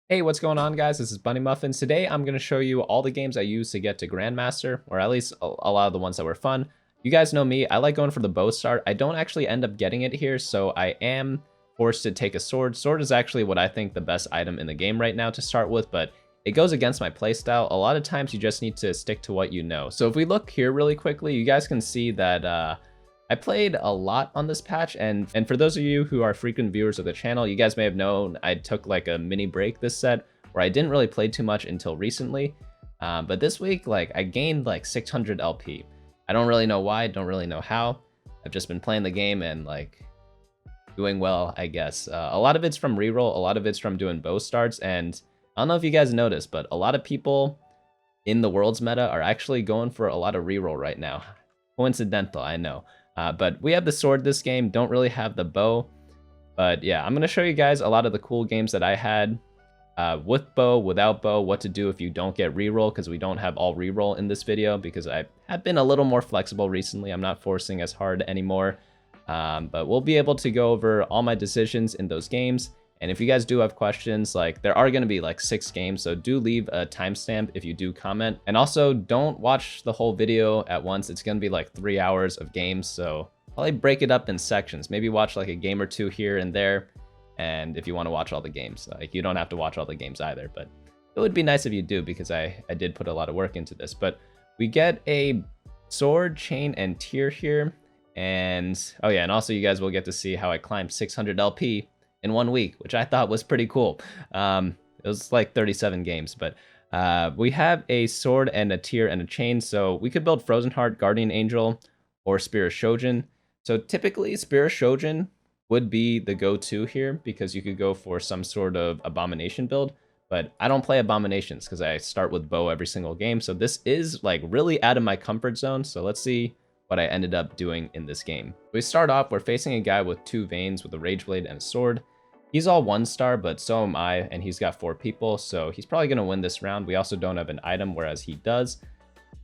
Hey, what's going on, guys? This is BunnyMuffins. Today, I'm going to show you all the games I use to get to Grandmaster, or at least a lot of the ones that were fun. You guys know me, I like going for the bow start. I don't actually end up getting it here, so I am forced to take a sword. Sword is actually what I think the best item in the game right now to start with, but it goes against my playstyle. A lot of times, you just need to stick to what you know. So if we look here really quickly, you guys can see that I played a lot on this patch, and for those of you who are frequent viewers of the channel, you guys may have known I took like a mini break this set where I didn't really play too much until recently. But this week, like, I gained like 600 LP. I don't really know why, don't really know how. I've just been playing the game and like doing well, I guess. A lot of it's from reroll, a lot of it's from doing bow starts, and I don't know if you guys noticed, but a lot of people in the world's meta are actually going for a lot of reroll right now. Coincidental, I know. But we have the sword this game, don't really have the bow. But yeah, I'm going to show you guys a lot of the cool games that I had with bow, without bow, what to do if you don't get reroll, because we don't have all reroll in this video, because I have been a little more flexible recently. I'm not forcing as hard anymore. But we'll be able to go over all my decisions in those games. And if you guys do have questions, like, there are going to be like 6 games, so do leave a timestamp if you do comment. And also, don't watch the whole video at once. It's going to be like 3 hours of games, so probably break it up in sections. Maybe watch like a game or two here and there. And if you want to watch all the games, like, you don't have to watch all the games either, but it would be nice if you do, because I did put a lot of work into this. But we get a sword, chain, and tier here. And oh yeah, and also you guys will get to see how I climbed 600 LP in 1 week, which I thought was pretty cool. It was like 37 games, but we have a sword and a tier and a chain, so we could build Frozen Heart, Guardian Angel, or Spear of Shojin. So typically, Spear of Shojin would be the go-to here, because you could go for some sort of abomination build, but I don't play abominations because I start with bow every single game, so this is like really out of my comfort zone. So let's see what I ended up doing in this game. We start off, we're facing a guy with 2 Vaynes with a Rage Blade and a sword. He's all 1-star, but so am I, and he's got 4 people, so he's probably going to win this round. We also don't have an item, whereas he does.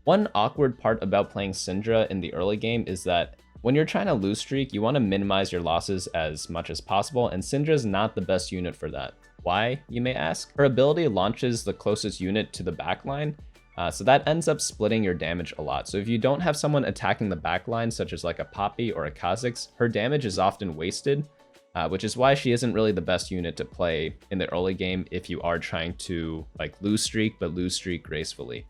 One awkward part about playing Syndra in the early game is that when you're trying to lose streak, you want to minimize your losses as much as possible, and Syndra's not the best unit for that. Why, you may ask? Her ability launches the closest unit to the backline, so that ends up splitting your damage a lot. So if you don't have someone attacking the backline, such as like a Poppy or a Kha'Zix, her damage is often wasted, which is why she isn't really the best unit to play in the early game if you are trying to like lose streak, but lose streak gracefully.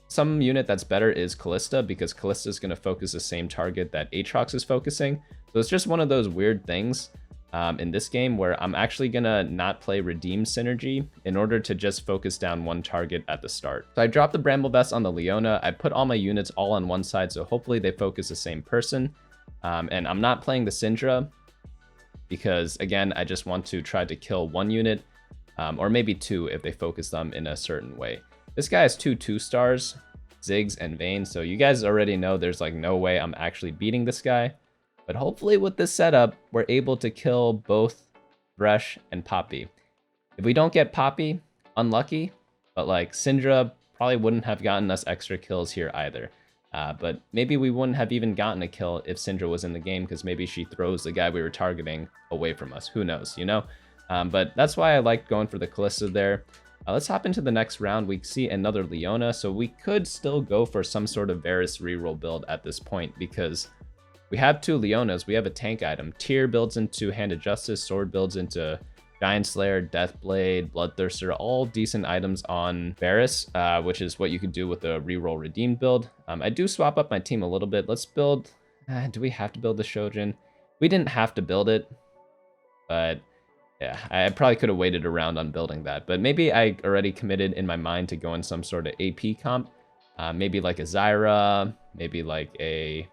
Some unit that's better is Kalista, because Kalista is going to focus the same target that Aatrox is focusing. So it's just one of those weird things in this game where I'm actually going to not play Redeem Synergy in order to just focus down one target at the start. So I dropped the Bramble Vest on the Leona. I put all my units all on one side, so hopefully they focus the same person. And I'm not playing the Syndra because, again, I just want to try to kill one unit, or maybe 2 if they focus them in a certain way. This guy has 2 2-stars, Ziggs and Vayne, so you guys already know there's like no way I'm actually beating this guy. But hopefully with this setup, we're able to kill both Thresh and Poppy. If we don't get Poppy, unlucky, but like Syndra probably wouldn't have gotten us extra kills here either. But maybe we wouldn't have even gotten a kill if Syndra was in the game, because maybe she throws the guy we were targeting away from us. Who knows, you know? But that's why I like going for the Kalista there. Let's hop into the next round. We see another Leona, so we could still go for some sort of Varus reroll build at this point, because we have 2 Leonas. We have a tank item. Tear builds into Hand of Justice, Sword builds into Giant Slayer, Deathblade, Bloodthirster, all decent items on Varus, which is what you could do with a reroll redeemed build. I do swap up my team a little bit. Let's build... do we have to build the Shojin? We didn't have to build it, but yeah, I probably could have waited around on building that. But maybe I already committed in my mind to go in some sort of AP comp. Maybe like a Zyra, maybe like a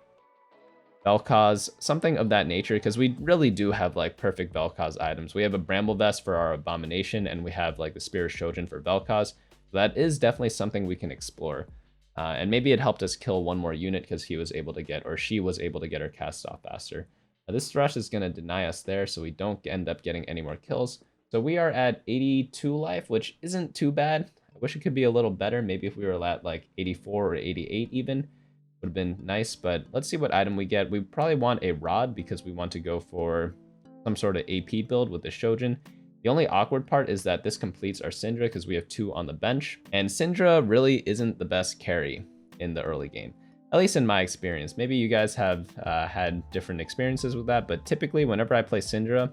Vel'Koz, something of that nature, because we really do have like perfect Vel'Koz items. We have a Bramble Vest for our Abomination, and we have like the Spear of Shojin for Vel'Koz. So that is definitely something we can explore. And maybe it helped us kill one more unit because he was able to get, or she was able to get her cast off faster. This Thresh is going to deny us there, so we don't end up getting any more kills. So we are at 82 life, which isn't too bad. I wish it could be a little better. Maybe if we were at like 84 or 88 even, would have been nice. But let's see what item we get. We probably want a Rod because we want to go for some sort of AP build with the Shojin. The only awkward part is that this completes our Syndra because we have 2 on the bench, and Syndra really isn't the best carry in the early game. At least in my experience. Maybe you guys have had different experiences with that, but typically whenever I play Syndra,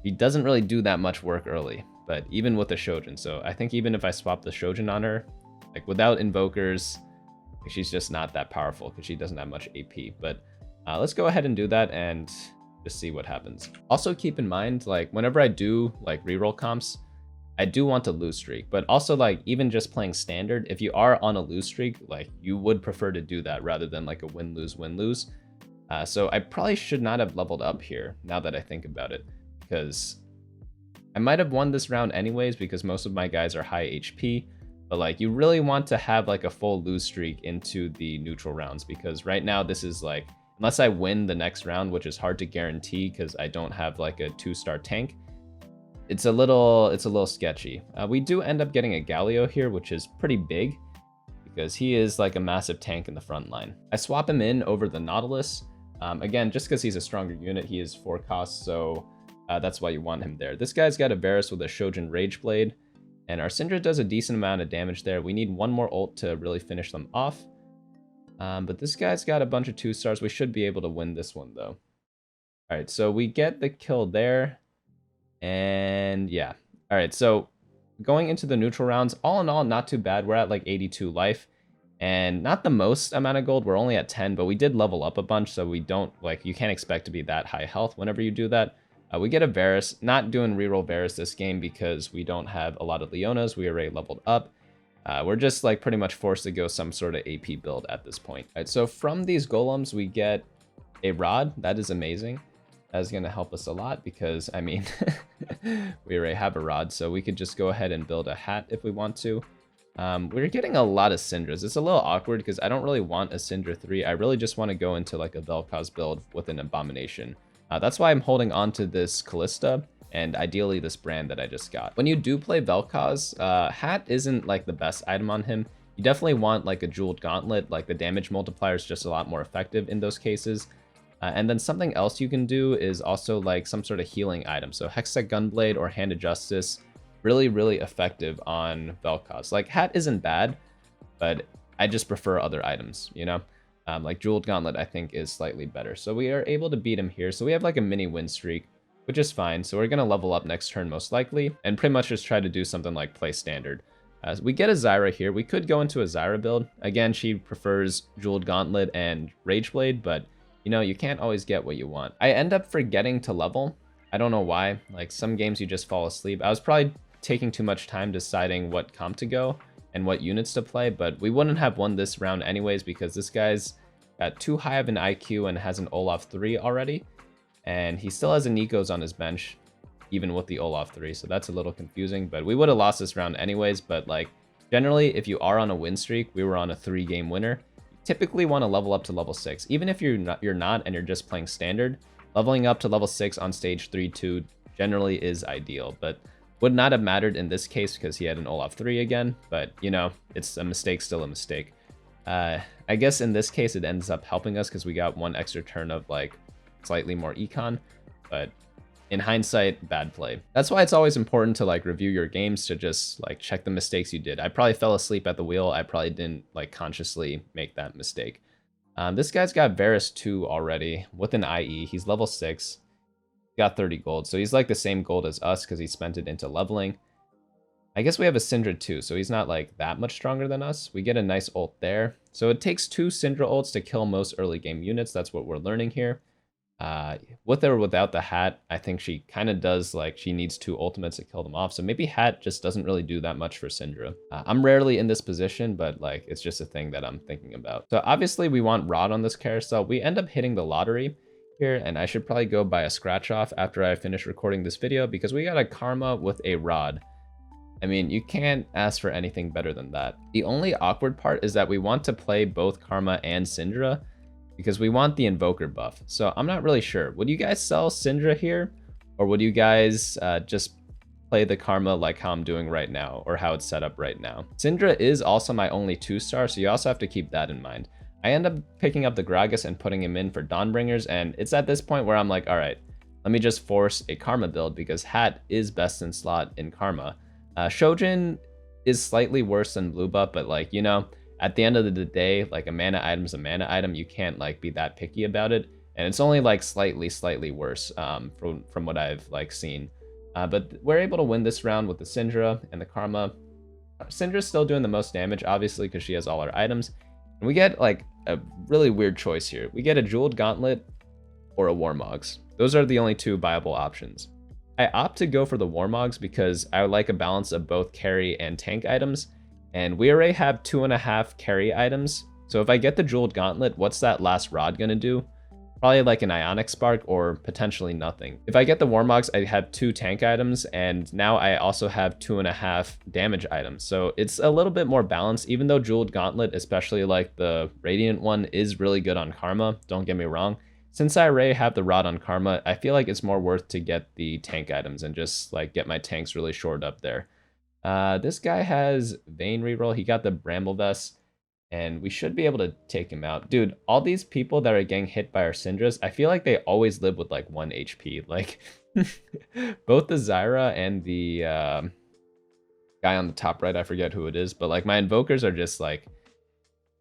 he doesn't really do that much work early, but even with the Shojin. So I think even if I swap the Shojin on her, like without invokers, she's just not that powerful because she doesn't have much AP. But let's go ahead and do that and just see what happens. Also keep in mind, like whenever I do like reroll comps, I do want to lose streak, but also like even just playing standard, if you are on a lose streak, like you would prefer to do that rather than like a win-lose, win-lose. So I probably should not have leveled up here now that I think about it, because I might have won this round anyways because most of my guys are high HP, but like you really want to have like a full lose streak into the neutral rounds, because right now this is like, unless I win the next round, which is hard to guarantee because I don't have like a 2-star tank, it's a little sketchy. We do end up getting a Galio here, which is pretty big because he is like a massive tank in the front line. I swap him in over the Nautilus. Again, just because he's a stronger unit, he is 4 costs, so that's why you want him there. This guy's got a Varus with a Shojin Rage Blade, and our Syndra does a decent amount of damage there. We need 1 more ult to really finish them off. But this guy's got a bunch of 2-stars. We should be able to win this one, though. All right, so we get the kill there. And yeah. All right, so going into the neutral rounds, all in all, not too bad. We're at like 82 life. And not the most amount of gold. We're only at 10, but we did level up a bunch, so we don't, like, you can't expect to be that high health whenever you do that. We get a Varus. Not doing reroll Varus this game because we don't have a lot of Leonas. We already leveled up. We're just like pretty much forced to go some sort of AP build at this point. All right, so from these golems, we get a rod. That is amazing. That is going to help us a lot because, I mean, we already have a rod, so we could just go ahead and build a hat if we want to. We're getting a lot of Syndras. It's a little awkward because I don't really want a Syndra 3. I really just want to go into like a Vel'Koz build with an Abomination. That's why I'm holding on to this Callista and ideally this brand that I just got. When you do play Vel'Koz, hat isn't like the best item on him. You definitely want like a jeweled gauntlet, like the damage multiplier is just a lot more effective in those cases. And then something else you can do is also like some sort of healing item. So Hextech Gunblade or Hand of Justice, really, really effective on Vel'Koz. Like hat isn't bad, but I just prefer other items, you know? Like Jeweled Gauntlet, I think, is slightly better. So we are able to beat him here. So we have like a mini win streak, which is fine. So we're going to level up next turn most likely, and pretty much just try to do something like play standard. We get a Zyra here. We could go into a Zyra build. Again, she prefers Jeweled Gauntlet and Rage Blade, but you know, you can't always get what you want. I end up forgetting to level. I don't know why. Like some games you just fall asleep. I was probably taking too much time deciding what comp to go and what units to play, but we wouldn't have won this round anyways because this guy's got too high of an IQ and has an Olaf 3 already, and he still has a Nikos on his bench even with the Olaf 3, so that's a little confusing, but we would have lost this round anyways. But like generally, if you are on a win streak, we were on a 3-game winner, you typically want to level up to level 6. Even if you're not and you're just playing standard, leveling up to level 6 on stage 3-2 generally is ideal, but would not have mattered in this case because he had an Olaf 3 again, but you know, it's a mistake, still a mistake. I guess in this case it ends up helping us because we got 1 extra turn of like slightly more econ, but in hindsight, bad play. That's why it's always important to like review your games to just like check the mistakes you did. I probably fell asleep at the wheel. I probably didn't like consciously make that mistake. This guy's got Varus 2 already with an IE. He's level 6. Got 30 gold, so he's like the same gold as us because he spent it into leveling. I guess we have a Syndra too, so he's not like that much stronger than us. We get a nice ult there. So it takes 2 Syndra ults to kill most early game units. That's what we're learning here. With or without the hat, I think she kind of does, like, she needs 2 ultimates to kill them off. So maybe hat just doesn't really do that much for Syndra. I'm rarely in this position, but like it's just a thing that I'm thinking about. So obviously we want Rod on this carousel. We end up hitting the lottery here, and I should probably go buy a scratch off after I finish recording this video because we got a Karma with a Rod. I mean, you can't ask for anything better than that. The only awkward part is that we want to play both Karma and Syndra because we want the Invoker buff. So I'm not really sure. Would you guys sell Syndra here? Or would you guys just play the Karma like how I'm doing right now, or how it's set up right now? Syndra is also my only 2-star, so you also have to keep that in mind. I end up picking up the Gragas and putting him in for Dawnbringers, and it's at this point where I'm like, all right, let me just force a Karma build because Hat is best in slot in Karma. Shojin is slightly worse than Blue Buff, but like, you know, at the end of the day, like a mana item is a mana item. You can't like be that picky about it. And it's only like slightly worse from what I've like seen. But we're able to win this round with the Syndra and the Karma. Syndra's still doing the most damage, obviously, because she has all our items. And we get like a really weird choice here. We get a Jeweled Gauntlet or a Warmogs. Those are the only two viable options. I opt to go for the Warmogs because I would like a balance of both carry and tank items. And we already have 2.5 carry items. So if I get the Jeweled Gauntlet, what's that last rod gonna do? Probably like an Ionic Spark or potentially nothing. If I get the Warmogs, I have 2 tank items, and now I also have 2.5 damage items. So it's a little bit more balanced, even though Jeweled Gauntlet, especially like the Radiant one, is really good on Karma, don't get me wrong. Since I already have the Rod on Karma, I feel like it's more worth to get the tank items and just like get my tanks really shored up there. This guy has Vayne reroll, he got the Bramble Vest. And we should be able to take him out. Dude, all these people that are getting hit by our Syndras, I feel like they always live with like 1 HP. Like, both the Zyra and the guy on the top right, I forget who it is. But like my Invokers are just like,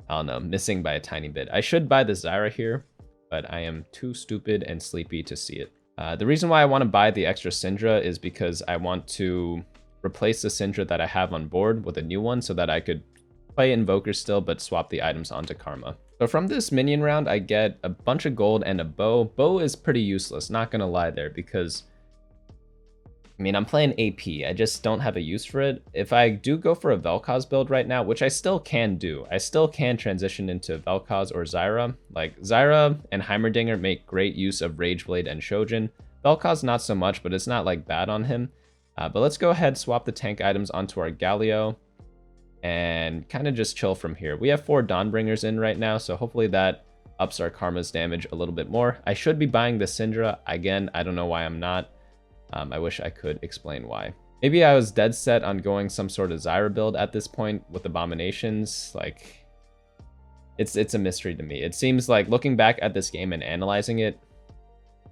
I don't know, missing by a tiny bit. I should buy the Zyra here, but I am too stupid and sleepy to see it. The reason why I want to buy the extra Syndra is because I want to replace the Syndra that I have on board with a new one so that I could play Invokers still, but swap the items onto Karma. So from this minion round, I get a bunch of gold and a bow. Bow is pretty useless, not gonna lie there, because I mean, I'm playing AP. I just don't have a use for it. If I do go for a Vel'Koz build right now, which I still can do, I still can transition into Vel'Koz or Zyra. Like, Zyra and Heimerdinger make great use of Rageblade and Shojin. Vel'Koz not so much, but it's not like bad on him. But let's go ahead, swap the tank items onto our Galio, and kind of just chill from here. We have 4 Dawnbringers in right now, so hopefully that ups our Karma's damage a little bit more. I should be buying the Syndra. Again, I don't know why I'm not. I wish I could explain why. Maybe I was dead set on going some sort of Zyra build at this point with Abominations. Like, it's a mystery to me. It seems like looking back at this game and analyzing it,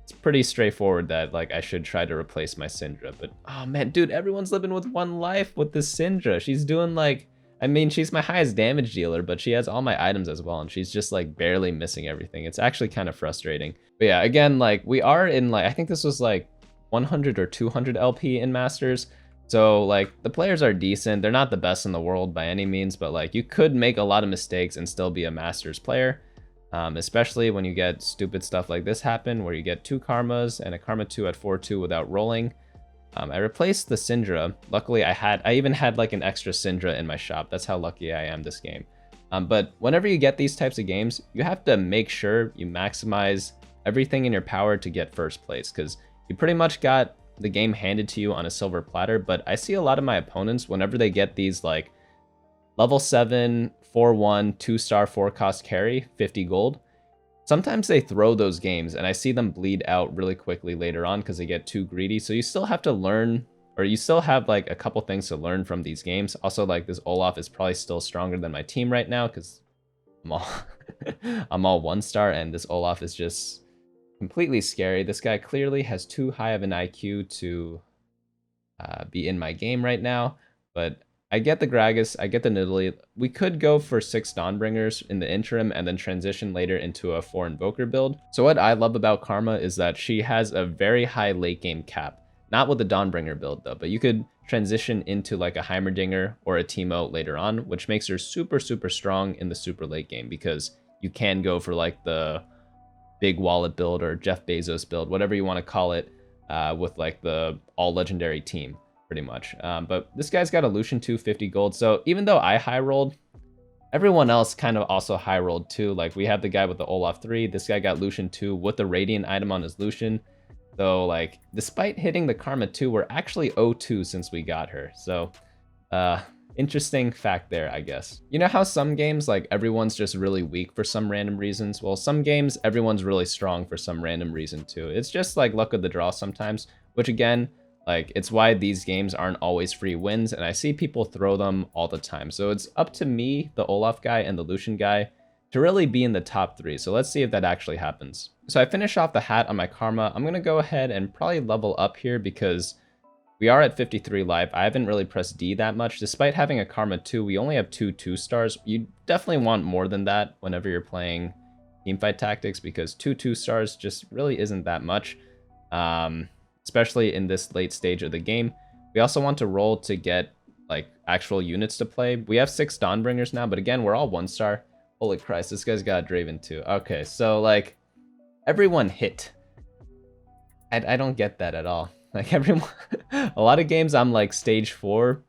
it's pretty straightforward that like I should try to replace my Syndra. But oh man, dude, everyone's living with 1 life with this Syndra. She's doing like, I mean, she's my highest damage dealer, but she has all my items as well, and she's just like barely missing everything. It's actually kind of frustrating. But yeah, again, like we are in like, I think this was like 100 or 200 LP in Masters. So like the players are decent. They're not the best in the world by any means, but like you could make a lot of mistakes and still be a Masters player. Especially when you get stupid stuff like this happen, where you get 2 Karmas and a Karma 2 at 4-2 without rolling. I replaced the Syndra. Luckily, I even had like an extra Syndra in my shop. That's how lucky I am this game. But whenever you get these types of games, you have to make sure you maximize everything in your power to get first place, because you pretty much got the game handed to you on a silver platter. But I see a lot of my opponents, whenever they get these like level 7, 4-1, 2-star 4-cost carry, 50 gold, sometimes they throw those games and I see them bleed out really quickly later on because they get too greedy. So you still have to learn, or you still have like a couple things to learn from these games. Also, like this Olaf is probably still stronger than my team right now because I'm all I'm all 1-star, and this Olaf is just completely scary. This guy clearly has too high of an IQ to be in my game right now, but I get the Gragas, I get the Nidalee. We could go for 6 Dawnbringers in the interim and then transition later into a 4 Invoker build. So what I love about Karma is that she has a very high late game cap. Not with the Dawnbringer build though, but you could transition into like a Heimerdinger or a Teemo later on, which makes her super strong in the super late game, because you can go for like the big wallet build or Jeff Bezos build, whatever you want to call it, with like the all legendary team. Pretty much. But this guy's got a Lucian 2, 50 gold. So even though I high rolled, everyone else kind of also high rolled too. Like we have the guy with the Olaf 3. This guy got Lucian 2 with the Radiant item on his Lucian. So like, despite hitting the Karma 2, we're actually 0-2 since we got her. So interesting fact there, I guess. You know how some games like everyone's just really weak for some random reasons? Well, some games everyone's really strong for some random reason too. It's just like luck of the draw sometimes, which again, like, it's why these games aren't always free wins, and I see people throw them all the time. So it's up to me, the Olaf guy and the Lucian guy, to really be in the top 3. So let's see if that actually happens. So I finish off the hat on my karma. I'm going to go ahead and probably level up here because we are at 53 life. I haven't really pressed D that much. Despite having a karma 2, we only have 2 2-stars. You definitely want more than that whenever you're playing teamfight tactics because 2 2-stars just really isn't that much, especially in this late stage of the game. We also want to roll to get like actual units to play. We have 6 Dawnbringers now, but again, we're all 1-star. Holy Christ, this guy's got a Draven too. Okay, so like everyone hit. I don't get that at all. Like everyone, a lot of games I'm like stage 4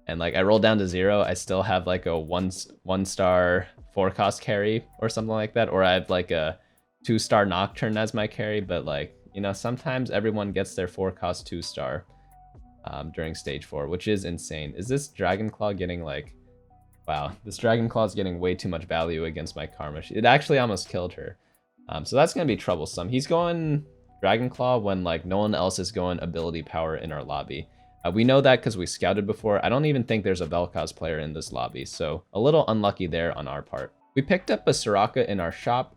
and like I roll down to 0. I still have like a 1-star 4-cost carry or something like that. Or I have like a 2-star Nocturne as my carry. But like, you know, sometimes everyone gets their 4-cost 2-star during stage 4, which is insane. Is this Dragonclaw getting like, wow, this Dragonclaw is getting way too much value against my karma. It actually almost killed her. So that's going to be troublesome. He's going Dragonclaw when like no one else is going ability power in our lobby. We know that because we scouted before. I don't even think there's a Vel'Koz player in this lobby, so a little unlucky there on our part. We picked up a Soraka in our shop.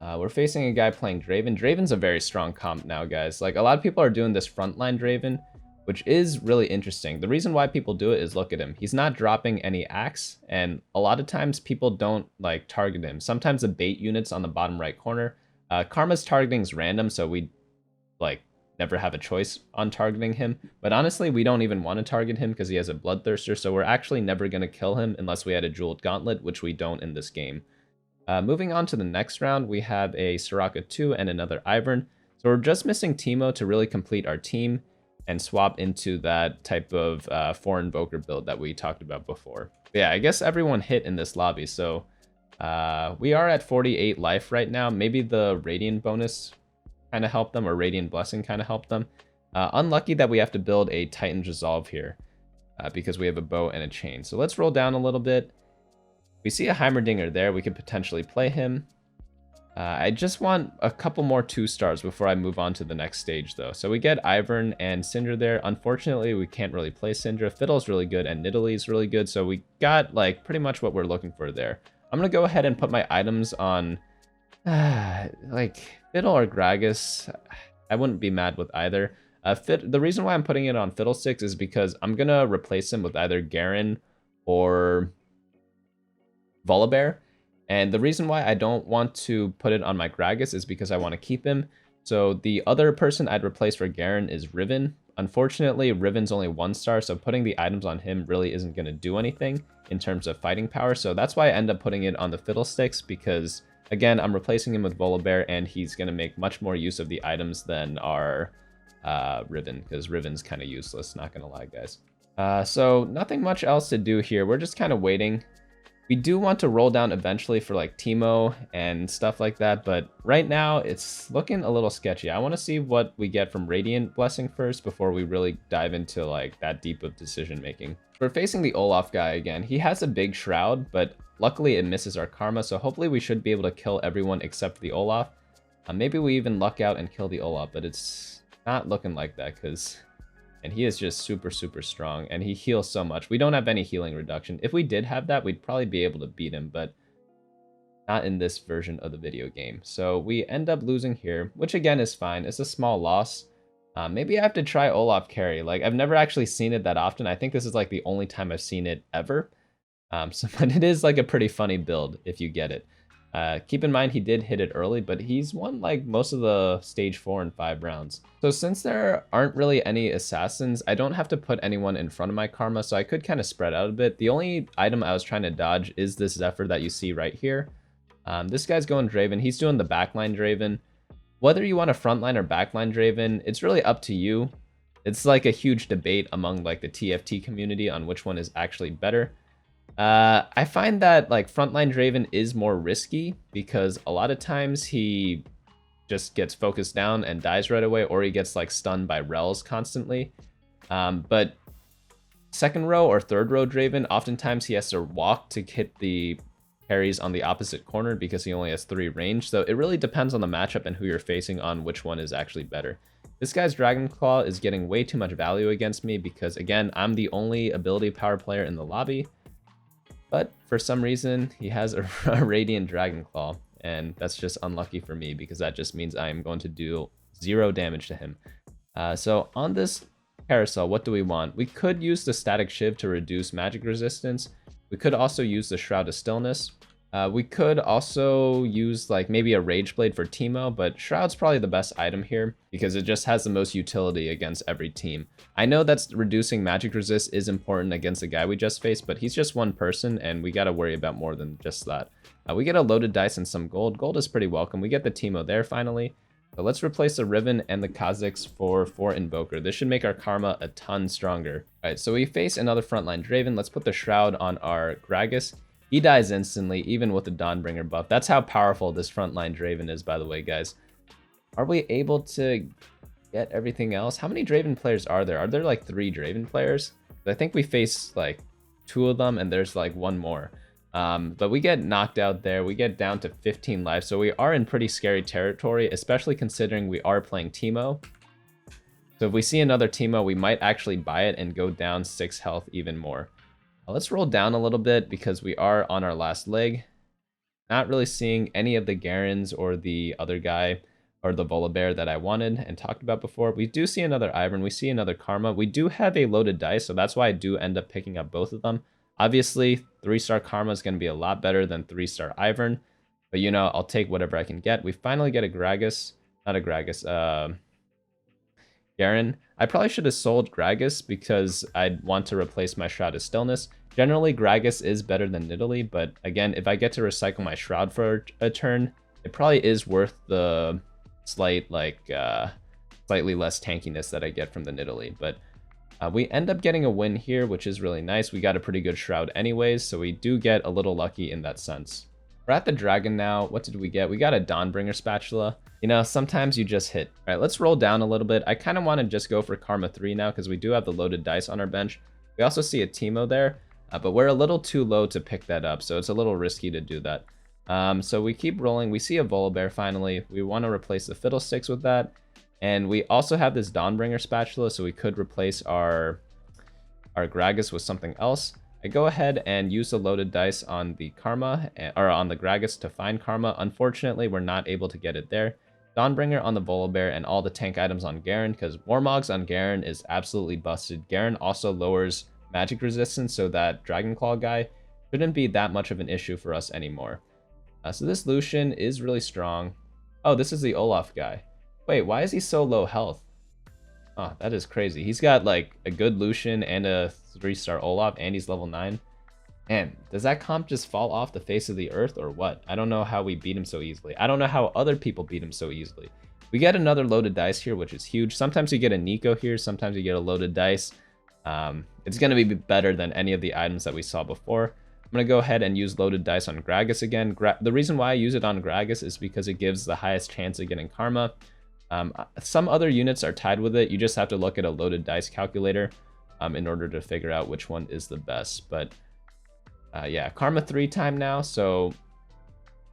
We're facing a guy playing Draven. Draven's a very strong comp now, guys. Like a lot of people are doing this frontline Draven, which is really interesting. The reason why people do it is look at him. He's not dropping any axe, and a lot of times people don't like target him. Sometimes the bait units on the bottom right corner. Karma's targeting is random, so we like never have a choice on targeting him. But honestly, we don't even want to target him because he has a Bloodthirster, so we're actually never going to kill him unless we had a Jeweled Gauntlet, which we don't in this game. Moving on to the next round, we have a Soraka 2 and another Ivern. So we're just missing Teemo to really complete our team and swap into that type of 4-invoker build that we talked about before. But yeah, I guess everyone hit in this lobby, so we are at 48 life right now. Maybe the Radiant bonus kind of helped them, or Radiant Blessing kind of helped them. Unlucky that we have to build a Titan's Resolve here because we have a bow and a chain. So let's roll down a little bit. We see a Heimerdinger there. We could potentially play him. I just want a couple more 2-stars before I move on to the next stage, though. So we get Ivern and Syndra there. Unfortunately, we can't really play Syndra. Fiddle's really good, and Nidalee's really good. So we got like pretty much what we're looking for there. I'm gonna go ahead and put my items on like Fiddle or Gragas. I wouldn't be mad with either. The reason why I'm putting it on Fiddlesticks is because I'm gonna replace him with either Garen or Volibear. And the reason why I don't want to put it on my Gragas is because I want to keep him. So the other person I'd replace for Garen is Riven. Unfortunately, Riven's only 1-star, so putting the items on him really isn't going to do anything in terms of fighting power. So that's why I end up putting it on the Fiddlesticks, because again, I'm replacing him with Volibear, and he's going to make much more use of the items than our Riven, because Riven's kind of useless, not going to lie, guys. So nothing much else to do here. We're just kind of waiting. We do want to roll down eventually for like Teemo and stuff like that, but right now it's looking a little sketchy. I want to see what we get from Radiant Blessing first before we really dive into like that deep of decision making. We're facing the Olaf guy again. He has a big shroud, but luckily it misses our karma, so hopefully we should be able to kill everyone except the Olaf. Maybe we even luck out and kill the Olaf, but it's not looking like that because... And he is just super, super strong, and he heals so much. We don't have any healing reduction. If we did have that, we'd probably be able to beat him, but not in this version of the video game. So we end up losing here, which again is fine. It's a small loss. Maybe I have to try Olaf carry. Like, I've never actually seen it that often. I think this is like the only time I've seen it ever. But it is like a pretty funny build if you get it. Keep in mind he did hit it early, but he's won like most of the stage 4 and 5 rounds. So since there aren't really any assassins, I don't have to put anyone in front of my karma, so I could kind of spread out a bit. The only item I was trying to dodge is this Zephyr that you see right here. This guy's going Draven. He's doing the backline Draven. Whether you want a frontline or backline Draven, it's really up to you. It's like a huge debate among like the TFT community on which one is actually better. I find that like frontline Draven is more risky because a lot of times he just gets focused down and dies right away, or he gets like stunned by Rels constantly. But second row or third row Draven, oftentimes he has to walk to hit the parries on the opposite corner because he only has 3 range. So it really depends on the matchup and who you're facing on which one is actually better. This guy's Dragonclaw is getting way too much value against me because again, I'm the only ability power player in the lobby. But for some reason, he has a Radiant Dragon Claw, and that's just unlucky for me because that just means I am going to do 0 damage to him. So on this carousel, what do we want? We could use the Static Shiv to reduce magic resistance. We could also use the Shroud of Stillness. We could also use like maybe a Rage Blade for Teemo, but Shroud's probably the best item here because it just has the most utility against every team. I know that's reducing magic resist is important against the guy we just faced, but he's just one person and we got to worry about more than just that. We get a loaded dice and some gold. Gold is pretty welcome. We get the Teemo there finally. So let's replace the Riven and the Kha'Zix for 4 Invoker. This should make our Karma a ton stronger. All right, so we face another frontline Draven. Let's put the Shroud on our Gragas. He dies instantly, even with the Dawnbringer buff. That's how powerful this frontline Draven is, by the way, guys. Are we able to get everything else? How many Draven players are there? Are there like 3 Draven players? I think we face like 2 of them, and there's like 1 more. But we get knocked out there. We get down to 15 lives, so we are in pretty scary territory, especially considering we are playing Teemo. So if we see another Teemo, we might actually buy it and go down 6 health even more. Let's roll down a little bit because we are on our last leg. Not really seeing any of the Garens or the other guy or the Volibear that I wanted and talked about before. We do see another Ivern. We see another Karma. We do have a loaded dice, so that's why I do end up picking up both of them. Obviously, 3-star Karma is going to be a lot better than 3-star Ivern. But, you know, I'll take whatever I can get. We finally get a Gragas. Not a Gragas. Garen. I probably should have sold Gragas because I'd want to replace my Shroud of Stillness. Generally, Gragas is better than Nidalee, but again, if I get to recycle my Shroud for a turn, it probably is worth the slightly less tankiness that I get from the Nidalee. But we end up getting a win here, which is really nice. We got a pretty good Shroud anyways, so we do get a little lucky in that sense. We're at the Dragon now. What did we get? We got a Dawnbringer Spatula. You know, sometimes you just hit. All right, let's roll down a little bit. I kind of want to just go for Karma 3 now because we do have the loaded dice on our bench. We also see a Teemo there, but we're a little too low to pick that up, so it's a little risky to do that. So we keep rolling. We see a Volibear finally. We want to replace the Fiddlesticks with that. And we also have this Dawnbringer Spatula, so we could replace our Gragas with something else. I go ahead and use the loaded dice on the Karma, or on the Gragas to find Karma. Unfortunately, we're not able to get it there. Dawnbringer on the Volibear and all the tank items on Garen, because Warmogs on Garen is absolutely busted. Garen also lowers magic resistance, so that Dragonclaw guy shouldn't be that much of an issue for us anymore. So this Lucian is really strong. Oh, this is the Olaf guy. Wait, why is he so low health? Oh, that is crazy. He's got like a good Lucian and a 3-star Olaf, and he's level 9. Man, does that comp just fall off the face of the earth or what? I don't know how we beat him so easily. I don't know how other people beat him so easily. We get another loaded dice here, which is huge. Sometimes you get a Nico here. Sometimes you get a loaded dice. It's going to be better than any of the items that we saw before. I'm going to go ahead and use loaded dice on Gragas again. The reason why I use it on Gragas is because it gives the highest chance of getting Karma. Some other units are tied with it. You just have to look at a loaded dice calculator in order to figure out which one is the best. But yeah, Karma 3 time now. So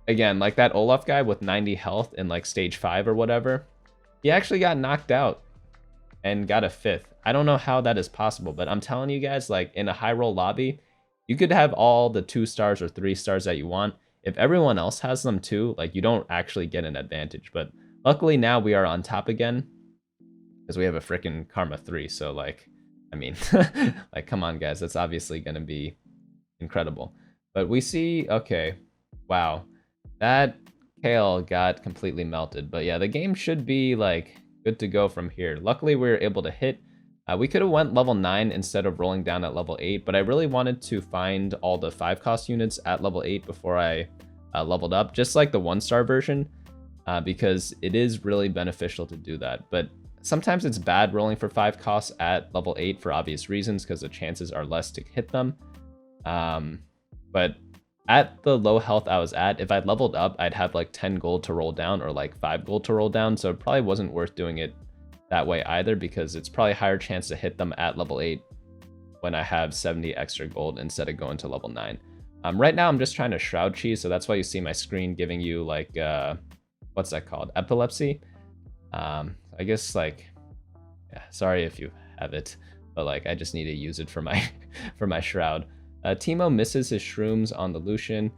again, like that Olaf guy with 90 health in like stage 5 or whatever, he actually got knocked out and got a 5th. I don't know how that is possible, but I'm telling you guys, like in a high roll lobby, you could have all the 2 stars or 3 stars that you want. If everyone else has them too, like you don't actually get an advantage. But luckily now we are on top again because we have a freaking Karma 3. So like, I mean, like, come on guys, that's obviously going to be incredible. But we see, okay, wow, that Kale got completely melted. But yeah, the game should be like good to go from here. Luckily we were able to hit. We could have went level 9 instead of rolling down at level 8, but I really wanted to find all the 5-cost units at level 8 before I leveled up, just like the 1-star version, because it is really beneficial to do that. But sometimes it's bad rolling for 5 costs at level 8 for obvious reasons, because the chances are less to hit them. But at the low health I was at, if I'd leveled up, I'd have like 10 gold to roll down or like 5 gold to roll down, so it probably wasn't worth doing it that way either, because it's probably higher chance to hit them at level 8 when I have 70 extra gold instead of going to level 9. Right now I'm just trying to shroud cheese, so that's why you see my screen giving you like what's that called, epilepsy. I guess, like, yeah, sorry if you have it, but like I just need to use it for my for my shroud. Teemo misses his shrooms on the Lucian.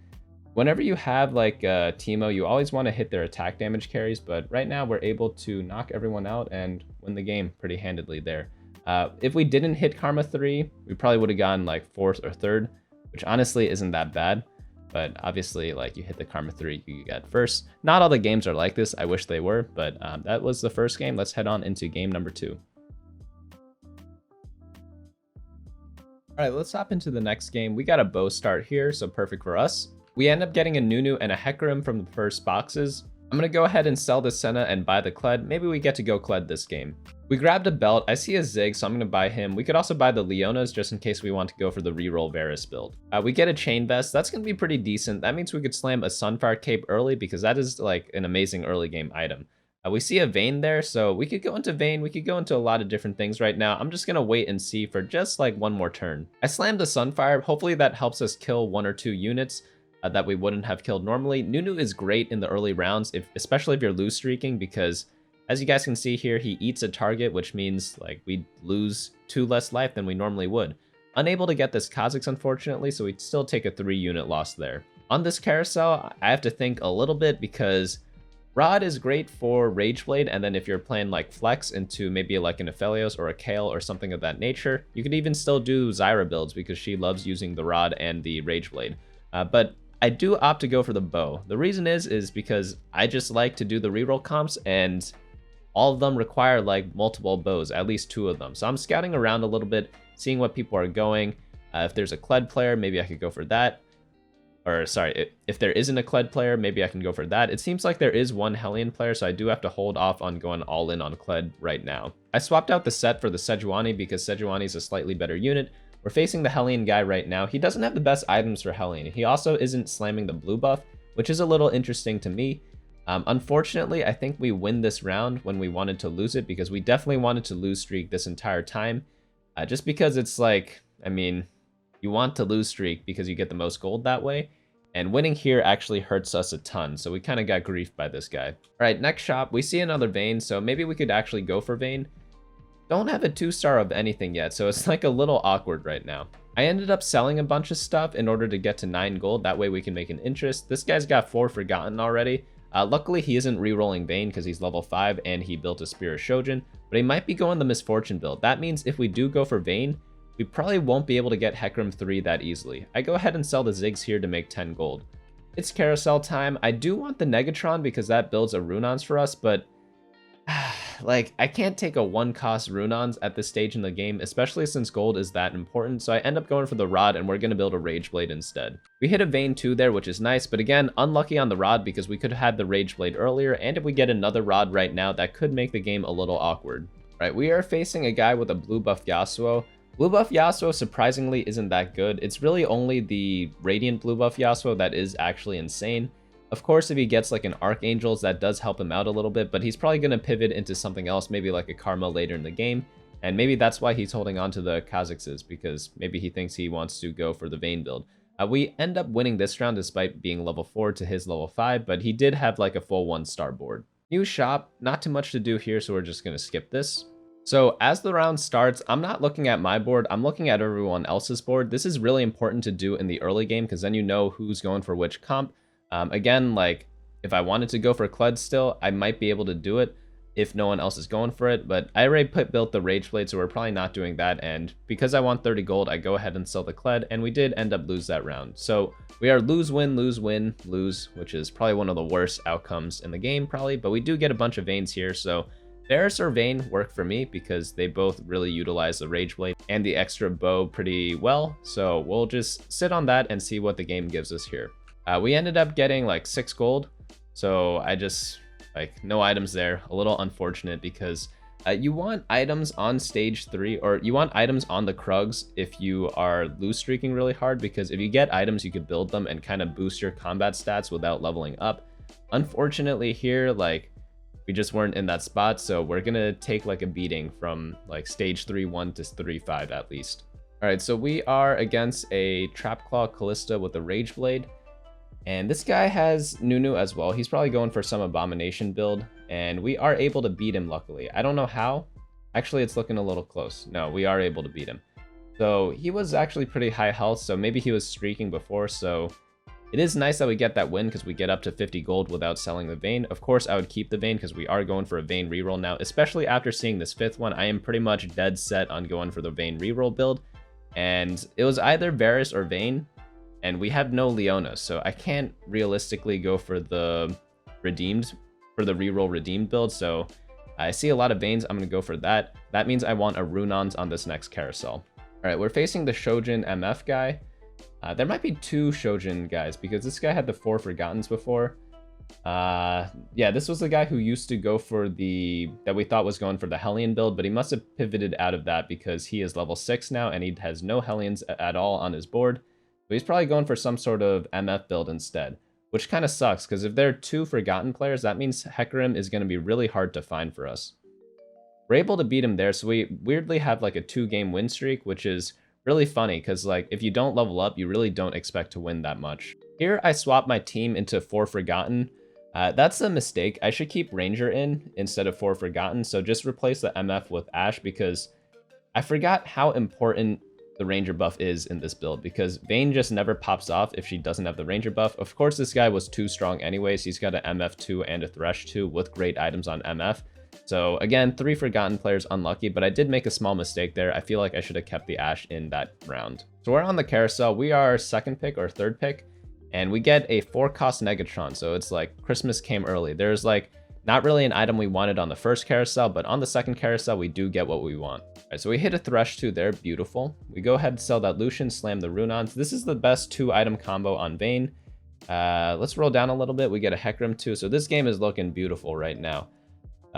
Whenever you have like Teemo, you always want to hit their attack damage carries, but right now we're able to knock everyone out and win the game pretty handedly there. If we didn't hit Karma 3, we probably would have gone like 4th or 3rd, which honestly isn't that bad. But obviously, like, you hit the Karma 3, you get first. Not all the games are like this. I wish they were, but that was the first game. Let's head on into game number 2. All right, let's hop into the next game. We got a bow start here, so perfect for us. We end up getting a Nunu and a Hecarim from the first boxes. I'm going to go ahead and sell the Senna and buy the Kled. Maybe we get to go Kled this game. We grabbed a belt. I see a Zig, so I'm going to buy him. We could also buy the Leonas just in case we want to go for the reroll Varus build. We get a Chain Vest. That's going to be pretty decent. That means we could slam a Sunfire Cape early because that is like an amazing early game item. We see a Vayne there, so we could go into Vayne. We could go into a lot of different things right now. I'm just going to wait and see for just like one more turn. I slammed the Sunfire. Hopefully that helps us kill 1 or 2 units that we wouldn't have killed normally. Nunu is great in the early rounds, especially if you're lose streaking, because as you guys can see here, he eats a target, which means like we lose 2 less life than we normally would. Unable to get this Kha'Zix, unfortunately, so we'd still take a 3-unit loss there. On this carousel, I have to think a little bit because Rod is great for Rageblade, and then if you're playing like Flex into maybe like an Aphelios or a Kale or something of that nature, you could even still do Zyra builds because she loves using the Rod and the Rageblade. But I do opt to go for the bow. The reason is because I just like to do the reroll comps, and all of them require like multiple bows, at least 2 of them. So I'm scouting around a little bit, seeing what people are going. If there's a Kled player, maybe I could go for that. Or sorry, if there isn't a Kled player, maybe I can go for that. It seems like there is one Hellion player, so I do have to hold off on going all in on Kled right now. I swapped out the set for the Sejuani because Sejuani is a slightly better unit. We're facing the Hellion guy right now. He doesn't have the best items for Hellion. He also isn't slamming the blue buff, which is a little interesting to me. Unfortunately, I think we win this round when we wanted to lose it because we definitely wanted to lose streak this entire time. Just because it's like, I mean, you want to lose streak because you get the most gold that way. And winning here actually hurts us a ton. So we kind of got griefed by this guy. All right, next shop, we see another Vayne. So maybe we could actually go for Vayne. Don't have a 2-star of anything yet, so it's like a little awkward right now. I ended up selling a bunch of stuff in order to get to 9 gold. That way we can make an interest. This guy's got 4 Forgotten already. Luckily, he isn't re-rolling Vayne because he's level 5 and he built a Spear of Shojin, but he might be going the Misfortune build. That means if we do go for Vayne, we probably won't be able to get Hecarim 3 that easily. I go ahead and sell the Ziggs here to make 10 gold. It's carousel time. I do want the Negatron because that builds a Runons for us, but like, I can't take a 1-cost Runons at this stage in the game, especially since gold is that important, so I end up going for the Rod, and we're going to build a Rageblade instead. We hit a Vayne 2 there, which is nice, but again, unlucky on the Rod because we could have had the Rageblade earlier, and if we get another Rod right now, that could make the game a little awkward. Right, we are facing a guy with a blue buff Yasuo. Blue buff Yasuo surprisingly isn't that good. It's really only the Radiant blue buff Yasuo that is actually insane. Of course, if he gets like an Archangels, that does help him out a little bit, but he's probably going to pivot into something else, maybe like a Karma later in the game. And maybe that's why he's holding on to the Kha'Zixes, because maybe he thinks he wants to go for the Vayne build. We end up winning this round despite being level 4 to his level 5, but he did have like a full 1-star board. New shop, not too much to do here, so we're just going to skip this. So as the round starts, I'm not looking at my board, I'm looking at everyone else's board. This is really important to do in the early game, because then you know who's going for which comp. Again, like, if I wanted to go for Kled still, I might be able to do it if no one else is going for it, but I already built the Rageblade, so we're probably not doing that, and because I want 30 gold, I go ahead and sell the Kled, and we did end up lose that round. So we are lose, win, lose, win, lose, which is probably one of the worst outcomes in the game, probably, but we do get a bunch of Vaynes here, so Varus or Vayne work for me because they both really utilize the Rageblade and the extra bow pretty well, so we'll just sit on that and see what the game gives us here. We ended up getting like 6 gold, so I just, like, no items there. A little unfortunate because you want items on stage 3, or you want items on the Krugs if you are lose streaking really hard, because if you get items, you could build them and kind of boost your combat stats without leveling up. Unfortunately here, like, we just weren't in that spot, so we're gonna take like a beating from like stage 3-1 to 3-5 at least. All right, so we are against a Trapclaw Callista with a Rageblade. And this guy has Nunu as well. He's probably going for some Abomination build, and we are able to beat him, luckily. I don't know how. Actually, it's looking a little close. No, we are able to beat him. So he was actually pretty high health, so maybe he was streaking before, so it is nice that we get that win because we get up to 50 gold without selling the Vayne. Of course, I would keep the Vayne because we are going for a Vayne reroll now, especially after seeing this 5th one. I am pretty much dead set on going for the Vayne reroll build, and it was either Varus or Vayne, and we have no Leona, so I can't realistically go for the reroll redeemed build, so I see a lot of Vaynes. I'm going to go for that. That means I want a Runons on this next carousel. All right, we're facing the Shojin MF guy. There might be 2 Shojin guys because this guy had the 4 Forgottens before. Yeah, this was the guy who used to go for that we thought was going for the Hellion build, but he must have pivoted out of that because he is level 6 now and he has no Hellions at all on his board. So he's probably going for some sort of MF build instead, which kind of sucks because if there are 2 Forgotten players, that means Hecarim is going to be really hard to find for us. We're able to beat him there, so we weirdly have like a 2-game win streak, which is really funny because like if you don't level up, you really don't expect to win that much. Here I swap my team into 4 Forgotten. That's a mistake. I should keep Ranger in instead of 4 Forgotten, so just replace the MF with Ashe because I forgot how important the Ranger buff is in this build because Vayne just never pops off if she doesn't have the Ranger buff. Of course, this guy was too strong anyways. He's got an MF2 and a Thresh 2 with great items on MF. So again, 3 Forgotten players unlucky, but I did make a small mistake there. I feel like I should have kept the Ashe in that round. So we're on the carousel. We are 2nd pick or 3rd pick, and we get a 4-cost Negatron. So it's like Christmas came early. There's like not really an item we wanted on the 1st carousel, but on the 2nd carousel, we do get what we want. All right, so we hit a Thresh 2 there, beautiful. We go ahead and sell that Lucian, slam the Runons. This is the best 2-item combo on Vayne. Let's roll down a little bit. We get a Hecarim 2. So this game is looking beautiful right now.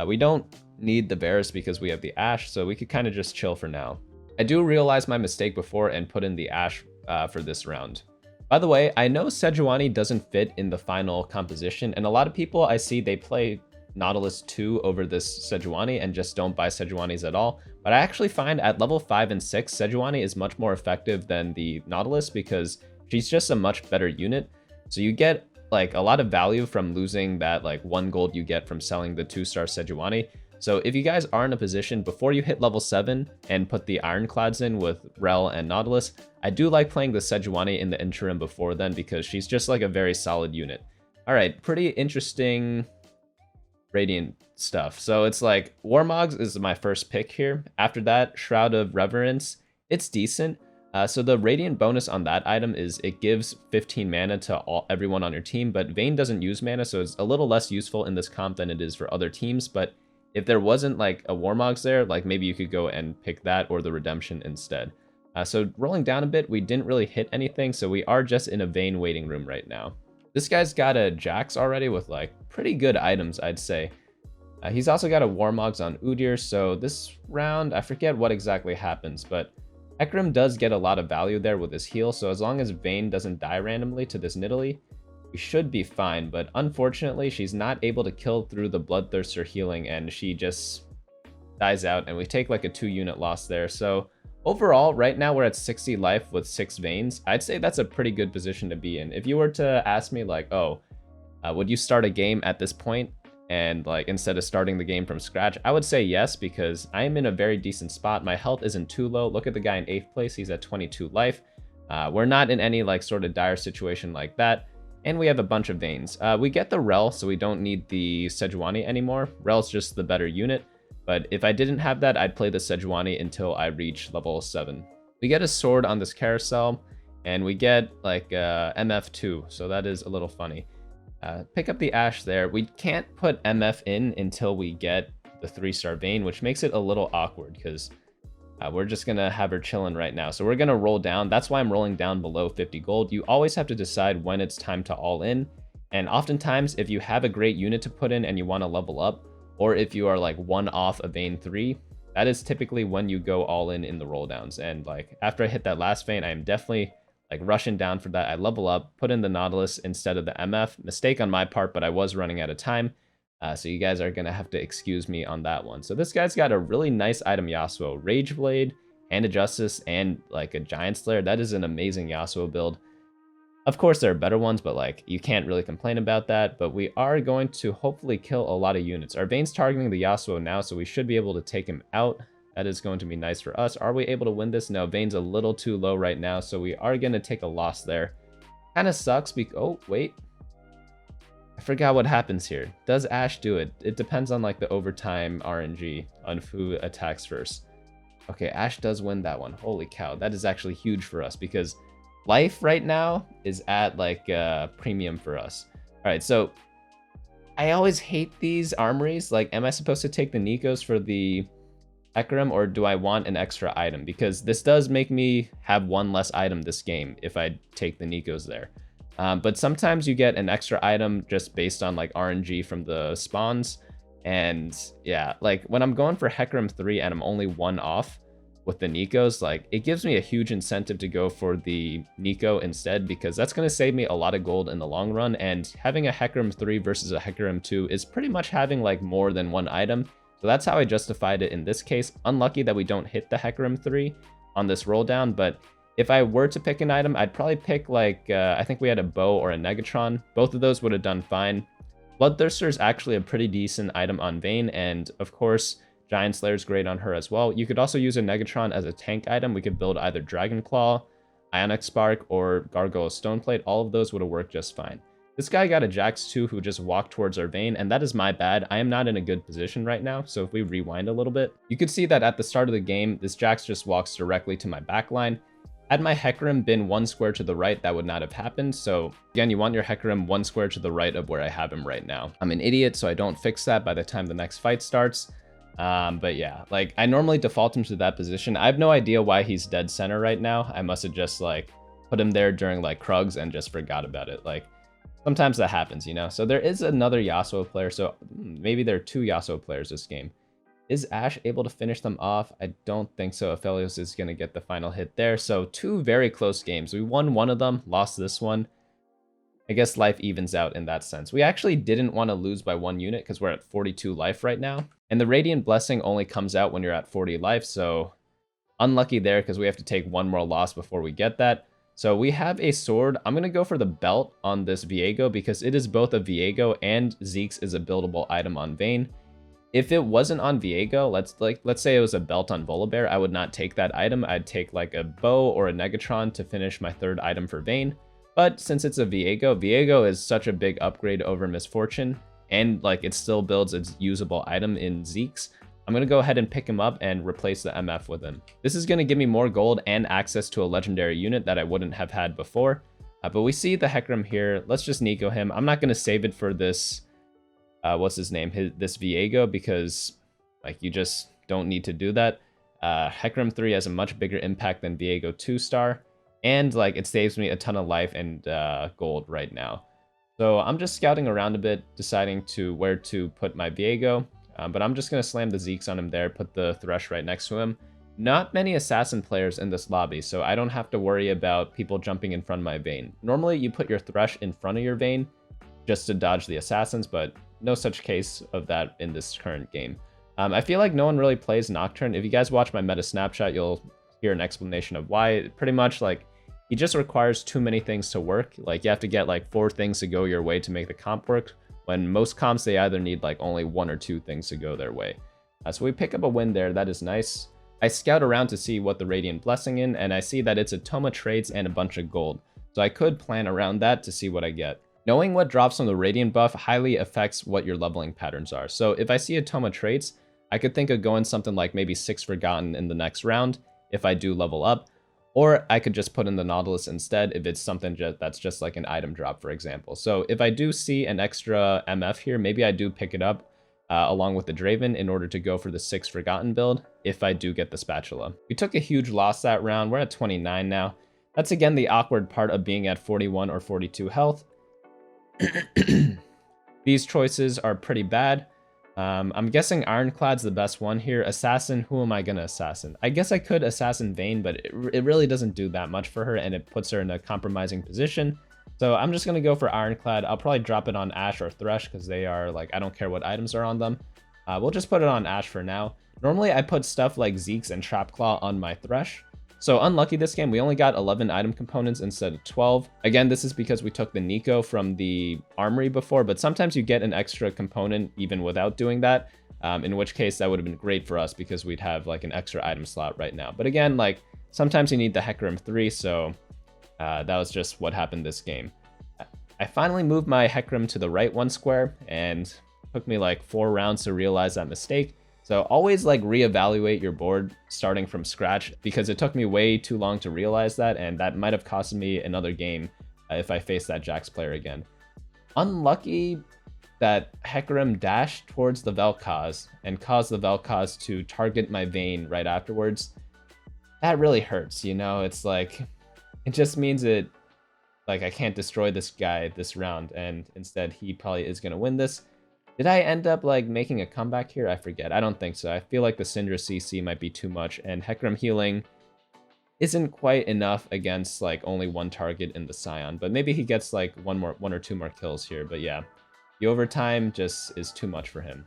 We don't need the Varus because we have the Ashe, so we could kind of just chill for now. I do realize my mistake before and put in the Ashe for this round. By the way, I know Sejuani doesn't fit in the final composition, and a lot of people I see they play Nautilus 2 over this Sejuani and just don't buy Sejuanis at all. But I actually find at level 5 and 6, Sejuani is much more effective than the Nautilus because she's just a much better unit. So you get like a lot of value from losing that like 1 gold you get from selling the 2-star Sejuani. So if you guys are in a position before you hit level 7 and put the Ironclads in with Rel and Nautilus, I do like playing the Sejuani in the interim before then because she's just like a very solid unit. All right, pretty interesting Radiant stuff. So it's like Warmogs is my first pick here. After that, Shroud of Reverence, it's decent. So the Radiant bonus on that item is it gives 15 mana to everyone on your team, but Vayne doesn't use mana, so it's a little less useful in this comp than it is for other teams. But if there wasn't like a Warmogs there, like maybe you could go and pick that or the Redemption instead. So rolling down a bit, we didn't really hit anything, so we are just in a Vayne waiting room right now. This guy's got a Jax already with like pretty good items, I'd say. He's also got a Warmogs on Udyr, so this round, I forget what exactly happens, but Hecarim does get a lot of value there with his heal, so as long as Vayne doesn't die randomly to this Nidalee, we should be fine, but unfortunately, she's not able to kill through the Bloodthirster healing, and she just dies out, and we take like a 2-unit loss there. So overall, right now we're at 60 life with 6 Vaynes. I'd say that's a pretty good position to be in. If you were to ask me like, oh, would you start a game at this point? And like instead of starting the game from scratch, I would say yes, because I am in a very decent spot. My health isn't too low. Look at the guy in 8th place. He's at 22 life. We're not in any like sort of dire situation like that. And we have a bunch of Vaynes. We get the Rel, so we don't need the Sejuani anymore. Rel's just the better unit. But if I didn't have that, I'd play the Sejuani until I reach level 7. We get a sword on this carousel, and we get like MF2, so that is a little funny. Pick up the Ashe there. We can't put MF in until we get the 3-star Vayne, which makes it a little awkward because we're just going to have her chilling right now. So we're going to roll down. That's why I'm rolling down below 50 gold. You always have to decide when it's time to all in. And oftentimes, if you have a great unit to put in and you want to level up, or if you are like 1 off a Vayne 3, that is typically when you go all in the roll downs. And like after I hit that last Vayne, I am definitely like rushing down for that. I level up, put in the Nautilus instead of the MF. Mistake on my part, but I was running out of time. So you guys are going to have to excuse me on that one. So this guy's got a really nice item Yasuo. Rage Blade, Hand of Justice, and like a Giant Slayer. That is an amazing Yasuo build. Of course, there are better ones, but like you can't really complain about that. But we are going to hopefully kill a lot of units. Our Vayne's targeting the Yasuo now, so we should be able to take him out. That is going to be nice for us. Are we able to win this? No, Vayne's a little too low right now, so we are going to take a loss there. Kind of sucks because... Oh, wait. I forgot what happens here. Does Ashe do it? It depends on like the overtime RNG on who attacks first. Okay, Ashe does win that one. Holy cow, that is actually huge for us because life right now is at like premium for us. All right, so I always hate these armories. Like, am I supposed to take the Nikos for the Hecarim, or do I want an extra item? Because this does make me have one less item this game if I take the Nikos there. But sometimes you get an extra item just based on like RNG from the spawns. And yeah, like when I'm going for Hecarim 3 and I'm only one off with the Nikos, like it gives me a huge incentive to go for the Nico instead, because that's going to save me a lot of gold in the long run. And having a Hecarim 3 versus a Hecarim 2 is pretty much having like more than one item. So that's how I justified it in this case. Unlucky that we don't hit the Hecarim 3 on this roll down, but if I were to pick an item, I'd probably pick like, I think we had a bow or a Negatron. Both of those would have done fine. Bloodthirster is actually a pretty decent item on Vayne, and of course, Giant Slayer is great on her as well. You could also use a Negatron as a tank item. We could build either Dragon Claw, Ionic Spark, or Gargoyle Stoneplate. All of those would have worked just fine. This guy got a Jax too, who just walked towards our Vayne, and that is my bad. I am not in a good position right now, so if we rewind a little bit, you could see that at the start of the game, this Jax just walks directly to my backline. Had my Hecarim been one square to the right, that would not have happened. So again, you want your Hecarim one square to the right of where I have him right now. I'm an idiot, so I don't fix that by the time the next fight starts. But yeah, like I normally default him to that position. I have no idea why he's dead center right now. I must have just like put him there during like Krugs and just forgot about it. Like sometimes that happens, you know? So there is another Yasuo player. So maybe there are two Yasuo players this game. Is Ashe able to finish them off? I don't think so. Aphelios is going to get the final hit there. So two very close games. We won one of them, lost this one. I guess life evens out in that sense. We actually didn't want to lose by one unit because we're at 42 life right now. And the Radiant Blessing only comes out when you're at 40 life. So unlucky there because we have to take one more loss before we get that. So we have a sword. I'm going to go for the belt on this Viego because it is both a Viego and Zeke's is a buildable item on Vayne. If it wasn't on Viego, let's say it was a belt on Volibear, I would not take that item. I'd take like a bow or a Negatron to finish my third item for Vayne. But since it's a Viego is such a big upgrade over Misfortune, and like it still builds its usable item in Zeke's, I'm going to go ahead and pick him up and replace the MF with him. This is going to give me more gold and access to a legendary unit that I wouldn't have had before. But we see the Hecarim here. Let's just Nico him. I'm not going to save it for this... what's his name? This Viego, because like you just don't need to do that. Hecarim 3 has a much bigger impact than Viego 2-star, and like it saves me a ton of life and gold right now. So I'm just scouting around a bit, deciding to where to put my Viego, but I'm just going to slam the Zeke's on him there, put the Thresh right next to him. Not many assassin players in this lobby, so I don't have to worry about people jumping in front of my Vayne. Normally you put your Thresh in front of your Vayne just to dodge the assassins, but no such case of that in this current game. I feel like no one really plays Nocturne. If you guys watch my meta snapshot, you'll hear an explanation of why. Pretty much like he just requires too many things to work. Like you have to get like 4 things to go your way to make the comp work, when most comps they either need like only 1 or 2 things to go their way. So we pick up a win there. That is nice. I scout around to see what the Radiant Blessing in, and I see that it's a Toma traits and a bunch of gold. So I could plan around that to see what I get. Knowing what drops from the Radiant buff highly affects what your leveling patterns are. So if I see a Toma traits, I could think of going something like maybe 6 Forgotten in the next round if I do level up. Or I could just put in the Nautilus instead if it's something that's just like an item drop, for example. So if I do see an extra MF here, maybe I do pick it up along with the Draven in order to go for the 6 Forgotten build if I do get the Spatula. We took a huge loss that round. We're at 29 now. That's again the awkward part of being at 41 or 42 health. These choices are pretty bad. I'm guessing Ironclad's the best one here. Assassin, who am I gonna assassin? I guess I could assassin Vayne, but it really doesn't do that much for her, and it puts her in a compromising position. So I'm just gonna go for Ironclad. I'll probably drop it on Ashe or Thresh because they are like, I don't care what items are on them. We'll just put it on Ashe for now. Normally I put stuff like Zeke's and Trapclaw on my Thresh. So unlucky this game, we only got 11 item components instead of 12. Again, this is because we took the Nico from the armory before, but sometimes you get an extra component even without doing that. in which case that would have been great for us because we'd have like an extra item slot right now. But again, like sometimes you need the Hecarim 3, so that was just what happened this game. I finally moved my Hecarim to the right 1 square, and took me like 4 rounds to realize that mistake. So always like reevaluate your board starting from scratch, because it took me way too long to realize that, and that might have cost me another game if I face that Jax player again. Unlucky that Hecarim dashed towards the Vel'Koz and caused the Vel'Koz to target my Vayne right afterwards. That really hurts, you know? It's like, it just means it, like, I can't destroy this guy this round, and instead he probably is going to win this. Did I end up like making a comeback here? I forget. I don't think so. I feel like the Syndra CC might be too much, and Hecarim healing isn't quite enough against like only 1 target in the Scion, but maybe he gets like 1 or 2 more kills here. But yeah, the overtime just is too much for him.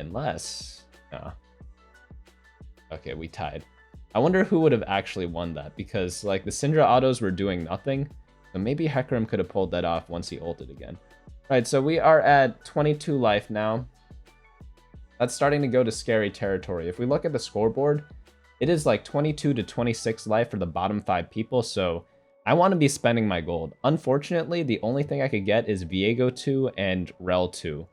Unless, okay, we tied. I wonder who would have actually won that, because like the Syndra autos were doing nothing. So maybe Hecarim could have pulled that off once he ulted again. Right, so we are at 22 life now. That's starting to go to scary territory. If we look at the scoreboard, it is like 22 to 26 life for the bottom 5 people, so I want to be spending my gold. Unfortunately, the only thing I could get is Viego 2 and Rel 2.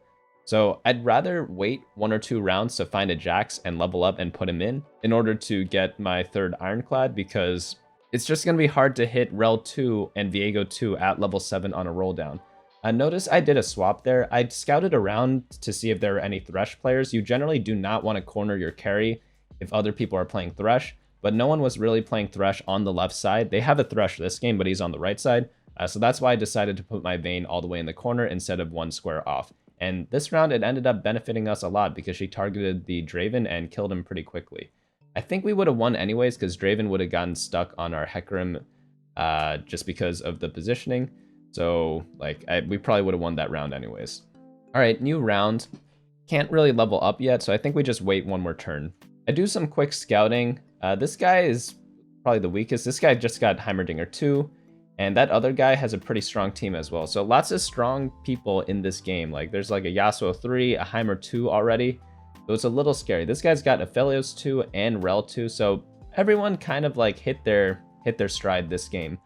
So I'd rather wait 1 or 2 rounds to find a Jax and level up and put him in order to get my 3rd Ironclad, because it's just going to be hard to hit Rel 2 and Viego 2 at level 7 on a roll down. Notice I did a swap there. I scouted around to see if there were any Thresh players. You generally do not want to corner your carry if other people are playing Thresh, but no one was really playing Thresh on the left side. They have a Thresh this game, but he's on the right side. So that's why I decided to put my Vayne all the way in the corner instead of 1 square off. And this round, it ended up benefiting us a lot because she targeted the Draven and killed him pretty quickly. I think we would have won anyways because Draven would have gotten stuck on our Hecarim just because of the positioning. So, like, we probably would have won that round anyways. All right, new round. Can't really level up yet, so I think we just wait 1 more turn. I do some quick scouting. This guy is probably the weakest. This guy just got Heimerdinger 2, and that other guy has a pretty strong team as well. So lots of strong people in this game. Like, there's like a Yasuo 3, a Heimer 2 already. So it's a little scary. This guy's got Aphelios 2 and Rel 2, so everyone kind of like hit their stride this game.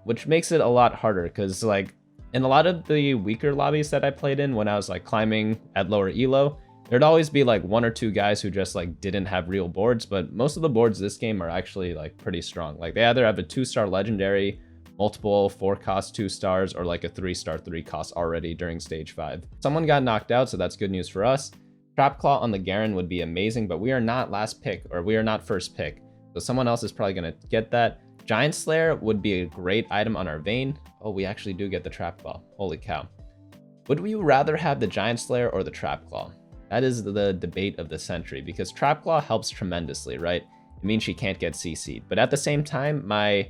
Which makes it a lot harder because like in a lot of the weaker lobbies that I played in when I was like climbing at lower elo, there'd always be like 1 or 2 guys who just like didn't have real boards, but most of the boards this game are actually like pretty strong. Like they either have a 2-star legendary, multiple 4-cost 2 stars, or like a 3-star 3-cost already during stage 5. Someone got knocked out, so that's good news for us. Trapclaw on the Garen would be amazing, but we are not last pick, or we are not first pick. So someone else is probably going to get that. Giant Slayer would be a great item on our Vayne. Oh, we actually do get the Trapclaw. Holy cow. Would we rather have the Giant Slayer or the Trapclaw? That is the debate of the century, because Trapclaw helps tremendously, right? It means she can't get CC'd. But at the same time, my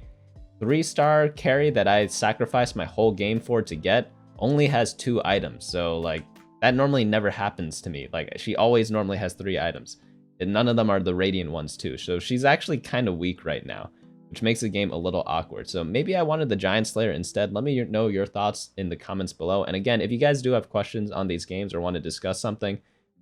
3-star carry that I sacrificed my whole game for to get only has 2 items. So like that normally never happens to me. Like she always normally has 3 items. And none of them are the Radiant ones too. So she's actually kind of weak right now, which makes the game a little awkward. So maybe I wanted the Giant Slayer instead. Let me know your thoughts in the comments below. And again, if you guys do have questions on these games or want to discuss something,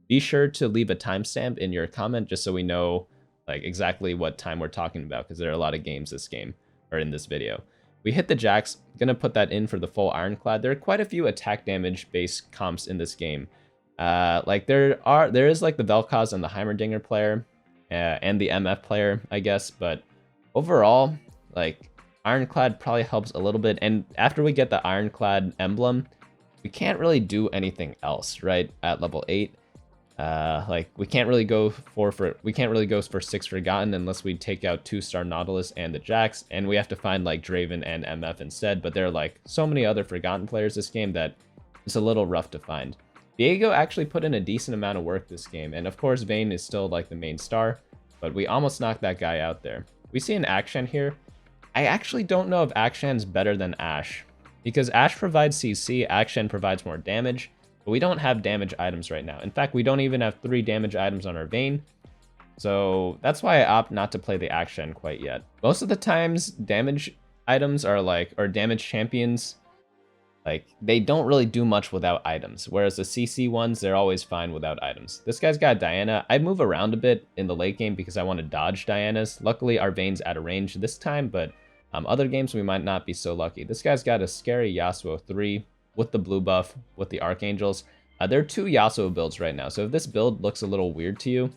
be sure to leave a timestamp in your comment just so we know like exactly what time we're talking about, because there are a lot of games this game or in this video. We hit the Jax. Gonna put that in for the full Ironclad. There are quite a few attack damage based comps in this game. Like there is like the Vel'Koz and the Heimerdinger player and the MF player, I guess, but overall, like, Ironclad probably helps a little bit, and after we get the Ironclad emblem, we can't really do anything else, right? At level 8, like we can't really go for 6 Forgotten unless we take out 2-star Nautilus and the Jax, and we have to find like Draven and MF instead. But there are like so many other Forgotten players this game that it's a little rough to find. Viego actually put in a decent amount of work this game, and of course Vayne is still like the main star, but we almost knocked that guy out there. We see an Akshan here. I actually don't know if Akshan's better than Ashe, because Ashe provides CC, Akshan provides more damage, but we don't have damage items right now. In fact, we don't even have 3 damage items on our Vayne, so that's why I opt not to play the Akshan quite yet. Most of the times, damage items are like, or damage champions Like, they don't really do much without items, whereas the CC ones, they're always fine without items. This guy's got Diana. I move around a bit in the late game because I want to dodge Dianas. Luckily, our Vayne's out of range this time, but other games we might not be so lucky. This guy's got a scary Yasuo 3 with the blue buff, with the Archangels. There are 2 Yasuo builds right now, so if this build looks a little weird to you,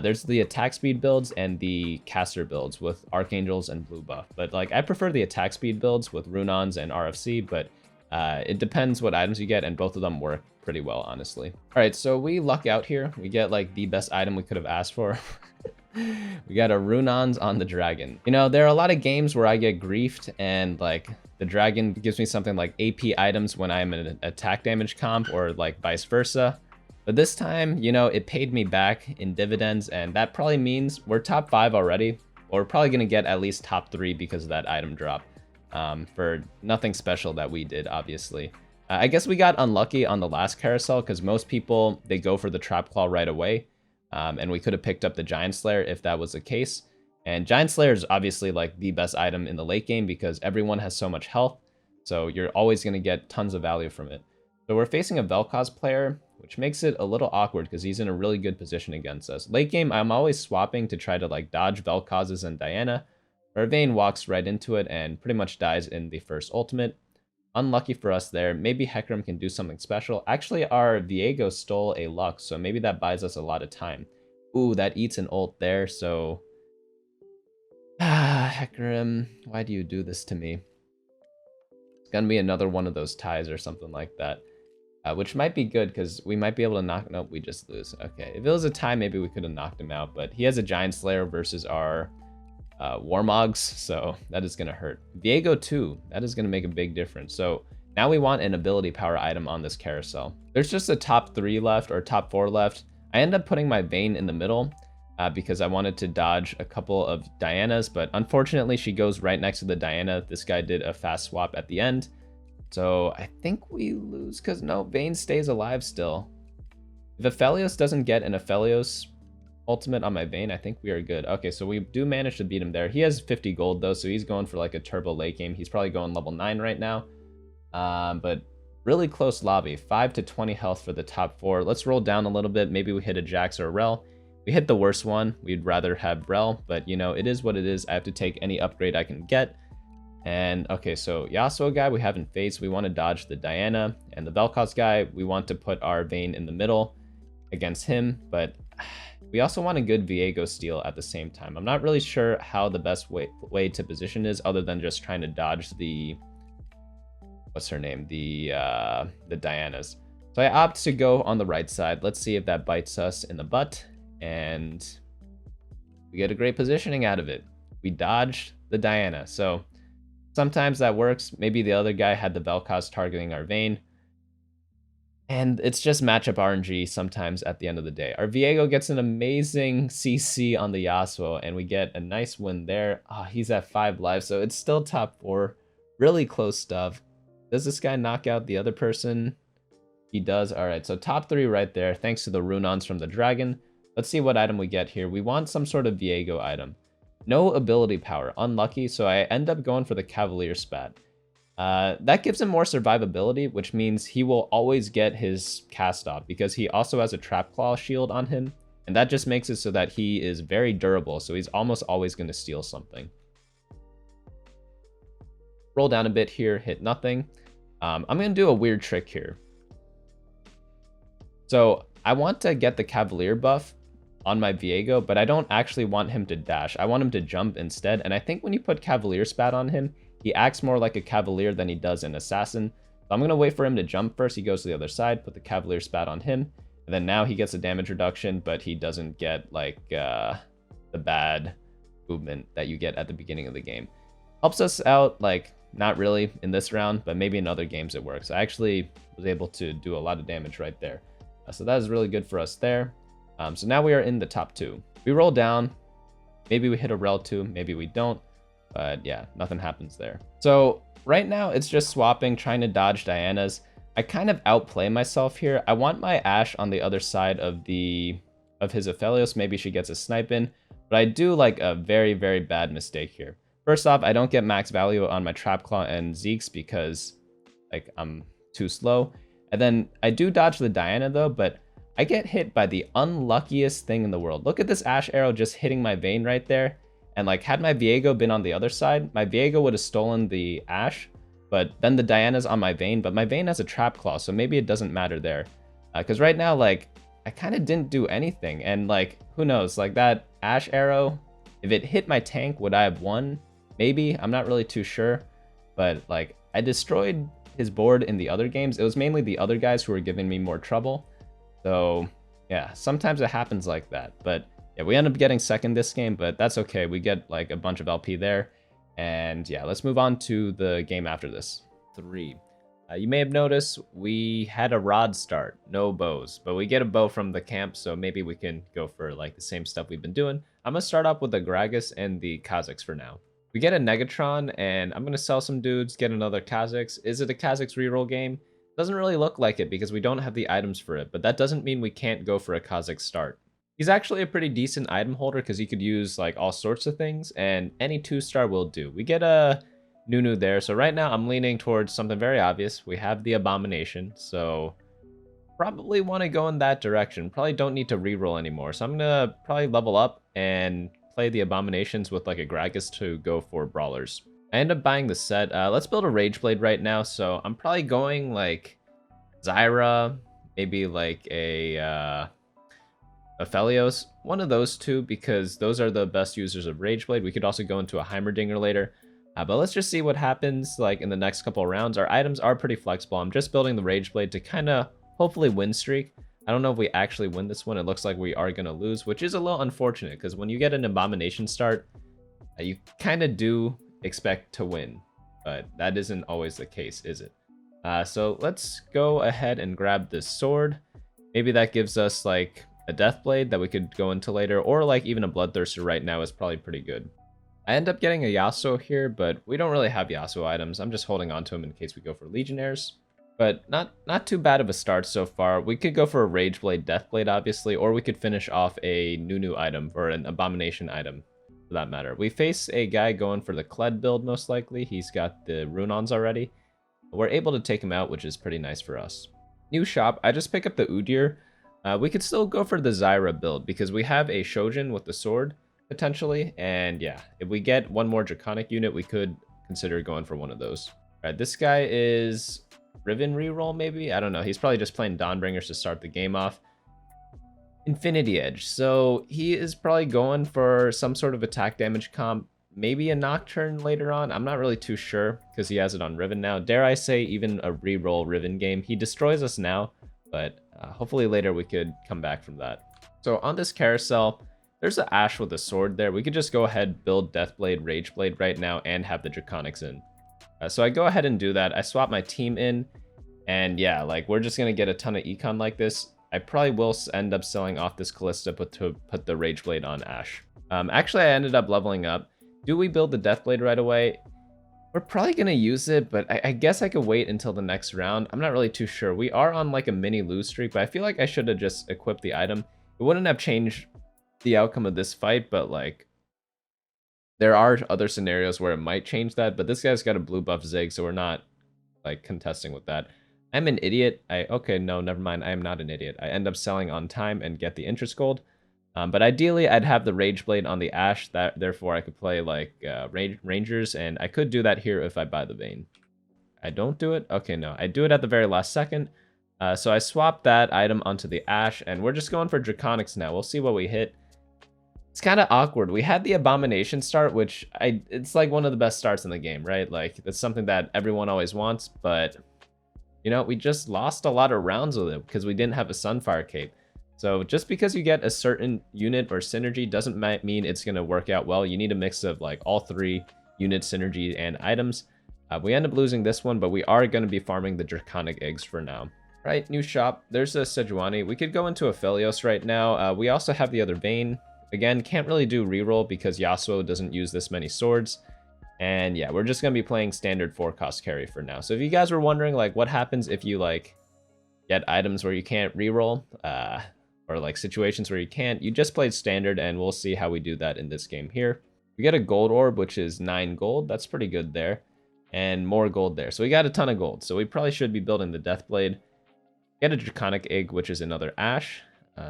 there's the attack speed builds and the caster builds with Archangels and blue buff. But like, I prefer the attack speed builds with Runons and RFC, but it depends what items you get, and both of them work pretty well, honestly. All right, so we luck out here. We get like the best item we could have asked for. We got a Runons on the dragon. You know, there are a lot of games where I get griefed and like the dragon gives me something like AP items when I'm in an attack damage comp, or like vice versa. But this time, you know, it paid me back in dividends, and that probably means we're top 5 already. Or we're probably gonna get at least top 3 because of that item drop. For nothing special that we did, obviously. I guess we got unlucky on the last carousel because most people, they go for the Trap Claw right away. And we could have picked up the Giant Slayer if that was the case. And Giant Slayer is obviously like the best item in the late game because everyone has so much health. So you're always going to get tons of value from it. So we're facing a Vel'Koz player, which makes it a little awkward because he's in a really good position against us. Late game, I'm always swapping to try to like dodge Vel'Kozes and Diana. Our Vayne walks right into it and pretty much dies in the first ultimate. Unlucky for us there. Maybe Hecarim can do something special. Actually, our Viego stole a Lux, so maybe that buys us a lot of time. Ooh, that eats an ult there, so... Hecarim, why do you do this to me? It's gonna be another one of those ties or something like that. Which might be good, because we might be able to knock... Nope, we just lose. Okay, if it was a tie, maybe we could have knocked him out, but he has a Giant Slayer versus our... Warmogs, so that is going to hurt. Viego 2, that is going to make a big difference. So now we want an ability power item on this carousel. There's just a top 3 left, or top 4 left. I end up putting my Vayne in the middle because I wanted to dodge a couple of Dianas, but unfortunately she goes right next to the Diana. This guy did a fast swap at the end. So I think we lose because no, Vayne stays alive still. If Aphelios doesn't get an Aphelios ultimate on my Vayne, I think we are good. Okay, so we do manage to beat him there. He has 50 gold though, so he's going for like a turbo late game. He's probably going level 9 right now. But really close lobby. 5 to 20 health for the top 4. Let's roll down a little bit. Maybe we hit a Jax or a Rel. We hit the worst one. We'd rather have Rel, but you know, it is what it is. I have to take any upgrade I can get. And okay, so Yasuo guy we haven't faced. We want to dodge the Diana, and the Vel'Koz guy, we want to put our Vayne in the middle against him, but we also want a good Viego steal at the same time. I'm not really sure how the best way to position is, other than just trying to dodge the... What's her name? The Dianas. So I opt to go on the right side. Let's see if that bites us in the butt. And we get a great positioning out of it. We dodged the Diana. So sometimes that works. Maybe the other guy had the Vel'Koz targeting our Vayne. And it's just matchup RNG sometimes at the end of the day. Our Viego gets an amazing CC on the Yasuo, and we get a nice win there. Oh, he's at 5 lives, so it's still top 4. Really close stuff. Does this guy knock out the other person? He does. All right, so top 3 right there, thanks to the Runons from the Dragon. Let's see what item we get here. We want some sort of Viego item. No ability power. Unlucky, so I end up going for the Cavalier Spat. That gives him more survivability, which means he will always get his cast off because he also has a Trap Claw shield on him. And that just makes it so that he is very durable, so he's almost always going to steal something. Roll down a bit here, hit nothing. I'm going to do a weird trick here. So I want to get the Cavalier buff on my Viego, but I don't actually want him to dash. I want him to jump instead, and I think when you put Cavalier Spat on him, he acts more like a Cavalier than he does an Assassin. So I'm going to wait for him to jump first. He goes to the other side, put the Cavalier Spat on him. And then now he gets a damage reduction, but he doesn't get like the bad movement that you get at the beginning of the game. Helps us out, like, not really in this round, but maybe in other games it works. I actually was able to do a lot of damage right there. So that is really good for us there. So now we are in the top 2. We roll down. Maybe we hit a Rel 2, maybe we don't. But yeah, nothing happens there. So right now it's just swapping, trying to dodge Dianas. I kind of outplay myself here. I want my Ashe on the other side of his Aphelios. Maybe she gets a snipe in, but I do like a very, very bad mistake here. First off, I don't get max value on my Trap Claw and Zeke's because like I'm too slow. And then I do dodge the Diana though, but I get hit by the unluckiest thing in the world. Look at this Ash arrow just hitting my Vayne right there. And like, had my Viego been on the other side, my Viego would have stolen the Ash, but then the Diana's on my Vayne, but my Vayne has a Trap Claw, so maybe it doesn't matter there. Because right now, like, I kind of didn't do anything, and like, who knows, like that Ash arrow, if it hit my tank, would I have won? Maybe, I'm not really too sure, but like, I destroyed his board in the other games. It was mainly the other guys who were giving me more trouble. So yeah, sometimes it happens like that, but yeah, we end up getting second this game, but that's okay. We get like a bunch of LP there. And yeah, let's move on to the game after this. 3. You may have noticed we had a rod start, no bows, but we get a bow from the camp, so maybe we can go for like the same stuff we've been doing. I'm gonna start off with the Gragas and the Kazakhs for now. We get a Negatron, and I'm gonna sell some dudes, get another Kazakhs. Is it a Kazakhs reroll game? Doesn't really look like it because we don't have the items for it, but that doesn't mean we can't go for a Kazakh start. He's actually a pretty decent item holder because he could use like all sorts of things, and any 2-star will do. We get a Nunu there, so right now I'm leaning towards something very obvious. We have the Abomination, so probably want to go in that direction. Probably don't need to reroll anymore, so I'm gonna probably level up and play the Abominations with like a Gragas to go for Brawlers. I end up buying the set. Let's build a Rage Blade right now, so I'm probably going like Zyra, maybe like a Aphelios, one of those two, because those are the best users of Rage Blade. We could also go into a Heimerdinger later, but let's just see what happens like in the next couple of rounds. Our items are pretty flexible. I'm just building the Rage Blade to kind of hopefully win streak. I don't know if we actually win this one. It looks like we are going to lose, which is a little unfortunate because when you get an Abomination start, you kind of do expect to win, but that isn't always the case, is it? So let's go ahead and grab this sword. Maybe that gives us like a Deathblade that we could go into later, or like even a Bloodthirster right now is probably pretty good. I end up getting a Yasuo here, but we don't really have Yasuo items. I'm just holding on to him in case we go for Legionnaires. But not too bad of a start so far. We could go for a Rage Blade, Deathblade, obviously, or we could finish off a Nunu item, or an Abomination item, for that matter. We face a guy going for the Kled build, most likely. He's got the Runons already. We're able to take him out, which is pretty nice for us. New shop, I just pick up the Udyr. We could still go for the Zyra build, because we have a Shojin with the sword, potentially. And yeah, if we get one more Draconic unit, we could consider going for one of those. All right, this guy is Riven reroll, maybe? I don't know. He's probably just playing Dawnbringers to start the game off. Infinity Edge. So he is probably going for some sort of attack damage comp. Maybe a Nocturne later on. I'm not really too sure because he has it on Riven now. Dare I say even a reroll Riven game. He destroys us now, but hopefully later we could come back from that. So on this carousel, there's an Ashe with a sword there. We could just go ahead, build Deathblade, Rageblade right now, and have the Draconics in. So I go ahead and do that. I swap my team in, and yeah, like we're just going to get a ton of econ like this. I probably will end up selling off this Callista to put the Rageblade on Ashe. Actually, I ended up leveling up. Do we build the Deathblade right away? We're probably going to use it, but I guess I could wait until the next round. I'm not really too sure. We are on like a mini lose streak, but I feel like I should have just equipped the item. It wouldn't have changed the outcome of this fight, but like there are other scenarios where it might change that, but this guy's got a blue buff Zig, so we're not like contesting with that. I'm an idiot. Okay, no, never mind. I am not an idiot. I end up selling on time and get the interest gold. But ideally, I'd have the Rageblade on the Ashe, therefore I could play like Rangers, and I could do that here if I buy the Vayne. I don't do it? Okay, no. I do it at the very last second. So I swap that item onto the Ashe, and we're just going for Draconics now. We'll see what we hit. It's kind of awkward. We had the Abomination start, which it's like one of the best starts in the game, right? Like, that's something that everyone always wants, but, you know, we just lost a lot of rounds with it because we didn't have a Sunfire Cape. So just because you get a certain unit or synergy doesn't mean it's going to work out well. You need a mix of like all three unit synergy and items. We end up losing this one, but we are going to be farming the Draconic eggs for now. Right, new shop. There's a Sejuani. We could go into Aphelios right now. We also have the other Vayne. Again, can't really do reroll because Yasuo doesn't use this many swords. And yeah, we're just going to be playing standard 4-cost carry for now. So if you guys were wondering like what happens if you like get items where you can't reroll, or like situations where you can't, you just played standard, and we'll see how we do that in this game here. We get a gold orb, which is 9 gold. That's pretty good there. and more gold there. So we got a ton of gold. So we probably should be building the Deathblade. Get a Draconic Egg, which is another Ash.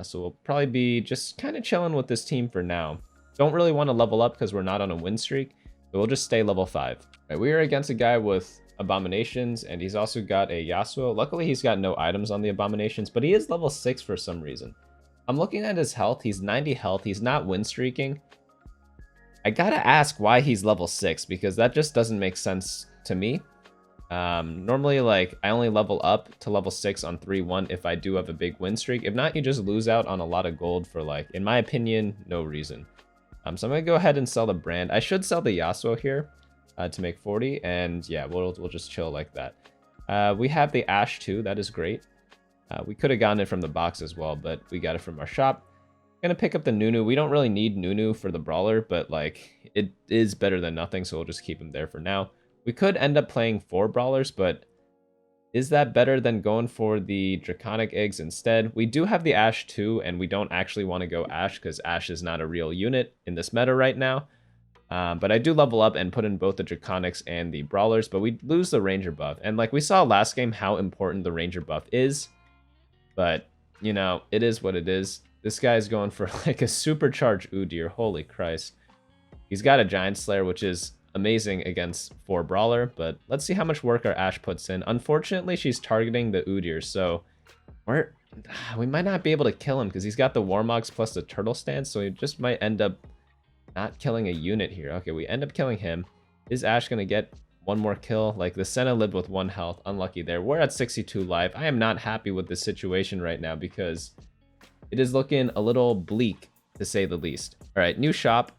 So we'll probably be just kind of chilling with this team for now. Don't really want to level up because we're not on a win streak. So we'll just stay level 5. Right, we are against a guy with Abominations, and he's also got a Yasuo. Luckily, he's got no items on the Abominations, but he is level 6 for some reason. I'm looking at his health. He's 90 health. He's not win streaking. I gotta ask why he's level 6, because that just doesn't make sense to me. Normally, like, I only level up to level 6 on 3-1 if I do have a big win streak. If not, you just lose out on a lot of gold for, like, in my opinion, no reason. So I'm gonna go ahead and sell the brand. I should sell the Yasuo here to make 40, and yeah, we'll just chill like that. We have the Ash too. That is great. We could have gotten it from the box as well, but we got it from our shop. Gonna pick up the Nunu. We don't really need Nunu for the brawler, but like it is better than nothing, so we'll just keep him there for now. We could end up playing 4 brawlers, but is that better than going for the Draconic Eggs instead? We do have the Ash too, and we don't actually want to go Ash because Ash is not a real unit in this meta right now. But I do level up and put in both the Draconics and the Brawlers, but we lose the Ranger buff. And like we saw last game how important the Ranger buff is, but you know, it is what it is. This guy's going for like a supercharged Udyr, holy Christ. He's got a Giant Slayer, which is amazing against 4 Brawler, but let's see how much work our Ash puts in. Unfortunately, she's targeting the Udyr, so we might not be able to kill him because he's got the Warmogs plus the Turtle Stance, so he just might end up not killing a unit here. Okay, we end up killing him. Is Ash going to get one more kill? Like, the Senna lived with 1 health. Unlucky there. We're at 62 life. I am not happy with this situation right now because it is looking a little bleak, to say the least. All right, new shop.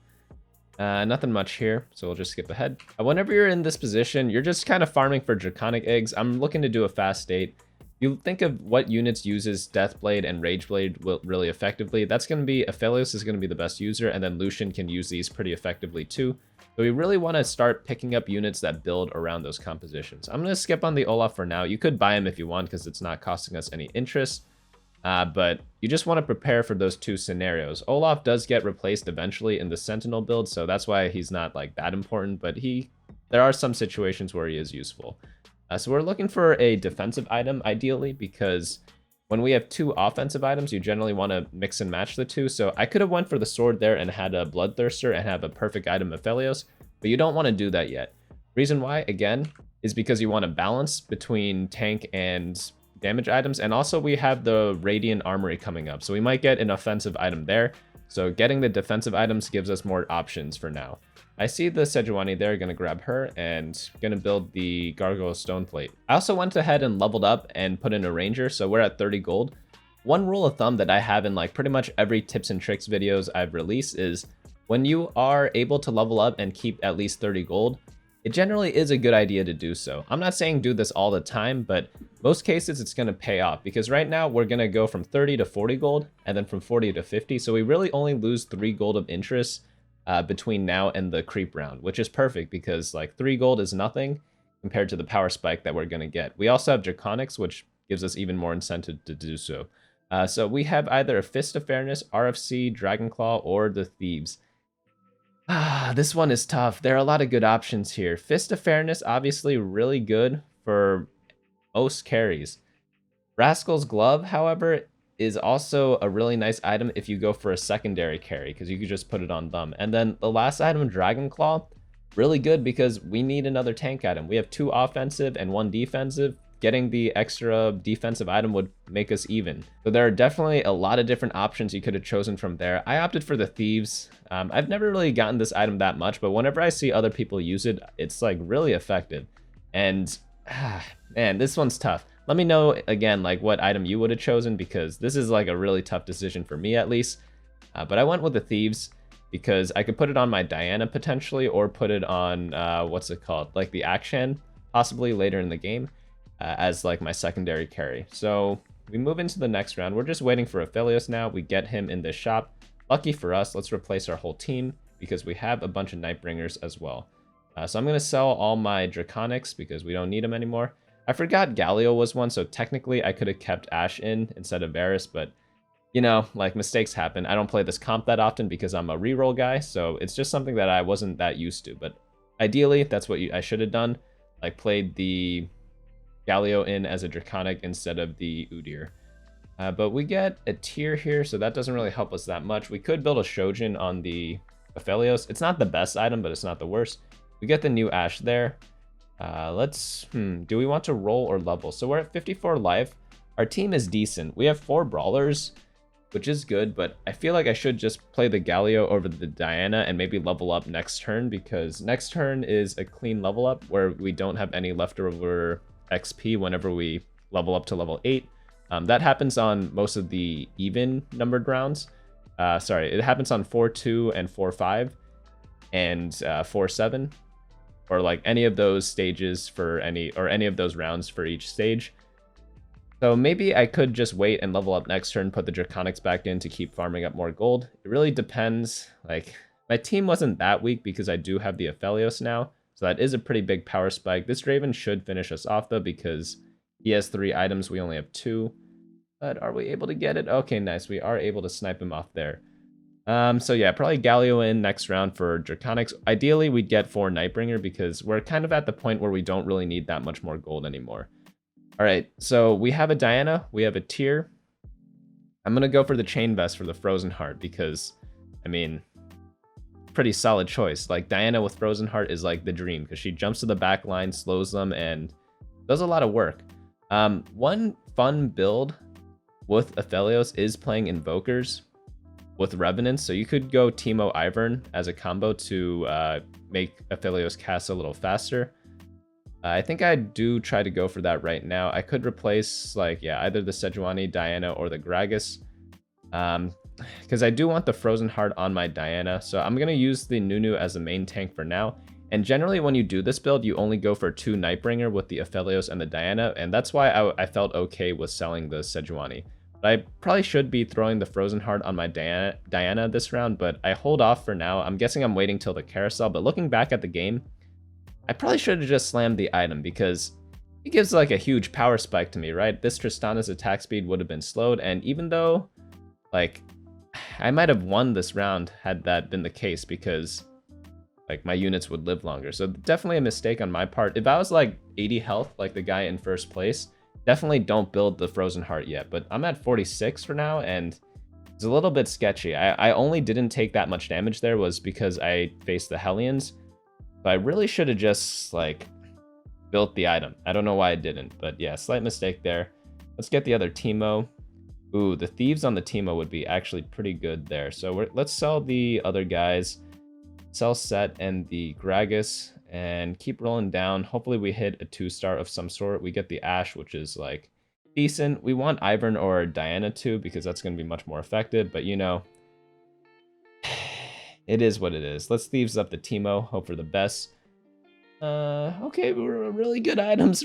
Nothing much here, so we'll just skip ahead. Whenever you're in this position, you're just kind of farming for Draconic Eggs. I'm looking to do a fast state. You think of what units uses Deathblade and Rageblade really effectively. That's going to be, Aphelios is going to be the best user, and then Lucian can use these pretty effectively too. So we really want to start picking up units that build around those compositions. I'm going to skip on the Olaf for now. You could buy him if you want because it's not costing us any interest. But you just want to prepare for those 2 scenarios. Olaf does get replaced eventually in the Sentinel build, so that's why he's not like that important, but there are some situations where he is useful. So we're looking for a defensive item, ideally, because when we have 2 offensive items, you generally want to mix and match the 2. So I could have went for the sword there and had a Bloodthirster and have a perfect item of Aphelios, but you don't want to do that yet. Reason why, again, is because you want to balance between tank and damage items, and also we have the Radiant Armory coming up, so we might get an offensive item there. So getting the defensive items gives us more options for now. I see the Sejuani there, gonna grab her and gonna build the Gargoyle Stone Plate. I also went ahead and leveled up and put in a Ranger, so we're at 30 gold. One rule of thumb that I have in like pretty much every tips and tricks videos I've released is when you are able to level up and keep at least 30 gold, it generally is a good idea to do so. I'm not saying do this all the time, but most cases it's going to pay off because right now we're going to go from 30 to 40 gold and then from 40 to 50. So we really only lose 3 gold of interest between now and the creep round, which is perfect because like 3 gold is nothing compared to the power spike that we're going to get. We also have Draconics, which gives us even more incentive to do so. So we have either a Fist of Fairness, RFC, Dragonclaw, or the Thieves. This one is tough. There are a lot of good options here. Fist of Fairness, obviously really good for most carries. Rascal's Glove, however, is also a really nice item if you go for a secondary carry, because you could just put it on them. And then the last item, Dragonclaw, really good because we need another tank item. We have 2 offensive and 1 defensive. Getting the extra defensive item would make us even. So there are definitely a lot of different options you could have chosen from there. I opted for the Thieves. I've never really gotten this item that much, but whenever I see other people use it, it's like really effective. And man, this one's tough. Let me know again, like what item you would have chosen, because this is like a really tough decision for me at least. But I went with the Thieves because I could put it on my Diana potentially, or put it on, what's it called? Like the Akshan, possibly later in the game. As like my secondary carry. So we move into the next round. We're just waiting for Aphelios now. We get him in this shop. Lucky for us, let's replace our whole team because we have a bunch of Nightbringers as well. So I'm going to sell all my Draconics because we don't need them anymore. I forgot Galio was one, so technically I could have kept Ashe in instead of Varus, but you know, like mistakes happen. I don't play this comp that often because I'm a reroll guy, so it's just something that I wasn't that used to. But ideally, that's what I should have done. like played the Galio in as a Draconic instead of the Udyr. But we get a tier here, so that doesn't really help us that much. We could build a Shojin on the Aphelios. It's not the best item, but it's not the worst. We get the new Ash there. Do we want to roll or level? So we're at 54 life. Our team is decent. We have 4 brawlers, which is good, but I feel like I should just play the Galio over the Diana and maybe level up next turn, because next turn is a clean level up where we don't have any leftover XP whenever we level up to level 8. That happens on most of the even numbered rounds. Sorry, it happens on 4-2 and 4-5 and 4-7, or like any of those stages for any of those rounds for each stage. So maybe I could just wait and level up next turn, put the Draconics back in to keep farming up more gold. It really depends. Like, my team wasn't that weak because I do have the Aphelios now, so that is a pretty big power spike. This Draven should finish us off though, because he has 3 items, we only have 2. But are we able to get it? Okay, nice. We are able to snipe him off there. So yeah, probably Galio in next round for Draconics. Ideally, we'd get 4 Nightbringer because we're kind of at the point where we don't really need that much more gold anymore. All right, so we have a Diana, we have a tier. I'm going to go for the Chain Vest for the Frozen Heart because, I mean, pretty solid choice. Like, Diana with Frozen Heart is like the dream because she jumps to the back line, slows them, and does a lot of work. One fun build with Aphelios is playing Invokers with Revenants, so you could go Teemo Ivern as a combo to make Aphelios cast a little faster. I think I do try to go for that right now. I could replace, like, yeah, either the Sejuani, Diana, or the Gragas, because I do want the Frozen Heart on my Diana, so I'm going to use the Nunu as a main tank for now. And generally, when you do this build, you only go for 2 Nightbringer with the Aphelios and the Diana, and that's why I felt okay with selling the Sejuani. But I probably should be throwing the Frozen Heart on my Diana this round, but I hold off for now. I'm guessing I'm waiting till the carousel, but looking back at the game, I probably should have just slammed the item because it gives like a huge power spike to me, right? This Tristana's attack speed would have been slowed, and even though, like, I might have won this round had that been the case because, like, my units would live longer. So definitely a mistake on my part. If I was like 80 health, like the guy in first place, definitely don't build the Frozen Heart yet, but I'm at 46 for now, and it's a little bit sketchy. I only didn't take that much damage there was because I faced the Hellions, but I really should have just, like, built the item. I don't know why I didn't, but yeah, slight mistake there. Let's get the other Teemo. Ooh, the Thieves on the Teemo would be actually pretty good there. So let's sell the other guys, sell Set and the Gragas, and keep rolling down. Hopefully we hit a 2-star of some sort. We get the Ash, which is like decent. We want Ivern or Diana too, because that's going to be much more effective. But you know, it is what it is. Let's Thieves up the Teemo. Hope for the best. Okay, really good items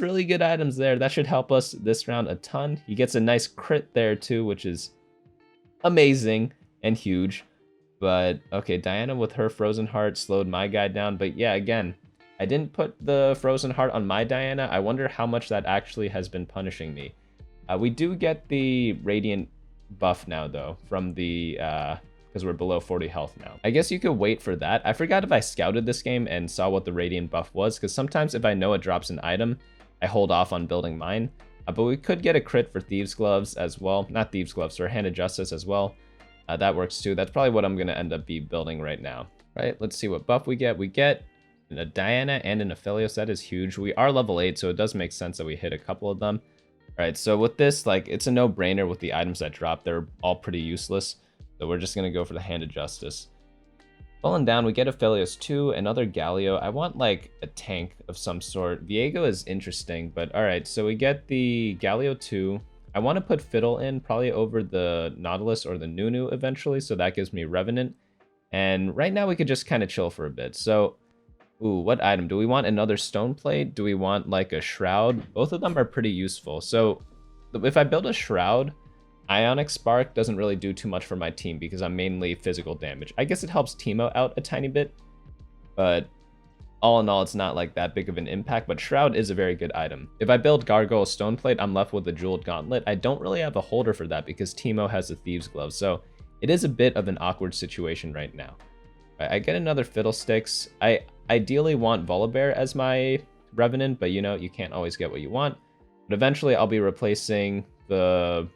there. That should help us this round a ton. He gets a nice crit there too, which is amazing and huge. But okay, Diana with her Frozen Heart slowed my guy down. But yeah, again, I didn't put the Frozen Heart on my Diana. I wonder how much that actually has been punishing me. We do get the Radiant buff now, though, from the... because we're below 40 health now. I guess you could wait for that. I forgot if I scouted this game and saw what the Radiant buff was, because sometimes if I know it drops an item, I hold off on building mine. But we could get a crit for Thieves' Gloves as well. Not Thieves' Gloves, or Hand of Justice as well. That works too. That's probably what I'm going to end up building right now. Right, let's see what buff we get. We get a Diana and an Aphelios. That is huge. We are level 8, so it does make sense that we hit a couple of them. All right, so with this, like, it's a no-brainer with the items that drop. They're all pretty useless. So we're just going to go for the Hand of Justice. Falling down, we get Aphelios 2, another Galio. I want, like, a tank of some sort. Viego is interesting, but alright, so we get the Galio 2. I want to put Fiddle in, probably over the Nautilus or the Nunu eventually, so that gives me Revenant. And right now we could just kind of chill for a bit. So, ooh, what item? Do we want another Stone Plate? Do we want, like, a Shroud? Both of them are pretty useful. So, if I build a Shroud, Ionic Spark doesn't really do too much for my team because I'm mainly physical damage. I guess it helps Teemo out a tiny bit, but all in all, it's not like that big of an impact, but Shroud is a very good item. If I build Gargoyle Stoneplate, I'm left with the Jeweled Gauntlet. I don't really have a holder for that because Teemo has the Thieves' Glove, so it is a bit of an awkward situation right now. I get another Fiddlesticks. I ideally want Volibear as my Revenant, but you know, you can't always get what you want. But eventually I'll be replacing the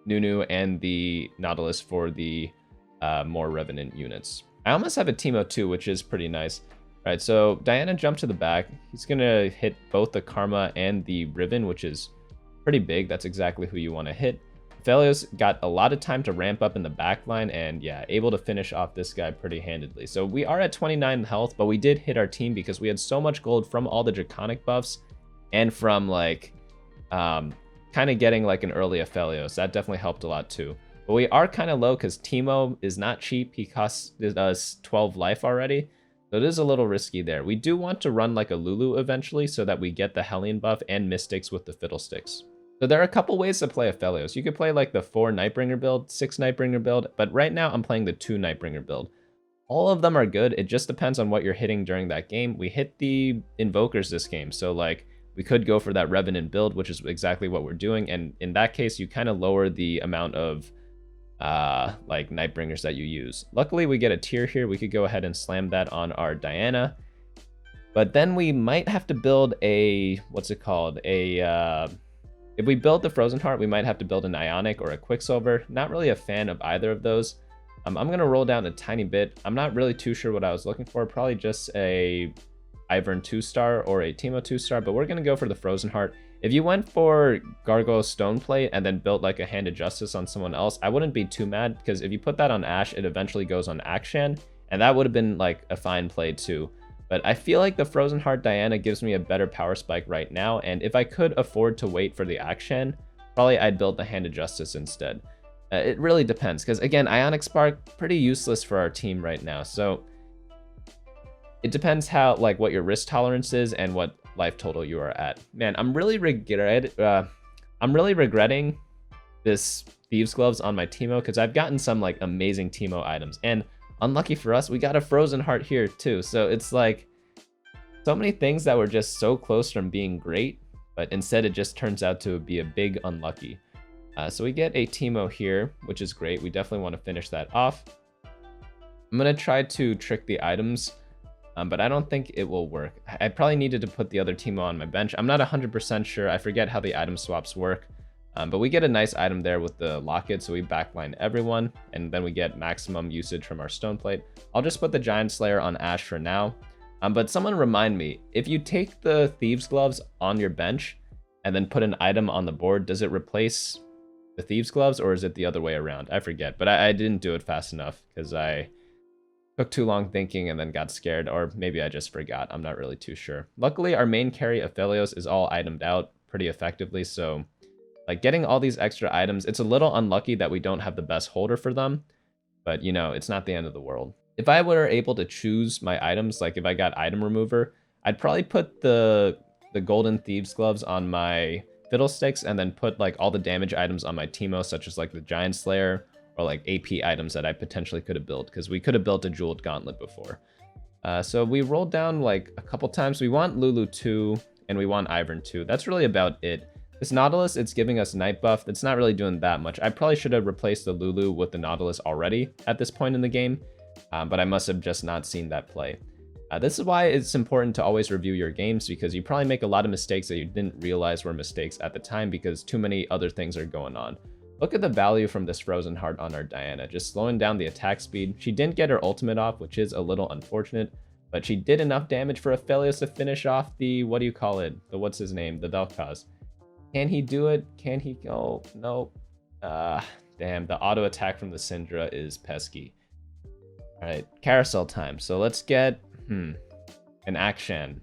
Nunu and the Nautilus for the more Revenant units. I almost have a Teemo too, which is pretty nice. All right, so Diana jumped to the back. He's gonna hit both the Karma and the Riven, which is pretty big. That's exactly who you want to hit. Aphelios got a lot of time to ramp up in the back line, and yeah, able to finish off this guy pretty handedly. So we are at 29 health, but we did hit our team because we had so much gold from all the Draconic buffs and from like kind of getting like an early Aphelios. That definitely helped a lot too. But we are kind of low because Teemo is not cheap. He costs us 12 life already. So it is a little risky there. We do want to run like a Lulu eventually so that we get the Hellion buff and Mystics with the Fiddlesticks. So there are a couple ways to play Aphelios. You could play like the 4 Nightbringer build, 6 Nightbringer build, but right now I'm playing the 2 Nightbringer build. All of them are good. It just depends on what you're hitting during that game. We hit the Invokers this game, so like we could go for that Revenant build, which is exactly what we're doing. And in that case, you kind of lower the amount of like Nightbringers that you use. Luckily, we get a tier here. We could go ahead and slam that on our Diana. But then we might have to build a, what's it called? If we build the Frozen Heart, we might have to build an Ionic or a Quicksilver. Not really a fan of either of those. I'm going to roll down a tiny bit. I'm not really too sure what I was looking for. Probably just a Ivern 2-star or a Teemo 2-star, but we're going to go for the Frozen Heart. If you went for Gargoyle Stoneplate and then built like a Hand of Justice on someone else, I wouldn't be too mad, because if you put that on Ashe, it eventually goes on Akshan, and that would have been like a fine play too. But I feel like the Frozen Heart Diana gives me a better power spike right now, and if I could afford to wait for the Akshan, probably I'd build the Hand of Justice instead. It really depends, because again, Ionic Spark, pretty useless for our team right now, so it depends how, like, what your risk tolerance is and what life total you are at. Man, I'm really regretting this Thieves Gloves on my Teemo, because I've gotten some like amazing Teemo items, and unlucky for us, we got a Frozen Heart here too. So it's like so many things that were just so close from being great, but instead it just turns out to be a big unlucky. So we get a Teemo here, which is great. We definitely want to finish that off. I'm gonna try to trick the items, but I don't think it will work. I probably needed to put the other Teemo on my bench. I'm not 100% sure. I forget how the item swaps work. But we get a nice item there with the locket, so we backline everyone, and then we get maximum usage from our stone plate. I'll just put the Giant Slayer on Ashe for now. But someone remind me, if you take the Thieves Gloves on your bench and then put an item on the board, does it replace the Thieves Gloves, or is it the other way around? I forget, but I didn't do it fast enough because I took too long thinking and then got scared, or maybe I just forgot. I'm not really too sure. Luckily, our main carry, Aphelios, is all itemed out pretty effectively, so like getting all these extra items, it's a little unlucky that we don't have the best holder for them, but you know, it's not the end of the world. If I were able to choose my items, like if I got item remover, I'd probably put the golden Thieves Gloves on my Fiddlesticks and then put like all the damage items on my Teemo, such as like the Giant Slayer or like AP items that I potentially could have built, because we could have built a Jeweled Gauntlet before. So we rolled down like a couple times. We want Lulu 2 and we want Ivern 2. That's really about it. This Nautilus, it's giving us Night buff. It's not really doing that much. I probably should have replaced the Lulu with the Nautilus already at this point in the game, but I must have just not seen that play. This is why it's important to always review your games, because you probably make a lot of mistakes that you didn't realize were mistakes at the time because too many other things are going on. Look at the value from this Frozen Heart on our Diana, just slowing down the attack speed. She didn't get her ultimate off, which is a little unfortunate, but she did enough damage for Aphelios to finish off the, what do you call it? The, what's his name? The Vel'Koz. Can he do it? Can he go? No. Damn, the auto attack from the Syndra is pesky. All right, carousel time. So let's get, an Akshan.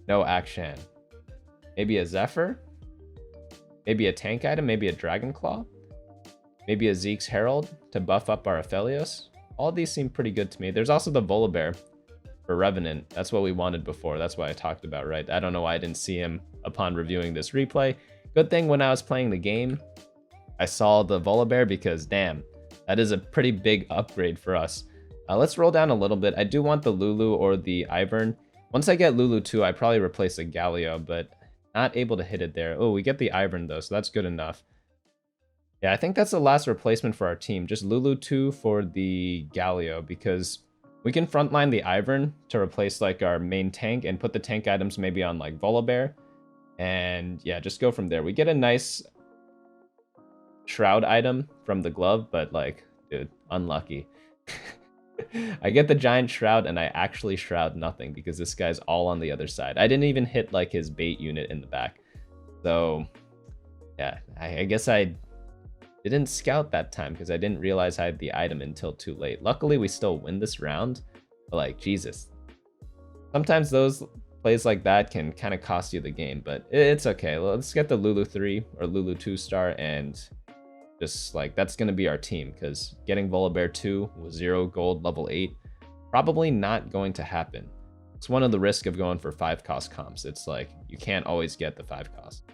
No Akshan. Maybe a Zephyr? Maybe a tank item? Maybe a Dragon Claw? Maybe a Zeke's Herald to buff up our Aphelios? All these seem pretty good to me. There's also the Volibear for Revenant. That's what we wanted before. That's why I talked about, right? I don't know why I didn't see him upon reviewing this replay. Good thing when I was playing the game, I saw the Volibear, because damn, that is a pretty big upgrade for us. Let's roll down a little bit. I do want the Lulu or the Ivern. Once I get Lulu 2, I probably replace the Galio, but not able to hit it there. Oh, we get the Ivern though, so that's good enough. Yeah, I think that's the last replacement for our team. Just Lulu 2 for the Galio, because We can frontline the Ivern to replace like our main tank and put the tank items maybe on like Volibear. And yeah, just go from there. We get a nice Shroud item from the glove, but like, dude, unlucky. I get the giant Shroud and I actually Shroud nothing because this guy's all on the other side. I didn't even hit like his bait unit in the back. So yeah, I guess I didn't scout that time because I didn't realize I had the item until too late. Luckily, we still win this round, but like, Jesus. Sometimes those plays like that can kind of cost you the game, but it's okay. Let's get the Lulu 3 or Lulu 2 star and just like, that's going to be our team because getting Volibear 2 with 0 gold level 8, probably not going to happen. It's one of the risks of going for 5 cost comps. It's like, you can't always get the 5 cost.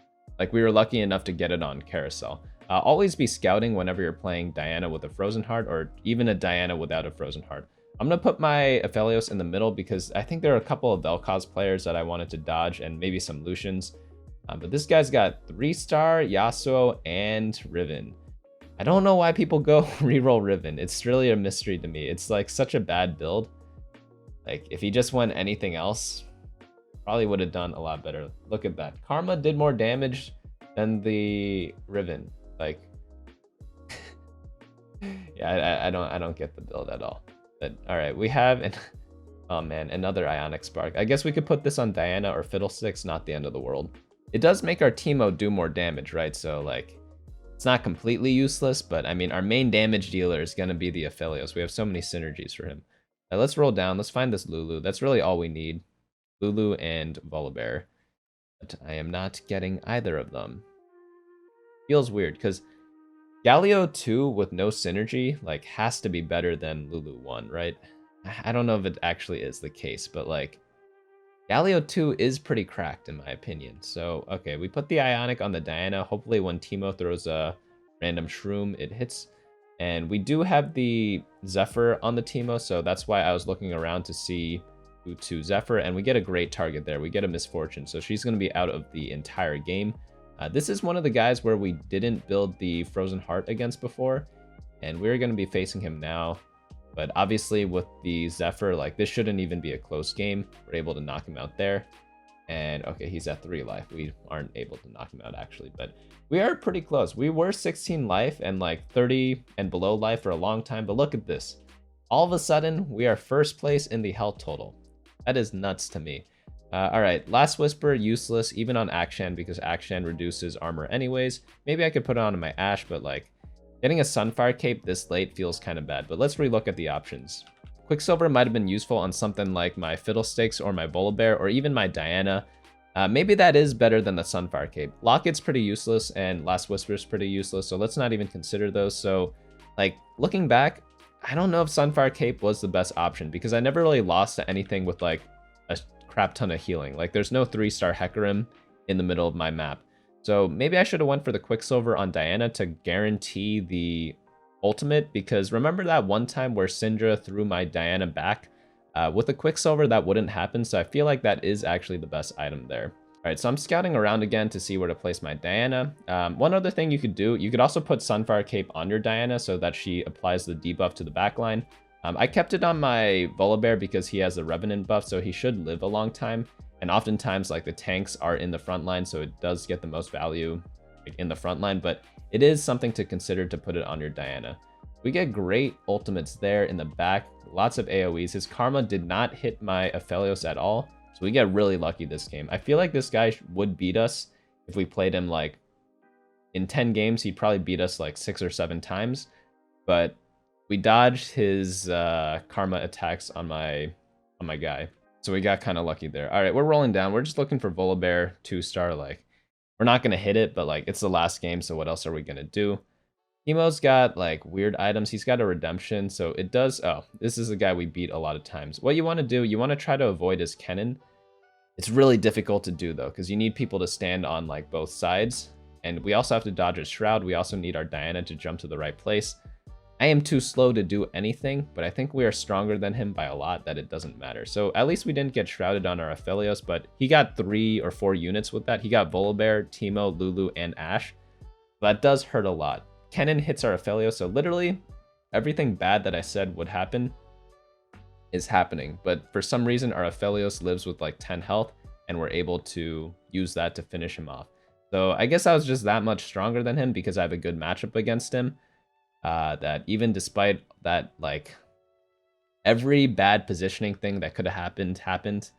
Like we were lucky enough to get it on Carousel. Always be scouting whenever you're playing Diana with a Frozen Heart or even a Diana without a Frozen Heart. I'm going to put my Aphelios in the middle because I think there are a couple of Vel'Koz players that I wanted to dodge and maybe some Lucians. But this guy's got 3-star, Yasuo, and Riven. I don't know why people go reroll Riven. It's really a mystery to me. It's like such a bad build. Like if he just went anything else, probably would have done a lot better. Look at that. Karma did more damage than the Riven. Like, yeah, I don't get the build at all. But all right, we have an oh man, another Ionic Spark. I guess we could put this on Diana or Fiddlesticks. Not the end of the world. It does make our Teemo do more damage, right? So like, it's not completely useless, but I mean, our main damage dealer is gonna be the Aphelios. We have so many synergies for him. Now, let's roll down. Let's find this Lulu. That's really all we need. Lulu and Volibear. But I am not getting either of them. Feels weird because Galio 2 with no synergy like has to be better than Lulu 1, right? I don't know if it actually is the case, but like Galio 2 is pretty cracked in my opinion. So okay, we put the Ionic on the Diana. Hopefully when Teemo throws a random shroom, it hits. And we do have the Zephyr on the Teemo, so that's why I was looking around to see who to Zephyr, and we get a great target there. We get a Misfortune, so she's going to be out of the entire game. This is one of the guys where we didn't build the Frozen Heart against before, and we're going to be facing him now. But obviously with the Zephyr, like this shouldn't even be a close game. We're able to knock him out there. And okay, he's at 3 life. We aren't able to knock him out actually, but we are pretty close. We were 16 life and like 30 and below life for a long time, but look at this. All of a sudden, we are first place in the health total. That is nuts to me. All right, Last Whisper, useless, even on Akshan, because Akshan reduces armor anyways. Maybe I could put it on my Ashe, but like, getting a Sunfire Cape this late feels kind of bad, but let's relook at the options. Quicksilver might have been useful on something like my Fiddlesticks or my Volibear or even my Diana. Maybe that is better than the Sunfire Cape. Locket's pretty useless and Last Whisper's pretty useless, so let's not even consider those. So, like, looking back, I don't know if Sunfire Cape was the best option because I never really lost to anything with like a crap ton of healing. Like there's no 3-star Hecarim in the middle of my map. So maybe I should have went for the Quicksilver on Diana to guarantee the ultimate, because remember that one time where Syndra threw my Diana back? With a Quicksilver, that wouldn't happen, so I feel like that is actually the best item there. All right, so I'm scouting around again to see where to place my Diana. One other thing you could do, you could also put Sunfire Cape on your Diana so that she applies the debuff to the backline. I kept it on my Volibear because he has the Revenant buff, so he should live a long time. And oftentimes, like, the tanks are in the front line, so it does get the most value like, in the front line, but it is something to consider to put it on your Diana. We get great ultimates there in the back, lots of AoEs. His Karma did not hit my Aphelios at all, so we get really lucky this game. I feel like this guy would beat us if we played him, like, in 10 games, he'd probably beat us, like, 6 or 7 times, but we dodged his Karma attacks on my guy. So we got kind of lucky there. All right, we're rolling down. We're just looking for Volibear 2-star. Like, we're not going to hit it, but like it's the last game, so what else are we going to do? Teemo's got like weird items. He's got a redemption, so it does... Oh, this is a guy we beat a lot of times. What you want to do, you want to try to avoid his Kennen. It's really difficult to do though, because you need people to stand on like both sides. And we also have to dodge his Shroud. We also need our Diana to jump to the right place. I am too slow to do anything, but I think we are stronger than him by a lot that it doesn't matter. So at least we didn't get shrouded on our Aphelios, but he got 3 or 4 units with that. He got Volibear, Teemo, Lulu, and Ashe. That does hurt a lot. Kennen hits our Aphelios, so literally everything bad that I said would happen is happening. But for some reason, our Aphelios lives with like 10 health, and we're able to use that to finish him off. So I guess I was just that much stronger than him because I have a good matchup against him. That even despite that, like, every bad positioning thing that could have happened.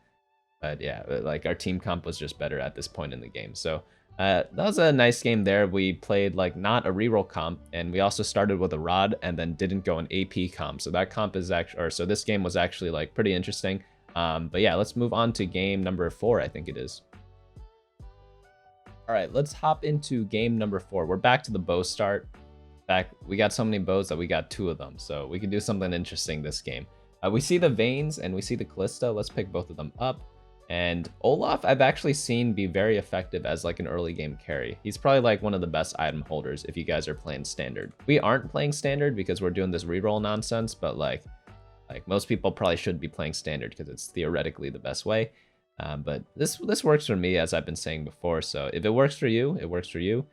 But yeah, like our team comp was just better at this point in the game. So that was a nice game there. We played like not a reroll comp, and we also started with a rod and then didn't go an AP comp. So that comp is actually, or so this game was actually like pretty interesting. But yeah, let's move on to game number 4, I think it is. All right, let's hop into game number 4. We're back to the bow start. We got so many bows that we got 2 of them, so we can do something interesting this game. We see the Vaynes and we see the Callista. Let's pick both of them up. And Olaf, I've actually seen be very effective as like an early game carry. He's probably like one of the best item holders if you guys are playing standard. We aren't playing standard because we're doing this reroll nonsense, but like most people probably should be playing standard because it's theoretically the best way. But this works for me, as I've been saying before. So if it works for you, it works for you.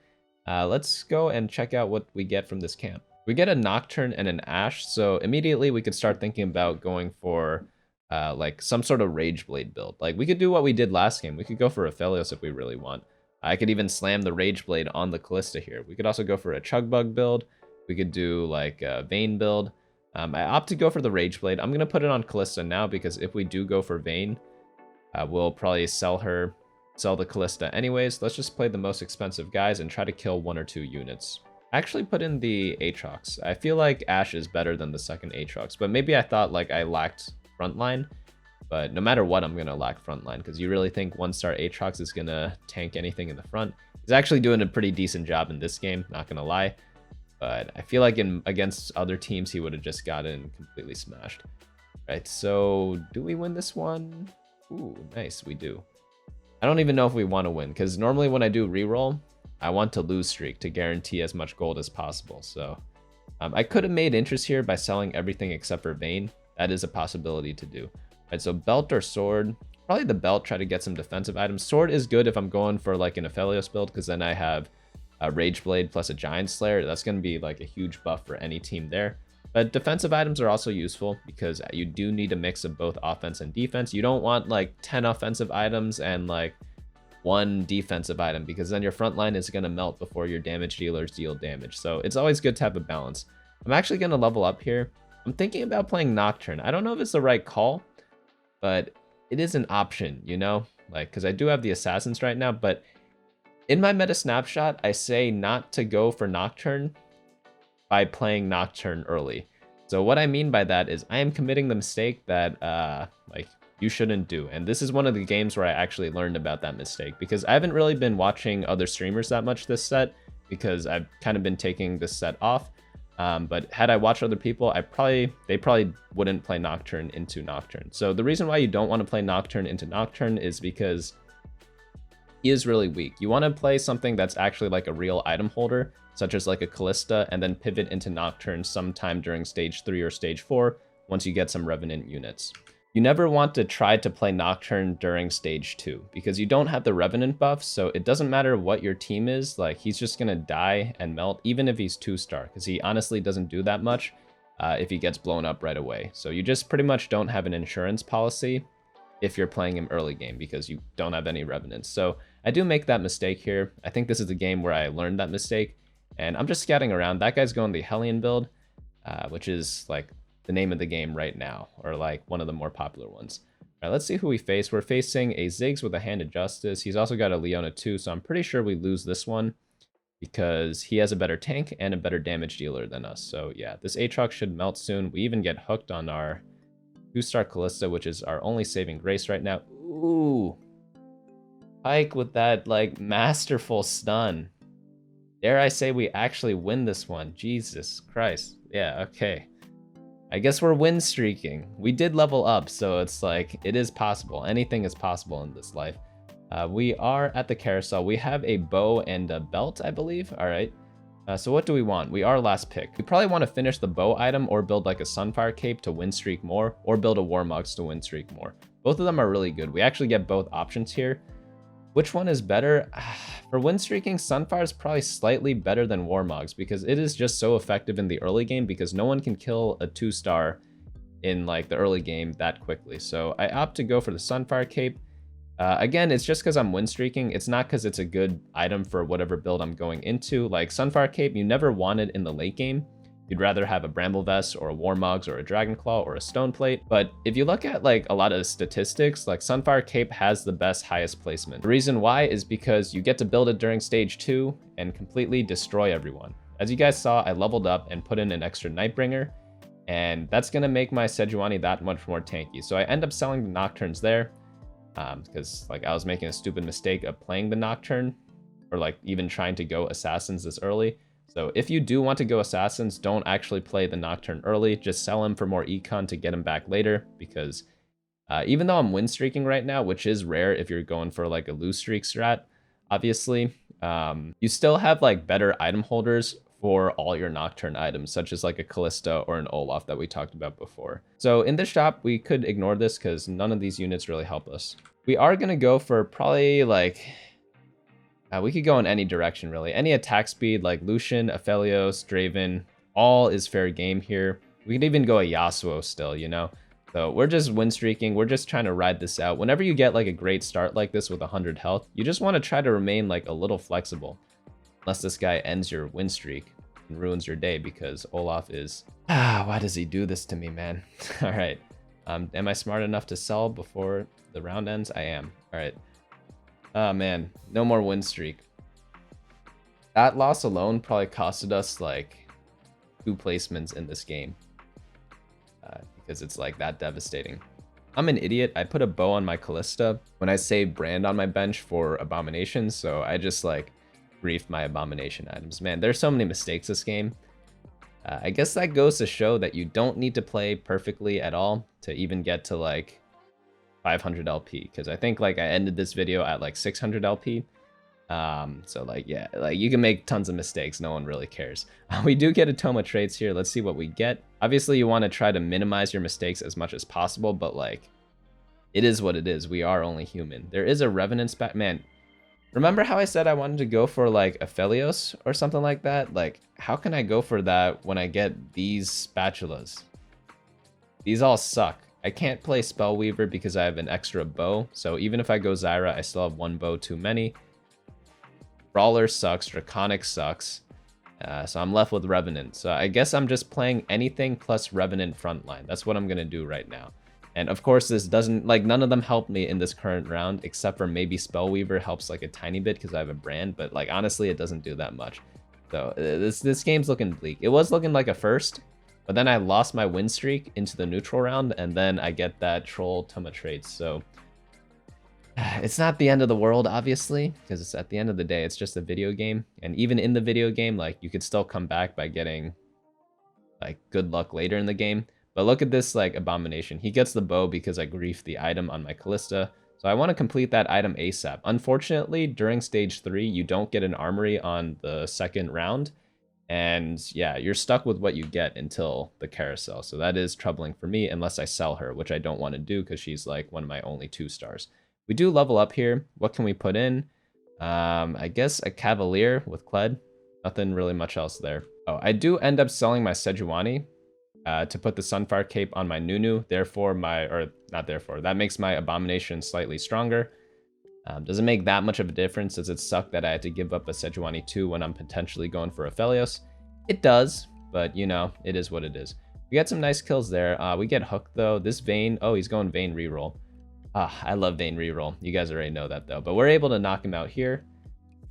Let's go and check out what we get from this camp. We get a Nocturne and an Ash, so immediately we could start thinking about going for like some sort of Rage Blade build. Like we could do what we did last game. We could go for Aphelios if we really want. I could even slam the Rage Blade on the Callista here. We could also go for a Chugbug build. We could do like a Vayne build. I opt to go for the Rage Blade. I'm going to put it on Callista now because if we do go for Vayne, we'll probably sell the Callista anyways. Let's just play the most expensive guys and try to kill 1 or 2 units. Actually put in the Aatrox. I feel like Ash is better than the second Aatrox, but maybe I thought like I lacked frontline. But no matter what, I'm gonna lack frontline because you really think 1-star Aatrox is gonna tank anything in the front. He's actually doing a pretty decent job in this game, not gonna lie. But I feel like against other teams, he would have just gotten completely smashed. Right, so do we win this one? Ooh, nice, we do. I don't even know if we want to win because normally when I do reroll, I want to lose streak to guarantee as much gold as possible. So I could have made interest here by selling everything except for Vayne. That is a possibility to do. Right, so belt or sword, probably the belt, try to get some defensive items. Sword is good if I'm going for like an Aphelios build because then I have a Rage Blade plus a Giant Slayer. That's going to be like a huge buff for any team there. But defensive items are also useful because you do need a mix of both offense and defense. You don't want like 10 offensive items and like 1 defensive item because then your front line is going to melt before your damage dealers deal damage. So it's always good to have a balance. I'm actually going to level up here. I'm thinking about playing Nocturne. I don't know if it's the right call, but it is an option, you know? Like, because I do have the Assassins right now, but in my meta snapshot, I say not to go for Nocturne by playing Nocturne early. So what I mean by that is I am committing the mistake that like you shouldn't do. And this is one of the games where I actually learned about that mistake because I haven't really been watching other streamers that much this set because I've kind of been taking this set off. But had I watched other people, they probably wouldn't play Nocturne into Nocturne. So the reason why you don't want to play Nocturne into Nocturne is because he is really weak. You want to play something that's actually like a real item holder, such as like a Callista, and then pivot into Nocturne sometime during stage 3 or stage 4 once you get some Revenant units. You never want to try to play Nocturne during stage 2 because you don't have the Revenant buff, so it doesn't matter what your team is, like he's just gonna die and melt even if he's 2-star because he honestly doesn't do that much if he gets blown up right away. So you just pretty much don't have an insurance policy if you're playing him early game because you don't have any Revenants. So I do make that mistake here. I think this is the game where I learned that mistake and I'm just scouting around. That guy's going the Hellion build, which is like the name of the game right now, or like one of the more popular ones. All right, let's see who we face. We're facing a Ziggs with a Hand of Justice. He's also got a Leona too, so I'm pretty sure we lose this one because he has a better tank and a better damage dealer than us. So yeah, this Aatrox should melt soon. We even get hooked on our 2-star Callista, which is our only saving grace right now. Ooh, Pike with that like masterful stun. Dare I say we actually win this one? Jesus Christ. Yeah, okay. I guess we're win streaking. We did level up, so it's like, it is possible. Anything is possible in this life. We are at the carousel. We have a bow and a belt, I believe. All right. So what do we want? We are last pick. We probably want to finish the bow item or build like a Sunfire Cape to win streak more, or build a Warmugs to win streak more. Both of them are really good. We actually get both options here. Which one is better? For win streaking, Sunfire is probably slightly better than Warmugs because it is just so effective in the early game because no one can kill a 2-star in like the early game that quickly. So I opt to go for the Sunfire Cape. Again, it's just because I'm win streaking. It's not because it's a good item for whatever build I'm going into. Like Sunfire Cape, you never want it in the late game. You'd rather have a Bramble Vest or a Warmogs or a Dragon Claw or a Stone Plate. But if you look at like a lot of statistics, like Sunfire Cape has the best highest placement. The reason why is because you get to build it during stage 2 and completely destroy everyone. As you guys saw, I leveled up and put in an extra Nightbringer, and that's gonna make my Sejuani that much more tanky. So I end up selling the Nocturnes there, because like I was making a stupid mistake of playing the Nocturne, or like even trying to go Assassins this early. So if you do want to go Assassins, don't actually play the Nocturne early. Just sell him for more econ to get him back later, because even though I'm win streaking right now, which is rare if you're going for like a lose streak strat, obviously, you still have like better item holders for all your Nocturne items, such as like a Callista or an Olaf that we talked about before. So in this shop, we could ignore this because none of these units really help us. We are going to go for probably like... we could go in any direction, really. Any attack speed, like Lucian, Aphelios, Draven, all is fair game here. We could even go a Yasuo still, you know? So we're just win streaking. We're just trying to ride this out. Whenever you get like a great start like this with 100 health, you just want to try to remain like a little flexible. Unless this guy ends your win streak and ruins your day, because Olaf is... why does he do this to me, man? All right. Am I smart enough to sell before the round ends? I am. All right. Oh man, no more win streak. That loss alone probably costed us like 2 placements in this game, because it's like that devastating. I'm an idiot. I put a bow on my Callista when I saved Brand on my bench for Abominations, so I just like griefed my Abomination items. Man, there's so many mistakes this game. I guess that goes to show that you don't need to play perfectly at all to even get to like 500 LP, because I think like I ended this video at like 600 LP. So like, yeah, like you can make tons of mistakes. No one really cares. We do get Atoma traits here. Let's see what we get. Obviously you want to try to minimize your mistakes as much as possible, but like it is what it is. We are only human. There is a Revenant spat. Man, remember how I said I wanted to go for like Aphelios or something like that? Like, how can I go for that when I get these spatulas? These all suck. I can't play Spellweaver because I have an extra bow, so even if I go Zyra, I still have 1 bow too many. Brawler sucks, Draconic sucks, so I'm left with Revenant. So I guess I'm just playing anything plus Revenant frontline. That's what I'm gonna do right now. And of course this doesn't, like none of them help me in this current round, except for maybe Spellweaver helps like a tiny bit because I have a brand, but like honestly it doesn't do that much. So this game's looking bleak. It was looking like a first, but then I lost my win streak into the neutral round, and then I get that troll Toma traits. So it's not the end of the world, obviously, because it's at the end of the day, it's just a video game. And even in the video game, like you could still come back by getting like good luck later in the game. But look at this like Abomination. He gets the bow because I griefed the item on my Callista. So I want to complete that item ASAP. Unfortunately, during stage 3, you don't get an armory on the second round. And yeah, you're stuck with what you get until the carousel. So that is troubling for me unless I sell her, which I don't want to do because she's like one of my only 2 stars. We do level up here. What can we put in? I guess a Cavalier with Kled. Nothing really much else there. Oh, I do end up selling my Sejuani to put the Sunfire Cape on my Nunu. Therefore, that makes my Abomination slightly stronger. Doesn't make that much of a difference, as it sucked that I had to give up a Sejuani 2 when I'm potentially going for Aphelios. It does, but you know, it is what it is. We got some nice kills there. We get hooked though. This Vayne, oh, he's going Vayne reroll. I love Vayne reroll. You guys already know that though, but we're able to knock him out here.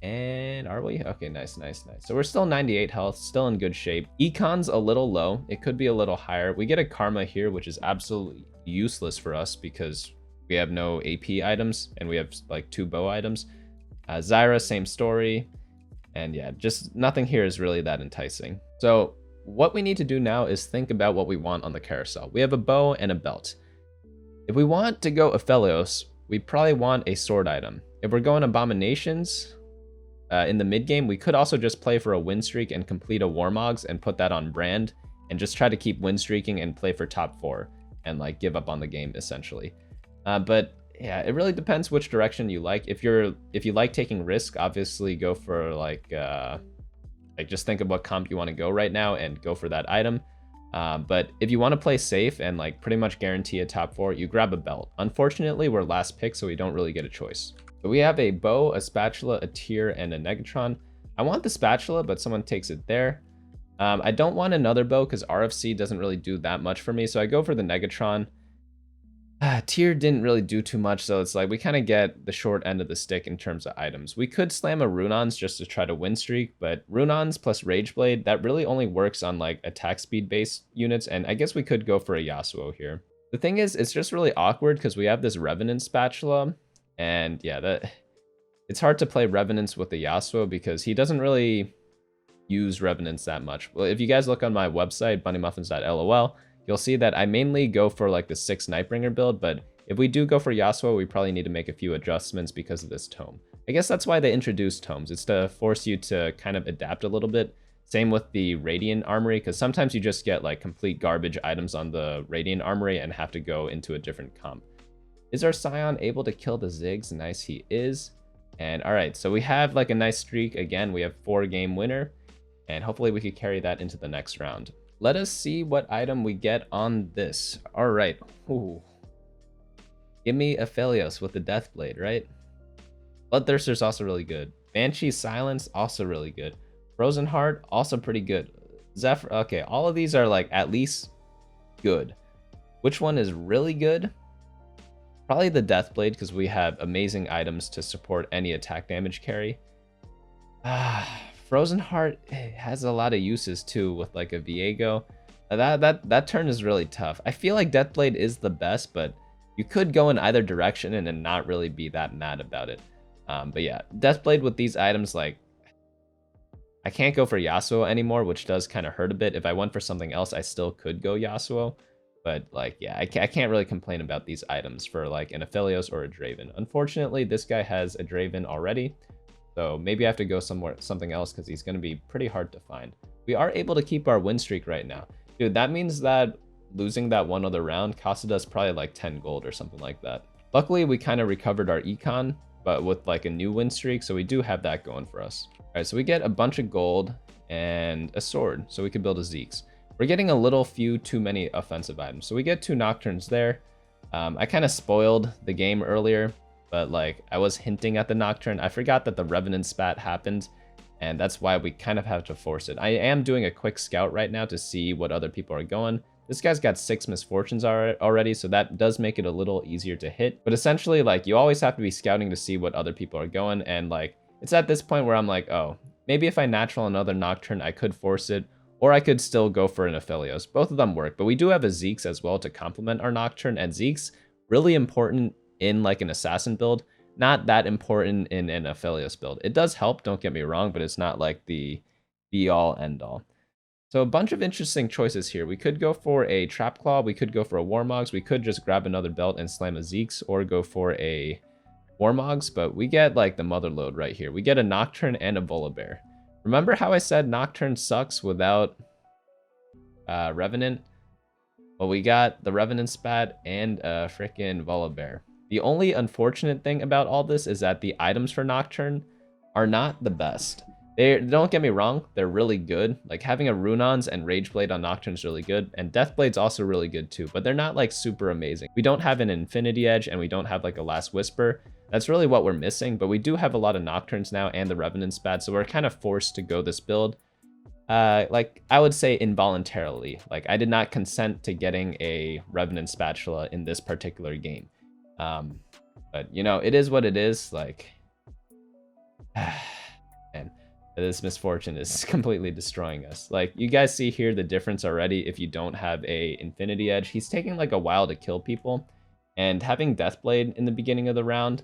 And are we? Okay, nice. So we're still 98 health, still in good shape. Econ's a little low. It could be a little higher. We get a Karma here, which is absolutely useless for us because we have no AP items and we have like 2 bow items. Zyra, same story. And yeah, just nothing here is really that enticing. So what we need to do now is think about what we want on the carousel. We have a bow and a belt. If we want to go Aphelios, we probably want a sword item. If we're going Abominations in the mid game, we could also just play for a win streak and complete a Warmogs and put that on brand and just try to keep win streaking and play for top 4 and like give up on the game essentially. But yeah, it really depends which direction you like. If you like taking risk, obviously go for like just think of what comp you want to go right now and go for that item. But if you want to play safe and like pretty much guarantee a top 4, you grab a belt. Unfortunately, we're last pick, so we don't really get a choice. So we have a bow, a spatula, a tear, and a negatron. I want the spatula, but someone takes it there. I don't want another bow because RFC doesn't really do that much for me, so I go for the negatron. Tier didn't really do too much, so it's like we kind of get the short end of the stick in terms of items. We could slam a Runons just to try to win streak, but Runons plus Rage Blade, that really only works on like attack speed based units, and I guess we could go for a Yasuo here. The thing is, it's just really awkward because we have this Revenant spatula, and yeah, it's hard to play Revenants with the Yasuo because he doesn't really use Revenants that much. Well, if you guys look on my website, BunnyMuffins.lol, you'll see that I mainly go for like the 6 Nightbringer build, but if we do go for Yasuo, we probably need to make a few adjustments because of this tome. I guess that's why they introduced tomes. It's to force you to kind of adapt a little bit. Same with the Radiant Armory, because sometimes you just get like complete garbage items on the Radiant Armory and have to go into a different comp. Is our Scion able to kill the Ziggs? Nice, he is. And all right, so we have like a nice streak. Again, we have 4-game winner, and hopefully we could carry that into the next round. Let us see what item we get on this. All right. Ooh. Give me Aphelios with the Deathblade, right? Bloodthirster's also really good. Banshee's Silence, also really good. Frozen Heart, also pretty good. Zephyr, okay, all of these are like at least good. Which one is really good? Probably the Deathblade, because we have amazing items to support any attack damage carry. Frozen Heart has a lot of uses too with like a Viego. That turn is really tough. I feel like Deathblade is the best, but you could go in either direction and then not really be that mad about it. But yeah, Deathblade with these items, like I can't go for Yasuo anymore, which does kind of hurt a bit. If I went for something else, I still could go Yasuo. But like, yeah, I can't really complain about these items for like an Aphelios or a Draven. Unfortunately, this guy has a Draven already. So maybe I have to go something else because he's going to be pretty hard to find. We are able to keep our win streak right now. Dude, that means that losing that one other round costed us probably like 10 gold or something like that. Luckily, we kind of recovered our econ, but with like a new win streak, so we do have that going for us. All right, so we get a bunch of gold and a sword, so we can build a Zeke's. We're getting a little few too many offensive items. So we get 2 Nocturnes there. I kind of spoiled the game earlier, but like I was hinting at the Nocturne. I forgot that the Revenant spat happened, and that's why we kind of have to force it. I am doing a quick scout right now to see what other people are going. This guy's got 6 misfortunes already, so that does make it a little easier to hit. But essentially, like, you always have to be scouting to see what other people are going, and like it's at this point where I'm like, oh, maybe if I natural another Nocturne, I could force it, or I could still go for an Aphelios. Both of them work, but we do have a Zeke's as well to complement our Nocturne, and Zeke's really important in like an assassin build, not that important in an Aphelios build. It does help, don't get me wrong, but it's not like the be all end all. So a bunch of interesting choices here. We could go for a Trap Claw, we could go for a Warmogs, we could just grab another belt and slam a Zeke's, or go for a Warmogs, but we get like the mother load right here. We get a Nocturne and a Volibear. Remember how I said Nocturne sucks without Revenant? Well, we got the Revenant spat and a freaking Volibear. The only unfortunate thing about all this is that the items for Nocturne are not the best. Don't get me wrong, they're really good. Like having a Runons and Rageblade on Nocturne is really good, and Deathblade's also really good too, but they're not like super amazing. We don't have an Infinity Edge, and we don't have like a Last Whisper. That's really what we're missing, but we do have a lot of Nocturnes now and the Revenant spat, so we're kind of forced to go this build. Like I would say involuntarily. Like I did not consent to getting a Revenant spatula in this particular game. But you know, it is what it is. Like, man, this misfortune is completely destroying us. Like you guys see here the difference already. If you don't have a Infinity Edge, he's taking like a while to kill people, and having Deathblade in the beginning of the round,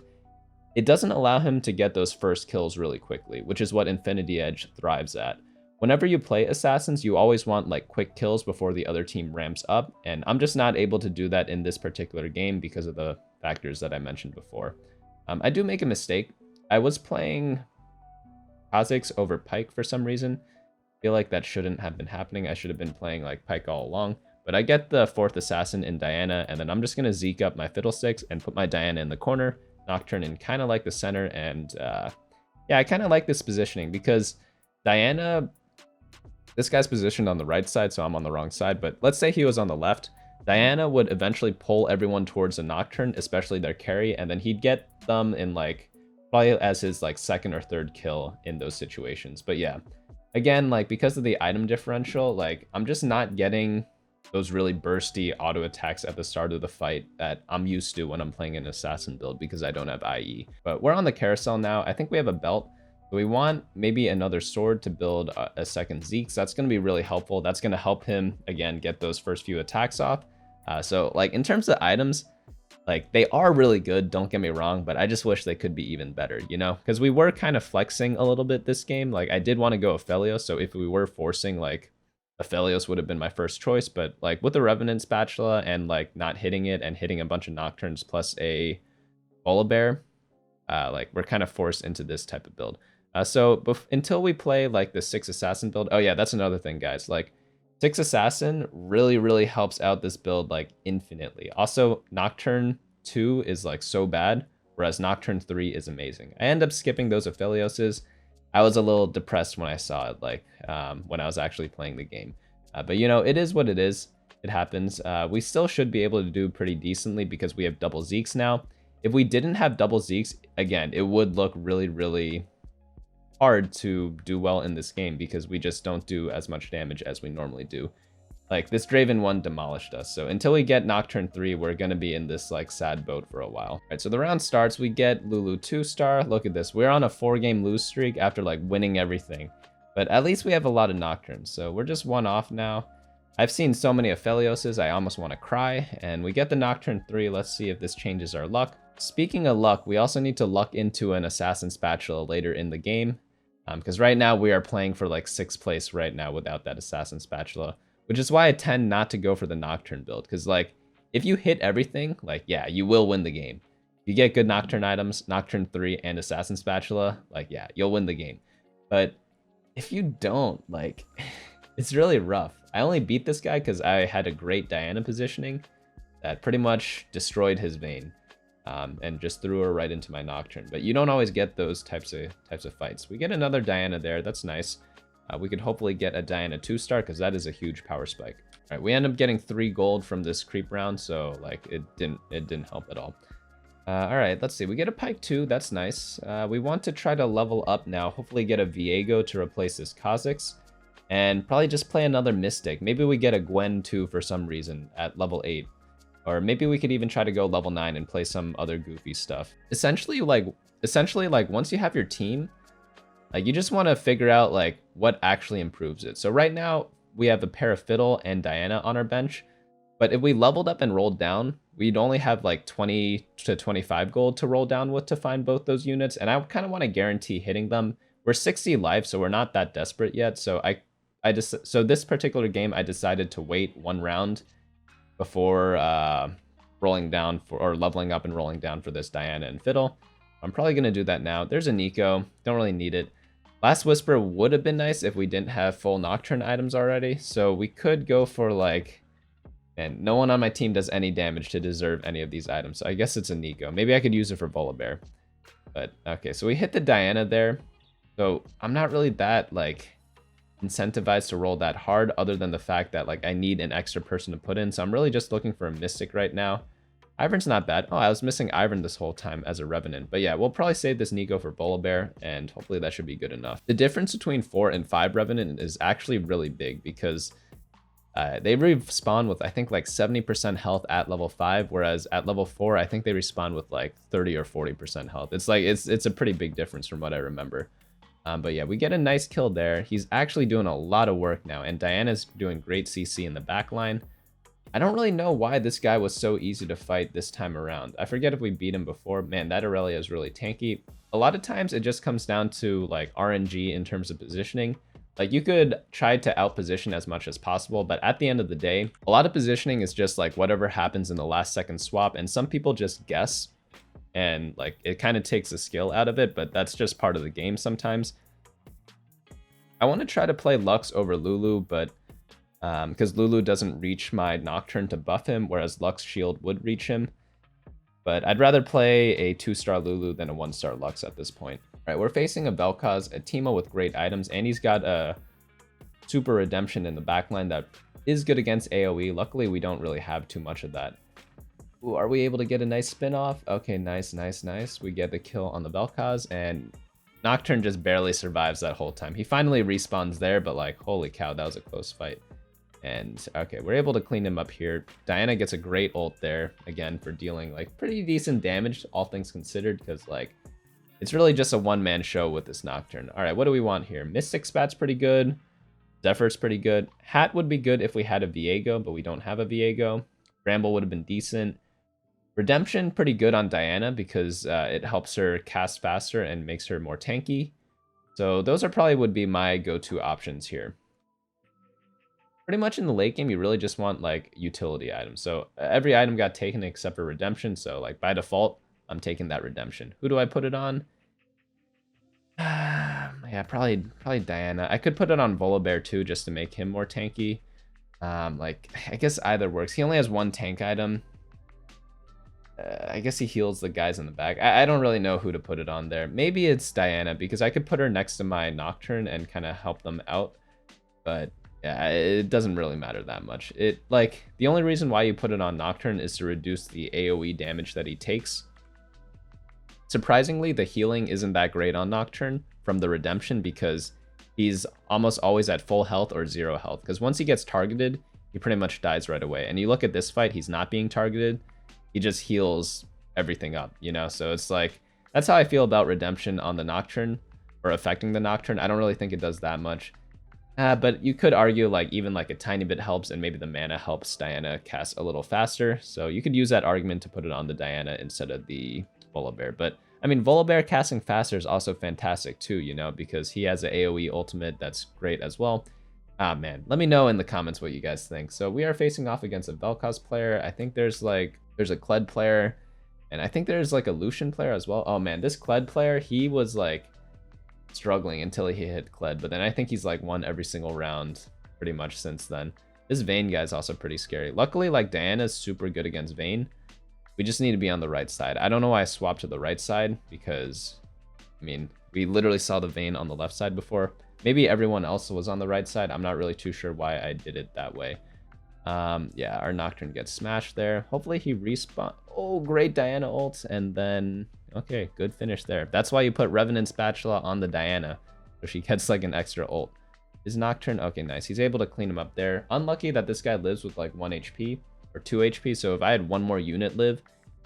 it doesn't allow him to get those first kills really quickly, which is what Infinity Edge thrives at. Whenever you play assassins, you always want like quick kills before the other team ramps up, and I'm just not able to do that in this particular game because of the factors that I mentioned before. I do make a mistake. I was playing Kha'Zix over Pyke for some reason. I feel like that shouldn't have been happening. I should have been playing like Pyke all along. But I get the 4th assassin in Diana, and then I'm just gonna Zeke up my Fiddlesticks and put my Diana in the corner, Nocturne in kind of like the center, and yeah, I kind of like this positioning because Diana This guy's positioned on the right side, so I'm on the wrong side, but let's say he was on the left. Diana would eventually pull everyone towards a Nocturne, especially their carry, and then he'd get them in like, probably as his like second or third kill in those situations. But yeah, again, like because of the item differential, like I'm just not getting those really bursty auto attacks at the start of the fight that I'm used to when I'm playing an assassin build because I don't have IE. But we're on the carousel now. I think we have a belt. So we want maybe another sword to build a second Zeke. So that's going to be really helpful. That's going to help him, again, get those first few attacks off. So like in terms of items, like they are really good, don't get me wrong, but I just wish they could be even better, you know? Because we were kind of flexing a little bit this game. Like I did want to go Aphelios, so if we were forcing, like Aphelios would have been my first choice, but like with the Revenant Spatula and like not hitting it and hitting a bunch of Nocturnes plus a Volibear, like we're kind of forced into this type of build. So until we play like the 6 Assassin build, oh yeah, that's another thing, guys. Like 6 Assassin really helps out this build like infinitely. Also, Nocturne 2 is like so bad, whereas Nocturne 3 is amazing. I end up skipping those Aphelioses. I was a little depressed when I saw it, like when I was actually playing the game. But you know, it is what it is. It happens. We still should be able to do pretty decently because we have double Zeeks now. If we didn't have double Zeeks, again, it would look really hard to do well in this game because we just don't do as much damage as we normally do. Like this Draven 1 demolished us. So until we get Nocturne 3, we're going to be in this like sad boat for a while. All right, so the round starts, we get Lulu 2-star. Look at this. We're on a 4-game lose streak after like winning everything. But at least we have a lot of Nocturnes. So we're just one off now. I've seen so many Aphelioses, I almost want to cry. And we get the Nocturne 3. Let's see if this changes our luck. Speaking of luck, we also need to luck into an Assassin Spatula later in the game. Because right now we are playing for like 6th place right now without that Assassin Spatula, which is why I tend not to go for the Nocturne build. Because like if you hit everything, like yeah, you will win the game. If you get good Nocturne items, Nocturne 3 and Assassin Spatula, like yeah, you'll win the game. But if you don't, like it's really rough. I only beat this guy because I had a great Diana positioning that pretty much destroyed his Vayne. And just threw her right into my Nocturne. But you don't always get those types of fights. We get another Diana there. That's nice. We could hopefully get a Diana 2-star because that is a huge power spike. All right, we end up getting 3 gold from this creep round, so like it didn't help at all. All right, let's see. We get a Pike 2. That's nice. We want to try to level up now. Hopefully get a Viego to replace this Kha'Zix. And probably just play another Mystic. Maybe we get a Gwen 2 for some reason at level 8. Or maybe we could even try to go level 9 and play some other goofy stuff. Essentially, like once you have your team, like you just want to figure out like what actually improves it. So right now we have a pair of Fiddle and Diana on our bench, but if we leveled up and rolled down, we'd only have like 20 to 25 gold to roll down with to find both those units. And I kind of want to guarantee hitting them. We're 60 life, so we're not that desperate yet. So so this particular game, I decided to wait 1 round before rolling down or leveling up and rolling down for this Diana and Fiddle. I'm probably going to do that now. There's a Nico. Don't really need it. Last Whisper would have been nice if we didn't have full Nocturne items already. So we could go for like... And no one on my team does any damage to deserve any of these items. So I guess it's a Nico. Maybe I could use it for Volibear. But okay, so we hit the Diana there. So I'm not really that like incentivized to roll that hard other than the fact that like I need an extra person to put in. So I'm really just looking for a Mystic right now. Ivern's not bad. Oh, I was missing Ivern this whole time as a Revenant. But yeah, we'll probably save this Nico for Volibear and hopefully that should be good enough. The difference between 4 and 5 Revenant is actually really big because they respawn with I think like 70% health at level 5, whereas at level 4 I think they respawn with like 30 or 40% health. It's like it's a pretty big difference from what I remember. But yeah, we get a nice kill there. He's actually doing a lot of work now, and Diana's doing great CC in the back line. I don't really know why this guy was so easy to fight this time around. I forget if we beat him before. Man, that Aurelia is really tanky. A lot of times it just comes down to like RNG in terms of positioning. Like you could try to outposition as much as possible, but at the end of the day, a lot of positioning is just like whatever happens in the last second swap, and some people just guess. And like it kind of takes the skill out of it, but that's just part of the game sometimes. I want to try to play Lux over Lulu, but because Lulu doesn't reach my Nocturne to buff him, whereas Lux shield would reach him. But I'd rather play a 2-star Lulu than a 1-star Lux at this point. All right, we're facing a Vel'Koz, a Teemo with great items, and he's got a super redemption in the backline that is good against AoE. Luckily, we don't really have too much of that. Ooh, are we able to get a nice spin off? Okay, nice, nice, nice. We get the kill on the Vel'Koz, and Nocturne just barely survives that whole time. He finally respawns there, but like, holy cow, that was a close fight. And okay, we're able to clean him up here. Diana gets a great ult there, again, for dealing like pretty decent damage, all things considered, because like, it's really just a one-man show with this Nocturne. All right, what do we want here? Mystic Spat's pretty good. Zephyr's pretty good. Hat would be good if we had a Viego, but we don't have a Viego. Bramble would have been decent. Redemption, pretty good on Diana because it helps her cast faster and makes her more tanky. So those are probably would be my go-to options here. Pretty much in the late game, you really just want like utility items. So every item got taken except for Redemption. So like by default, I'm taking that Redemption. Who do I put it on? Yeah, probably Diana. I could put it on Volibear too, just to make him more tanky. Like I guess either works. He only has one tank item. I guess he heals the guys in the back. I don't really know who to put it on there. Maybe it's Diana because I could put her next to my Nocturne and kind of help them out. But yeah, it doesn't really matter that much. It like the only reason why you put it on Nocturne is to reduce the AoE damage that he takes. Surprisingly, the healing isn't that great on Nocturne from the Redemption because he's almost always at full health or 0 health. Because once he gets targeted, he pretty much dies right away. And you look at this fight, he's not being targeted. He just heals everything up, you know? So it's like, that's how I feel about Redemption on the Nocturne, or affecting the Nocturne. I don't really think it does that much. But you could argue like even like a tiny bit helps, and maybe the mana helps Diana cast a little faster. So you could use that argument to put it on the Diana instead of the Volibear. But I mean, Volibear casting faster is also fantastic too, you know, because he has an AoE ultimate that's great as well. Ah, man, let me know in the comments what you guys think. So we are facing off against a Vel'Koz player. I think there's a Kled player, and I think there's like a Lucian player as well. Oh man, this Kled player, he was like struggling until he hit Kled, but then I think he's like won every single round pretty much since then. This Vayne guy is also pretty scary. Luckily, like Diana's super good against Vayne. We just need to be on the right side. I don't know why I swapped to the right side because, I mean, we literally saw the Vayne on the left side before. Maybe everyone else was on the right side. I'm not really too sure why I did it that way. Yeah, our Nocturne gets smashed there. Hopefully he respawn. Oh, great Diana ult. And then, okay, good finish there. That's why you put Revenant Spatula on the Diana, so she gets like an extra ult. His Nocturne, okay, nice. He's able to clean him up there. Unlucky that this guy lives with like 1 HP or 2 HP. So if I had one more unit live,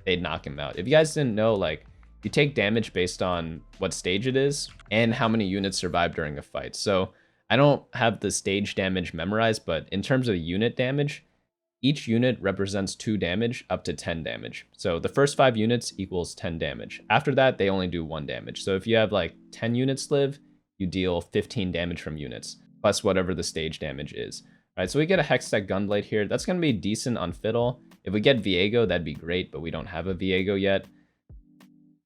they'd knock him out. If you guys didn't know, like, you take damage based on what stage it is and how many units survive during a fight. So I don't have the stage damage memorized, but in terms of unit damage, each unit represents 2 damage up to 10 damage. So the first 5 units equals 10 damage. After that, they only do 1 damage. So if you have like 10 units live, you deal 15 damage from units, plus whatever the stage damage is. All right, so we get a Hextech Gunblade here. That's going to be decent on Fiddle. If we get Viego, that'd be great, but we don't have a Viego yet.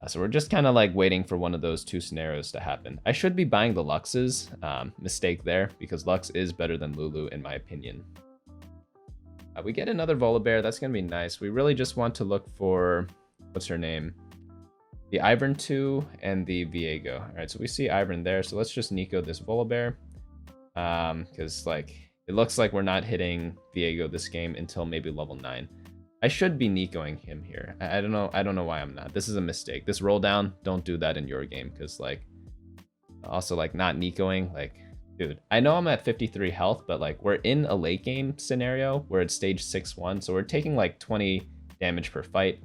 So we're just kind of like waiting for one of those 2 scenarios to happen. I should be buying the Luxes. Mistake there, because Lux is better than Lulu in my opinion. We get another Volibear. That's going to be nice. We really just want to look for, what's her name? The Ivern 2 and the Viego. All right, so we see Ivern there. So let's just Nico this Volibear. Because like, it looks like we're not hitting Viego this game until maybe level 9. I should be Nicoing him here. I don't know why I'm not. This is a mistake. This roll down, don't do that in your game, because like, also like not Nicoing, like, dude, I know I'm at 53 health, but like we're in a late game scenario where it's stage 6-1, so we're taking like 20 damage per fight.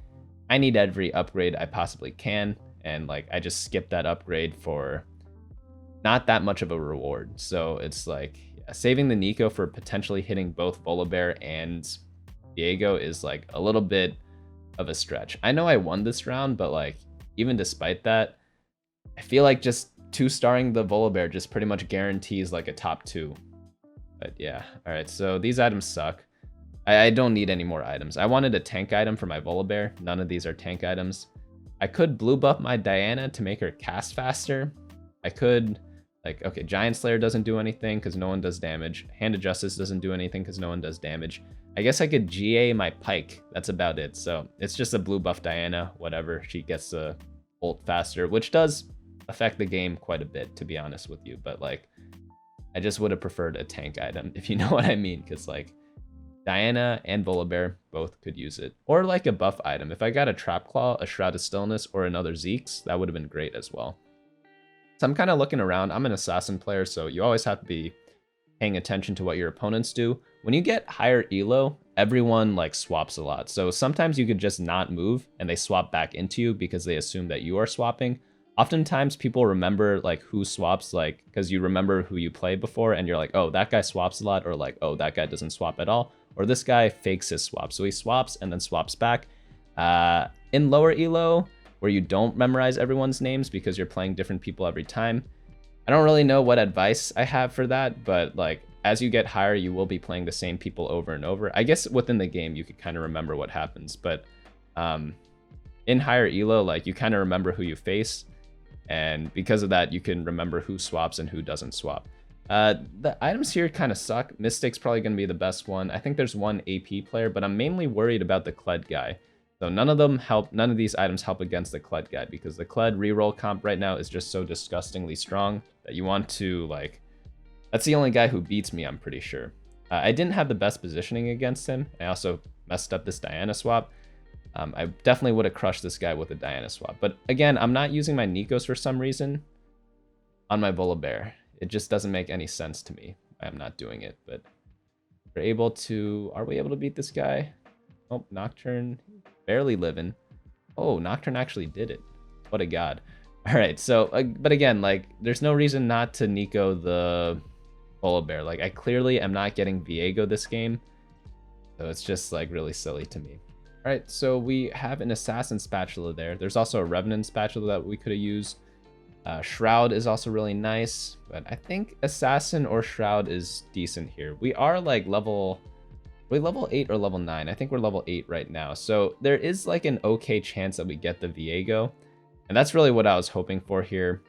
I need every upgrade I possibly can, and like I just skipped that upgrade for not that much of a reward. So it's like, yeah, saving the Nico for potentially hitting both Volibear and Viego is like a little bit of a stretch. I know I won this round, but like even despite that, I feel like just 2-starring the Volibear just pretty much guarantees like a top 2. But yeah, all right, so these items suck. I don't need any more items. I wanted a tank item for my Volibear. None of these are tank items. I could blue buff my Diana to make her cast faster. I could, like, okay, Giant Slayer doesn't do anything because no one does damage. Hand of Justice doesn't do anything because no one does damage. I guess I could GA my Pike. That's about it. So it's just a blue buff Diana, whatever. She gets the ult faster, which does affect the game quite a bit, to be honest with you. But like, I just would have preferred a tank item, if you know what I mean, because like Diana and Volibear both could use it. Or like a buff item. If I got a Trap Claw, a Shroud of Stillness, or another Zeke's, that would have been great as well. So I'm kind of looking around. I'm an assassin player, so you always have to be paying attention to what your opponents do. When you get higher elo, everyone like swaps a lot. So sometimes you could just not move and they swap back into you because they assume that you are swapping. Oftentimes people remember like who swaps, like because you remember who you played before and you're like, oh, that guy swaps a lot, or like, oh, that guy doesn't swap at all, or this guy fakes his swap. So he swaps and then swaps back. In lower elo, where you don't memorize everyone's names because you're playing different people every time, I don't really know what advice I have for that, but like as you get higher, you will be playing the same people over and over. I guess within the game, you could kind of remember what happens, but in higher elo, like you kind of remember who you face. And because of that, you can remember who swaps and who doesn't swap. The items here kind of suck. Mystic's probably going to be the best one. I think there's one AP player, but I'm mainly worried about the Kled guy. So none of these items help against the Kled guy, because the Kled reroll comp right now is just so disgustingly strong that you want to, like, that's the only guy who beats me, I'm pretty sure. I didn't have the best positioning against him. I also messed up this Diana swap. I definitely would have crushed this guy with a Diana swap. But again, I'm not using my Nikos for some reason on my Volibear. It just doesn't make any sense to me. I'm not doing it, but are we able to beat this guy? Oh, Nocturne, barely living. Oh, Nocturne actually did it. What a god. All right, so, but again, like, there's no reason not to Nico the Volibear. Like, I clearly am not getting Viego this game, so it's just, like, really silly to me. All right, so we have an Assassin Spatula there. There's also a Revenant Spatula that we could have used. Shroud is also really nice, but I think Assassin or Shroud is decent here. We are like level 8 or level 9? I think we're level 8 right now. So there is like an okay chance that we get the Viego. And that's really what I was hoping for here.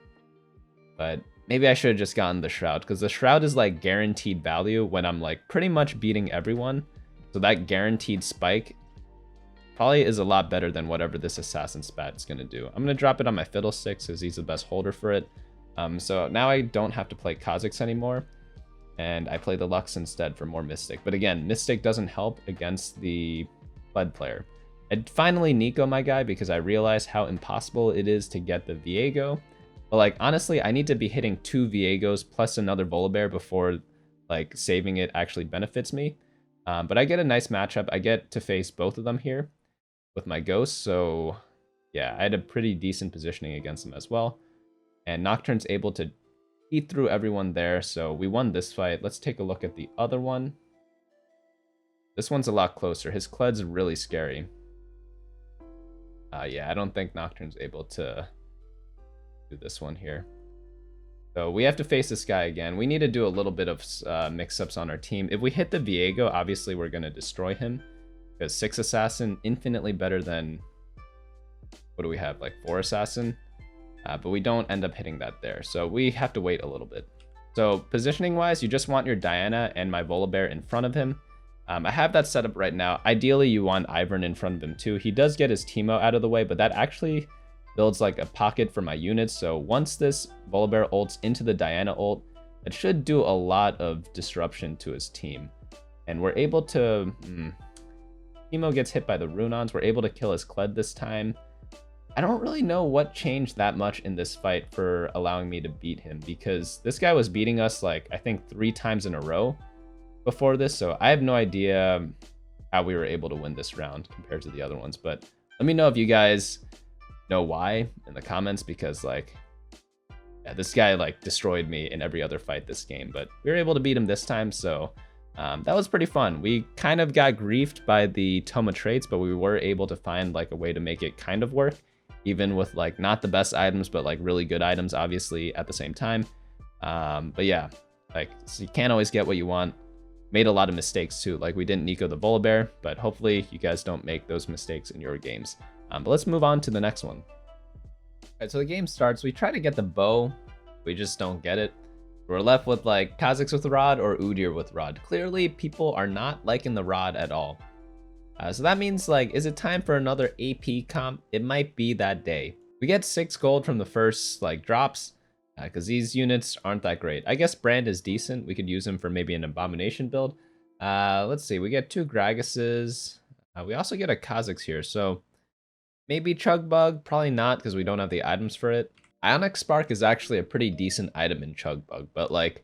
But maybe I should have just gotten the Shroud, because the Shroud is like guaranteed value when I'm like pretty much beating everyone. So that guaranteed spike probably is a lot better than whatever this Assassin Spat is going to do. I'm going to drop it on my Fiddlesticks because he's the best holder for it. So now I don't have to play Kha'Zix anymore, and I play the Lux instead for more Mystic. But again, Mystic doesn't help against the Kled player. I'd finally Nico my guy because I realized how impossible it is to get the Viego. But like, honestly, I need to be hitting 2 Viegos plus another Volibear before like saving it actually benefits me. But I get a nice matchup. I get to face both of them here with my Ghost, so yeah, I had a pretty decent positioning against them as well. And Nocturne's able to eat through everyone there, so we won this fight. Let's take a look at the other one. This one's a lot closer. His Kled's really scary. Yeah, I don't think Nocturne's able to do this one here. So we have to face this guy again. We need to do a little bit of mix-ups on our team. If we hit the Viego, obviously we're going to destroy him, because 6 Assassin, infinitely better than, what do we have, like 4 Assassin? But we don't end up hitting that there, so we have to wait a little bit. So positioning-wise, you just want your Diana and my Volibear in front of him. I have that set up right now. Ideally, you want Ivern in front of him too. He does get his Teemo out of the way, but that actually builds like a pocket for my units. So once this Volibear ults into the Diana ult, it should do a lot of disruption to his team. And we're able to... Teemo gets hit by the Runons. We're able to kill his Kled this time. I don't really know what changed that much in this fight for allowing me to beat him, because this guy was beating us like, I think 3 times in a row before this, so I have no idea how we were able to win this round compared to the other ones. But let me know if you guys know why in the comments, because like, yeah, this guy like destroyed me in every other fight this game, but we were able to beat him this time, so that was pretty fun. We kind of got griefed by the Toma traits, but we were able to find like a way to make it kind of work, even with like not the best items, but like really good items, obviously, at the same time. But yeah, like, so you can't always get what you want. Made a lot of mistakes too, like we didn't Nico the Volibear, but hopefully you guys don't make those mistakes in your games. But let's move on to the next one. All right, so the game starts. We try to get the bow, we just don't get it. We're left with like Kha'Zix with Rod or Udyr with Rod. Clearly, people are not liking the Rod at all. So that means like, is it time for another AP comp? It might be that day. We get 6 gold from the first like drops. because these units aren't that great. I guess Brand is decent. We could use him for maybe an Abomination build. Let's see. We get 2 Graguses. We also get a Kha'Zix here, so maybe Chugbug. Probably not, because we don't have the items for it. Ionic Spark is actually a pretty decent item in Chugbug, but like,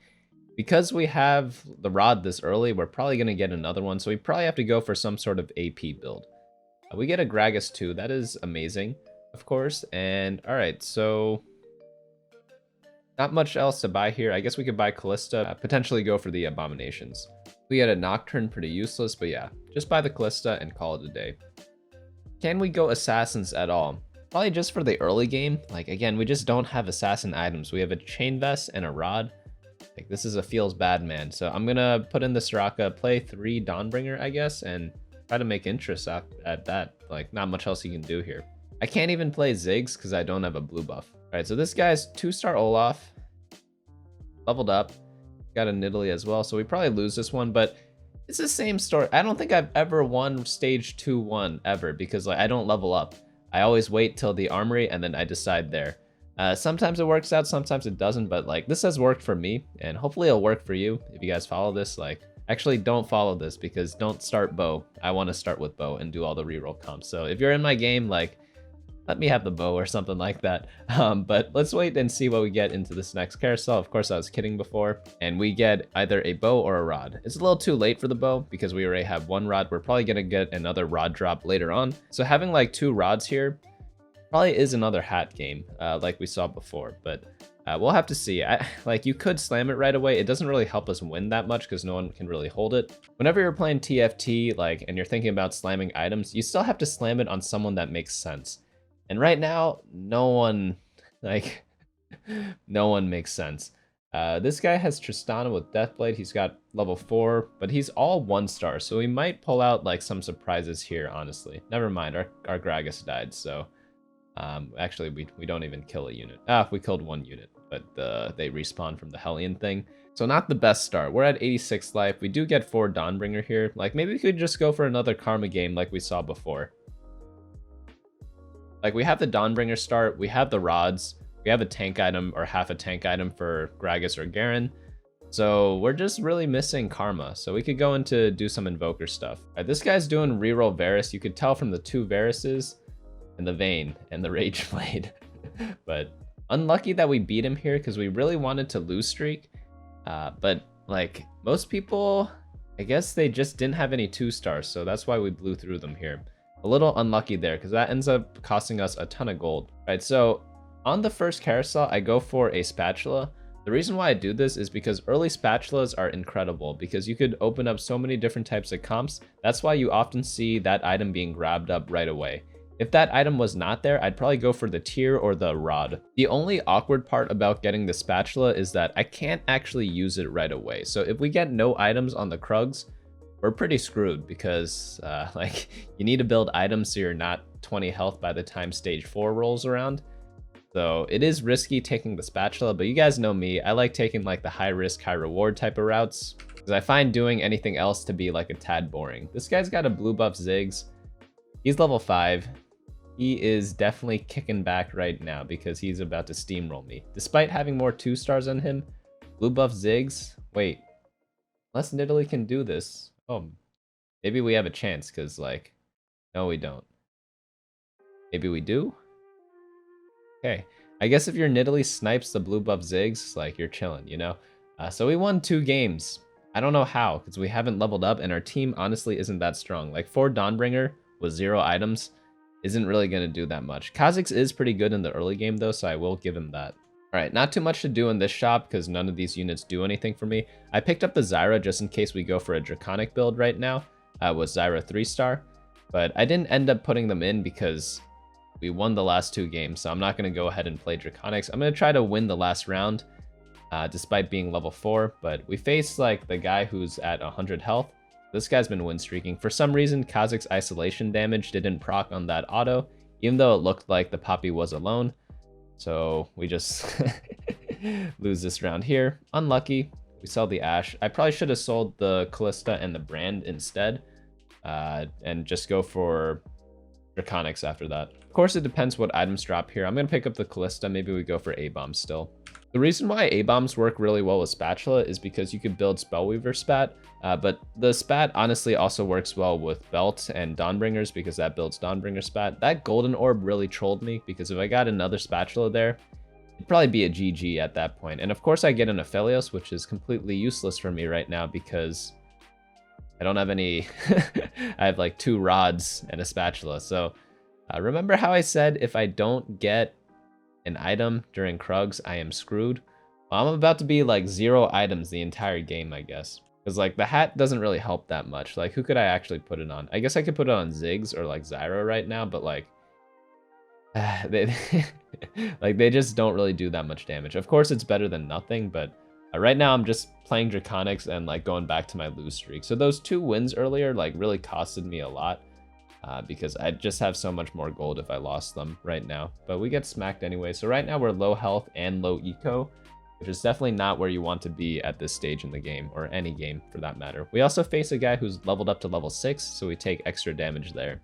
because we have the Rod this early, we're probably going to get another one, so we probably have to go for some sort of AP build. We get a Gragas too. That is amazing, of course. And alright, so not much else to buy here. I guess we could buy Callista, potentially go for the Abominations. We get a Nocturne, pretty useless, but yeah, just buy the Callista and call it a day. Can we go Assassins at all? Probably just for the early game. Like, again, we just don't have Assassin items. We have a Chain Vest and a Rod. Like, this is a feels bad, man. So I'm gonna put in the Soraka, play 3 Dawnbringer, I guess, and try to make interest at that. Like, not much else you can do here. I can't even play Ziggs because I don't have a blue buff. All right, so this guy's 2-star Olaf, leveled up, got a Nidalee as well, so we probably lose this one, but it's the same story. I don't think I've ever won stage 2-1 ever, because like I don't level up. I always wait till the armory and then I decide there. Sometimes it works out, sometimes it doesn't, but like this has worked for me, and hopefully it'll work for you if you guys follow this. Like, actually don't follow this, because don't start bow. I want to start with bow and do all the reroll comps. So if you're in my game, like, let me have the bow or something like that. But let's wait and see what we get into this next carousel. Of course, I was kidding before. And we get either a bow or a rod. It's a little too late for the bow because we already have 1 rod. We're probably going to get another rod drop later on. So having like 2 rods here probably is another hat game like we saw before. But we'll have to see. Like, you could slam it right away. It doesn't really help us win that much because no one can really hold it. Whenever you're playing TFT, like, and you're thinking about slamming items, you still have to slam it on someone that makes sense. And right now, no one makes sense. This guy has Tristana with Deathblade. He's got level 4, but he's all 1-star, so we might pull out like some surprises here, honestly. Never mind, our Gragas died, so actually we don't even kill a unit. We killed 1 unit, but they respawn from the Hellion thing. So not the best start. We're at 86 life. We do get 4 Dawnbringer here. Like, maybe we could just go for another Karma game like we saw before. Like, we have the Dawnbringer start, we have the rods, we have a tank item or half a tank item for Gragas or Garen. So we're just really missing Karma. So we could go into do some Invoker stuff. All right, this guy's doing reroll Varus. You could tell from the 2 Varuses and the Vayne and the Rage Blade. But unlucky that we beat him here because we really wanted to lose streak. But like most people, I guess they just didn't have any 2-stars. So that's why we blew through them here. A little unlucky there because that ends up costing us a ton of gold. Right, so on the first carousel, I go for a spatula. The reason why I do this is because early spatulas are incredible because you could open up so many different types of comps. That's why you often see that item being grabbed up right away. If that item was not there, I'd probably go for the tier or the rod. The only awkward part about getting the spatula is that I can't actually use it right away. So if we get no items on the Krugs, we're pretty screwed because like you need to build items so you're not 20 health by the time stage 4 rolls around. So it is risky taking the spatula, but you guys know me. I like taking like the high risk, high reward type of routes because I find doing anything else to be like a tad boring. This guy's got a blue buff Ziggs. He's level 5. He is definitely kicking back right now because he's about to steamroll me. Despite having more 2-stars on him, blue buff Ziggs. Wait, unless Nidalee can do this. Oh, maybe we have a chance because, like, no, we don't. Maybe we do? Okay. I guess if your Nidalee snipes the blue buff Ziggs, like, you're chilling, you know? So we won 2 games. I don't know how, because we haven't leveled up, and our team honestly isn't that strong. Like, 4 Dawnbringer with 0 items isn't really going to do that much. Kha'Zix is pretty good in the early game, though, so I will give him that. Alright, not too much to do in this shop because none of these units do anything for me. I picked up the Zyra just in case we go for a Draconic build right now with Zyra 3-star. But I didn't end up putting them in because we won the last 2 games. So I'm not going to go ahead and play Draconics. I'm going to try to win the last round despite being level 4. But we face like the guy who's at 100 health. This guy's been win streaking. For some reason, Kha'Zix isolation damage didn't proc on that auto, even though it looked like the Poppy was alone. So we just lose this round here. Unlucky. We sell the Ashe. I probably should have sold the Callista and the Brand instead. And just go for Draconics after that. Of course, it depends what items drop here. I'm going to pick up the Callista. Maybe we go for A-Bomb still. The reason why A-bombs work really well with Spatula is because you could build Spellweaver Spat, but the Spat honestly also works well with Belt and Dawnbringers because that builds Dawnbringer Spat. That Golden Orb really trolled me because if I got another Spatula there, it'd probably be a GG at that point. And of course I get an Aphelios, which is completely useless for me right now because I don't have any, I have like 2 rods and a spatula. So remember how I said if I don't get an item during Krugs, I am screwed? Well, I'm about to be like 0 items the entire game, I guess. Because like the hat doesn't really help that much. Like who could I actually put it on? I guess I could put it on Ziggs or like Zyra right now, but like they, like they just don't really do that much damage. Of course it's better than nothing, but right now I'm just playing Draconics and like going back to my lose streak. So those 2 wins earlier like really costed me a lot because I just have so much more gold if I lost them right now. But we get smacked anyway. So right now we're low health and low eco, which is definitely not where you want to be at this stage in the game, or any game for that matter. We also face a guy who's leveled up to level 6, so we take extra damage there.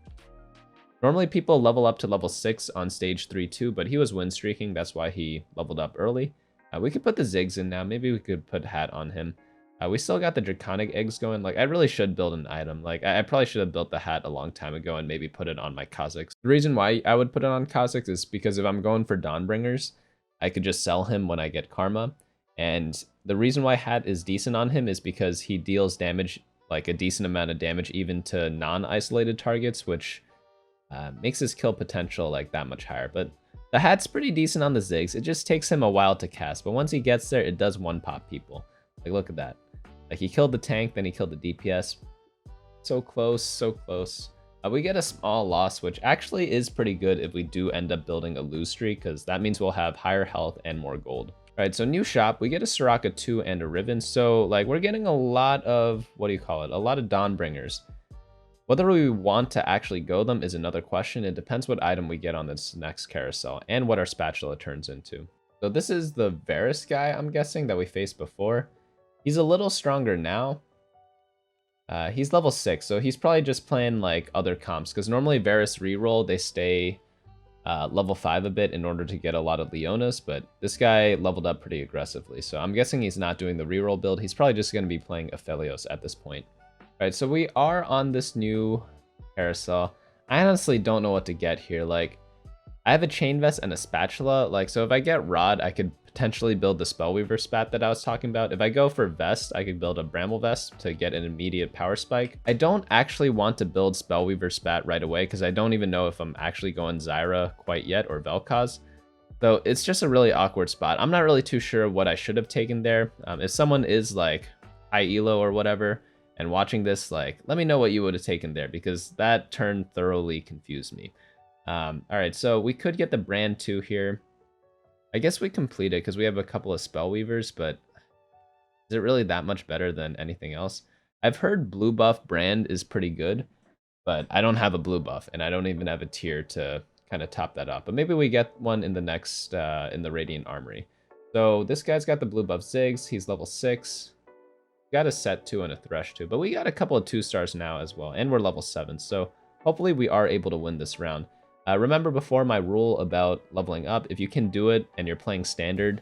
Normally people level up to level 6 on stage 3 too, but he was win streaking, that's why he leveled up early. We could put the Ziggs in now. Maybe we could put Hat on him. We still got the Draconic eggs going. Like, I really should build an item. Like, I probably should have built the Hat a long time ago and maybe put it on my Kazakhs. The reason why I would put it on Kazakhs is because if I'm going for Dawnbringers, I could just sell him when I get Karma. And the reason why Hat is decent on him is because he deals damage, like a decent amount of damage, even to non-isolated targets, which makes his kill potential like that much higher. But the Hat's pretty decent on the Ziggs. It just takes him a while to cast, but once he gets there, it does one-pop people. Like, look at that. Like, he killed the tank, then he killed the DPS. So close, so close. We get a small loss, which actually is pretty good if we do end up building a lose streak, because that means we'll have higher health and more gold. All right, so new shop, we get a Soraka 2 and a Riven. So, like, we're getting a lot of, what do you call it? A lot of Dawnbringers. Whether we want to actually go them is another question. It depends what item we get on this next carousel and what our spatula turns into. So this is the Varus guy, I'm guessing, that we faced before. He's a little stronger now. He's level 6, so he's probably just playing like other comps, because normally Varus reroll, they stay level 5 a bit in order to get a lot of Leonas, but this guy leveled up pretty aggressively. So I'm guessing he's not doing the reroll build. He's probably just going to be playing Aphelios at this point. Right, so we are on this new carousel. I honestly don't know what to get here. Like, I have a chain vest and a spatula. Like, so if I get rod, I could potentially build the Spellweaver spat that I was talking about. If I go for vest, I could build a bramble vest to get an immediate power spike. I don't actually want to build Spellweaver spat right away because I don't even know if I'm actually going Zyra quite yet, or Vel'Koz. So it's just a really awkward spot. I'm not really too sure what I should have taken there. If someone is like high elo or whatever, and watching this, like, let me know what you would have taken there, because that turn thoroughly confused me. All right, so we could get the Brand 2 here. I guess we complete it because we have a couple of Spellweavers, but is it really that much better than anything else? I've heard blue buff Brand is pretty good, but I don't have a blue buff, and I don't even have a tier to kind of top that up. But maybe we get one in the next, in the Radiant Armory. So this guy's got the blue buff Ziggs. He's level 6. Got a set 2 and a thresh 2, but we got a couple of 2-stars now as well, and we're level 7, so hopefully we are able to win this round. Remember before my rule about leveling up, if you can do it and you're playing standard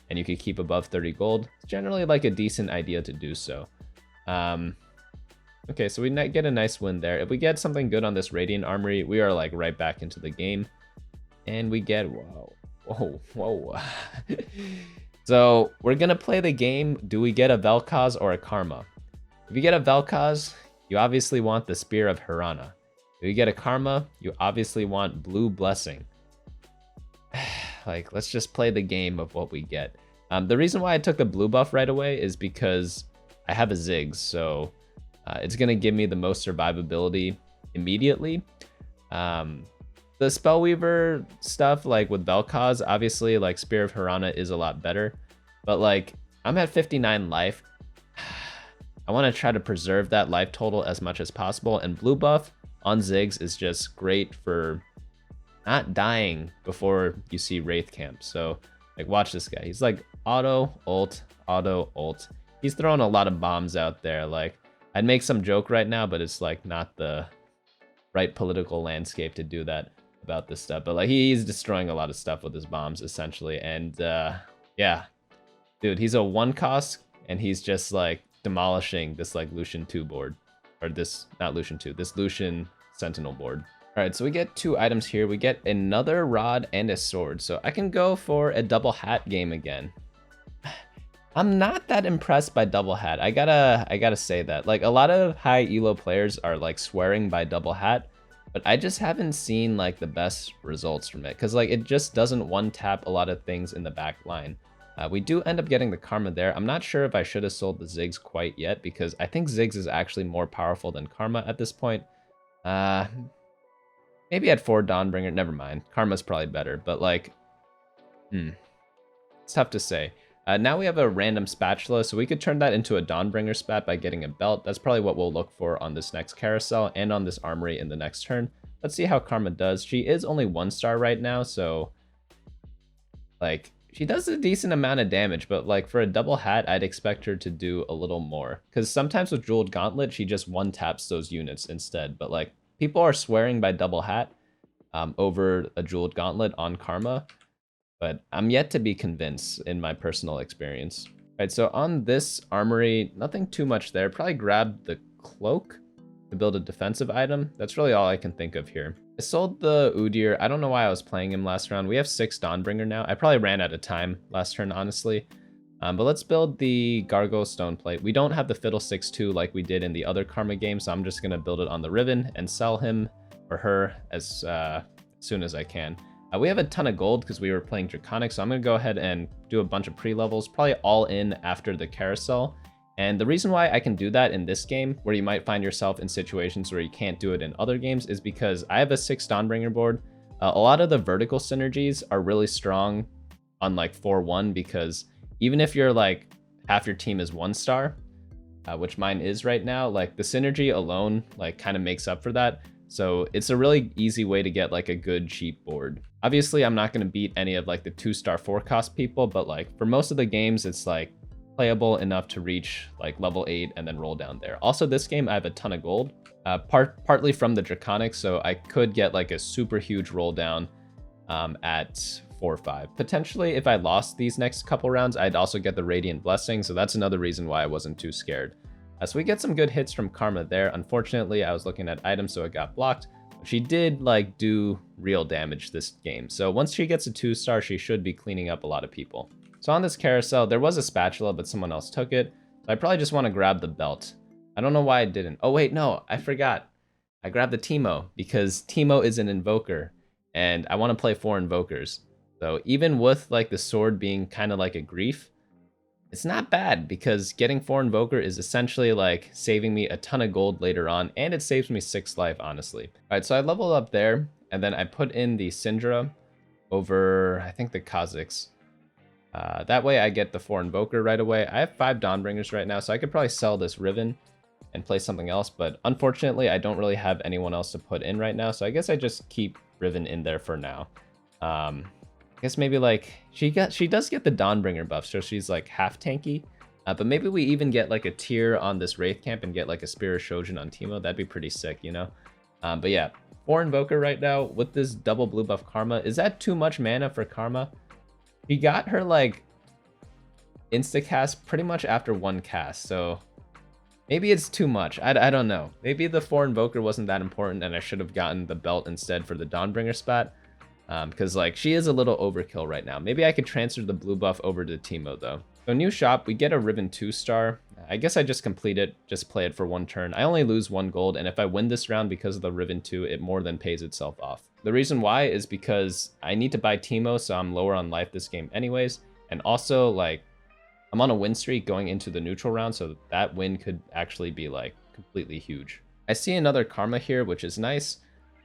and you could keep above 30 gold, it's generally like a decent idea to do so. Okay, so we get a nice win there. If we get something good on this Radiant Armory, we are like right back into the game, and we get, whoa. So we're going to play the game. Do we get a Vel'Koz or a Karma? If you get a Vel'Koz, you obviously want the Spear of Hirana. If you get a Karma, you obviously want Blue Blessing. Like, let's just play the game of what we get. The reason why I took the blue buff right away is because I have a Ziggs, so it's going to give me the most survivability immediately. The Spellweaver stuff, like with Vel'Koz, obviously, like, Spear of Hirana is a lot better. But, like, I'm at 59 life. I want to try to preserve that life total as much as possible. And blue buff on Ziggs is just great for not dying before you see Wraith Camp. So, like, watch this guy. He's, like, auto, ult, auto, ult. He's throwing a lot of bombs out there. Like, I'd make some joke right now, but it's, like, not the right political landscape to do that about this stuff. But like, he's destroying a lot of stuff with his bombs essentially, and yeah, Yeah, dude, he's a 1 cost, and he's just like demolishing this like Lucian 2 board. Or this, not Lucian 2, this Lucian Sentinel board. All right, so we get 2 items here. We get another rod and a sword. So I can go for a double hat game again. I'm not that impressed by double hat. I gotta say that. Like, a lot of high elo players are like swearing by double hat, but I just haven't seen like the best results from it, because like it just doesn't one tap a lot of things in the back line. We do end up getting the Karma there. I'm not sure if I should have sold the Ziggs quite yet, because I think Ziggs is actually more powerful than Karma at this point. Maybe at 4 Dawnbringer, never mind. Karma's probably better, but like, it's tough to say. Now we have a random spatula, so we could turn that into a Dawnbringer spat by getting a belt. That's probably what we'll look for on this next carousel and on this armory in the next turn. Let's see how Karma does. She is only 1 star right now, so like she does a decent amount of damage, but like for a double hat, I'd expect her to do a little more. Because sometimes with Jeweled Gauntlet, she just one taps those units instead. But like people are swearing by double hat over a Jeweled Gauntlet on Karma. But I'm yet to be convinced in my personal experience. All right, so on this armory, nothing too much there. Probably grab the cloak to build a defensive item. That's really all I can think of here. I sold the Udyr. I don't know why I was playing him last round. We have 6 Dawnbringer now. I probably ran out of time last turn, honestly. But let's build the Gargoyle Stone Plate. We don't have the Fiddlesticks 2 like we did in the other Karma game, so I'm just going to build it on the Riven and sell him or her as soon as I can. We have a ton of gold because we were playing Draconic, so I'm going to go ahead and do a bunch of pre-levels, probably all in after the carousel. And the reason why I can do that in this game, where you might find yourself in situations where you can't do it in other games, is because I have a 6 Dawnbringer board. A lot of the vertical synergies are really strong on like 4-1, because even if you're like half your team is 1 star, which mine is right now, like the synergy alone like kind of makes up for that. So it's a really easy way to get like a good cheap board. Obviously, I'm not going to beat any of like the 2-star 4 cost people, but like for most of the games, it's like playable enough to reach like level 8 and then roll down there. Also, this game I have a ton of gold, partly from the Draconic, so I could get like a super huge roll down at 4-5. Potentially, if I lost these next couple rounds, I'd also get the Radiant Blessing, so that's another reason why I wasn't too scared. So we get some good hits from Karma there. Unfortunately, I was looking at items, so it got blocked. She did like do real damage this game. So once she gets a 2-star, she should be cleaning up a lot of people. So on this carousel, there was a spatula, but someone else took it. So I probably just want to grab the belt. I don't know why I didn't. Oh wait, no, I forgot. I grabbed the Teemo because Teemo is an invoker and I want to play 4 invokers. So even with like the sword being kind of like a grief, it's not bad because getting 4 invoker is essentially like saving me a ton of gold later on, and it saves me 6 life, honestly. All right, so I leveled up there, and then I put in the Syndra over, I think, the Kha'Zix. That way I get the 4 invoker right away. I have 5 Dawnbringers right now, so I could probably sell this Riven and play something else, but unfortunately, I don't really have anyone else to put in right now, so I guess I just keep Riven in there for now. I guess maybe like she does get the Dawnbringer buff, so she's like half tanky. But maybe we even get like a tier on this Wraith camp and get like a Spirit Shojin on Teemo. That'd be pretty sick, you know? But yeah, 4 invoker right now with this double blue buff Karma. Is that too much mana for Karma? He got her like insta cast pretty much after 1 cast, so maybe it's too much. I don't know. Maybe the 4 invoker wasn't that important and I should have gotten the belt instead for the Dawnbringer spat. Because like she is a little overkill right now. Maybe I could transfer the blue buff over to Teemo though. So new shop, we get a Riven 2-star. I guess I just complete it, just play it for 1 turn. I only lose 1 gold, and if I win this round because of the Riven 2, it more than pays itself off. The reason why is because I need to buy Teemo, so I'm lower on life this game anyways. And also like I'm on a win streak going into the neutral round, so that win could actually be like completely huge. I see another Karma here, which is nice,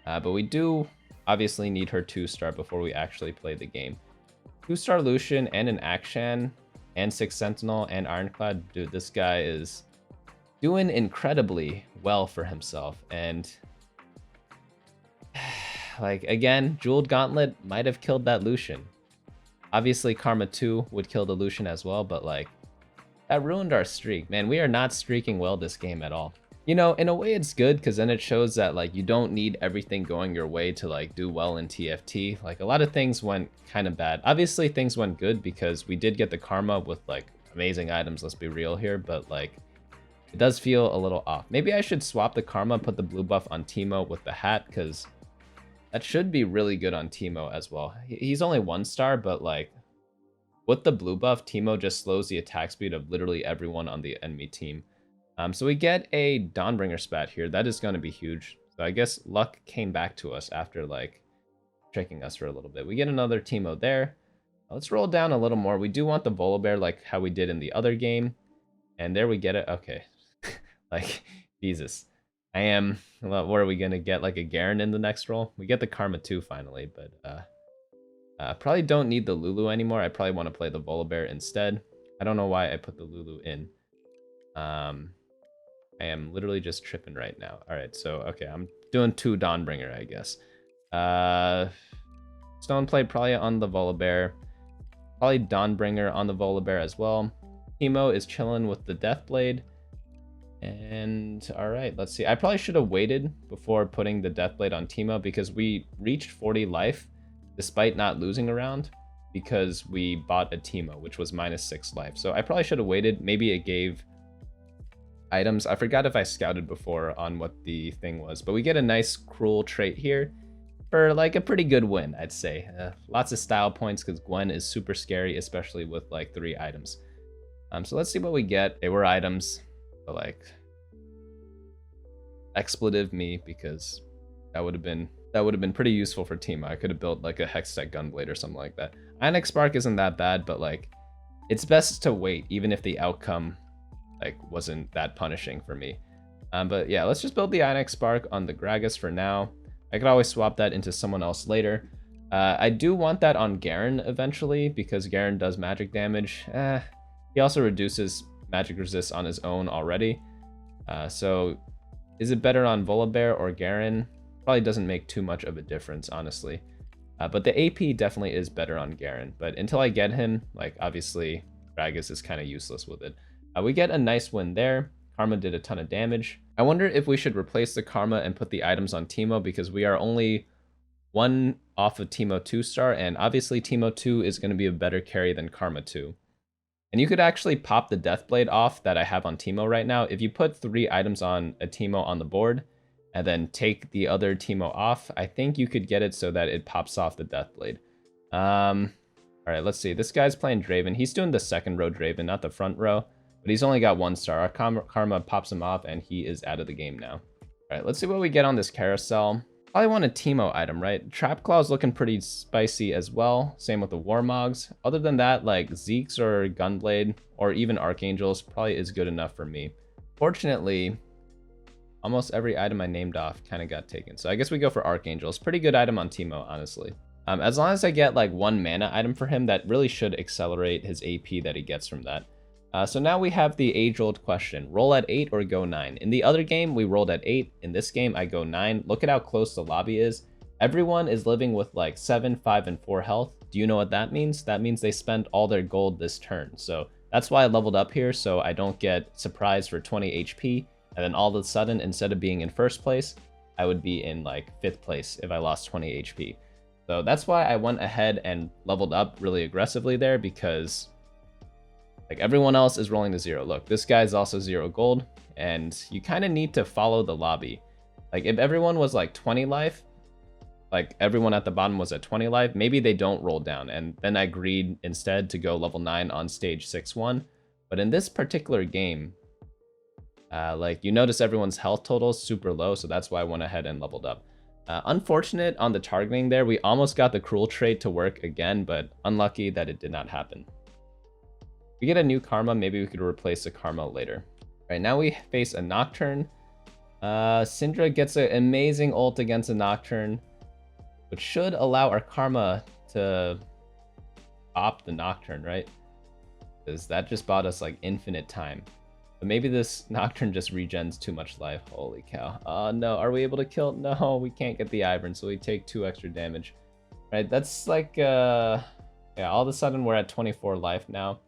but we do obviously need her 2-star before we actually play the game. 2-star Lucian and an Akshan and 6 Sentinel and Ironclad. Dude, this guy is doing incredibly well for himself. And like, again, Jeweled Gauntlet might have killed that Lucian. Obviously, Karma 2 would kill the Lucian as well, but like, that ruined our streak. Man, we are not streaking well this game at all. You know, in a way it's good because then it shows that like you don't need everything going your way to like do well in TFT. Like a lot of things went kind of bad. Obviously things went good because we did get the karma with like amazing items, let's be real here, but like it does feel a little off. Maybe I should swap the karma, put the blue buff on Teemo with the hat because that should be really good on Teemo as well. He's only 1-star, but like with the blue buff, Teemo just slows the attack speed of literally everyone on the enemy team. So we get a Dawnbringer spat here. That is going to be huge. So I guess luck came back to us after like tricking us for a little bit. We get another Teemo there. Let's roll down a little more. We do want the Volibear like how we did in the other game. And there we get it. Okay. Like, Jesus. Well, what are we going to get? Like a Garen in the next roll? We get the Karma 2 finally, but probably don't need the Lulu anymore. I probably want to play the Volibear instead. I don't know why I put the Lulu in. I am literally just tripping right now. All right, so, okay, I'm doing 2 Dawnbringer, I guess. Stone Plate probably on the Volibear. Probably Dawnbringer on the Volibear as well. Teemo is chilling with the Deathblade. And, all right, let's see. I probably should have waited before putting the Deathblade on Teemo because we reached 40 life despite not losing a round because we bought a Teemo, which was -6 life. So I probably should have waited. Maybe it gave items. I forgot if I scouted before on what the thing was, but we get a nice cruel trait here for like a pretty good win, I'd say. Lots of style points because Gwen is super scary, especially with like 3 items. So let's see what we get. They were items, but like expletive me because that would have been pretty useful for Teemo. I could have built like a Hextech Gunblade or something like that. Ionic Spark isn't that bad, but like it's best to wait even if the outcome like wasn't that punishing for me. But yeah, let's just build the Ionic Spark on the Gragas for now. I could always swap that into someone else later. I do want that on Garen eventually because Garen does magic damage. He also reduces magic resist on his own already. So is it better on Volibear or Garen? Probably doesn't make too much of a difference, honestly. But the AP definitely is better on Garen. But until I get him, like obviously Gragas is kind of useless with it. We get a nice win there. Karma did a ton of damage. I wonder if we should replace the Karma and put the items on Teemo because we are only 1 off of Teemo 2-star, and obviously Teemo 2 is going to be a better carry than Karma 2. And you could actually pop the Deathblade off that I have on Teemo right now. If you put 3 items on a Teemo on the board and then take the other Teemo off, I think you could get it so that it pops off the Deathblade. All right, let's see. This guy's playing Draven. He's doing the second row Draven, not the front row. But he's only got 1 star. Our Karma pops him off, and he is out of the game now. All right, let's see what we get on this carousel. Probably want a Teemo item, right? Trap Claw's looking pretty spicy as well. Same with the Warmogs. Other than that, like Zeke's or Gunblade or even Archangels probably is good enough for me. Fortunately, almost every item I named off kind of got taken. So I guess we go for Archangels. Pretty good item on Teemo, honestly. As long as I get like 1 mana item for him, that really should accelerate his AP that he gets from that. So now we have the age-old question, roll at 8 or go 9. In the other game, we rolled at 8. In this game, I go 9. Look at how close the lobby is. Everyone is living with like 7, 5, and 4 health. Do you know what that means? That means they spent all their gold this turn. So that's why I leveled up here, so I don't get surprised for 20 HP. And then all of a sudden, instead of being in first place, I would be in like 5th place if I lost 20 HP. So that's why I went ahead and leveled up really aggressively there because like everyone else is rolling to 0. Look, this guy's also 0 gold, and you kind of need to follow the lobby. Like if everyone was like 20 life, like everyone at the bottom was at 20 life, maybe they don't roll down, and then I agreed instead to go level 9 on stage 6-1. But in this particular game, like you notice everyone's health total is super low, so that's why I went ahead and leveled up. Unfortunate on the targeting there, we almost got the cruel trait to work again, but unlucky that it did not happen. We get a new Karma, maybe we could replace the Karma later. Right now we face a Nocturne. Syndra gets an amazing ult against a Nocturne, which should allow our Karma to pop the Nocturne, right? Because that just bought us like infinite time. But maybe this Nocturne just regens too much life. Holy cow. Oh no, are we able to kill? No, we can't get the Ivern, so we take 2 extra damage. Right, that's like, yeah, all of a sudden we're at 24 life now.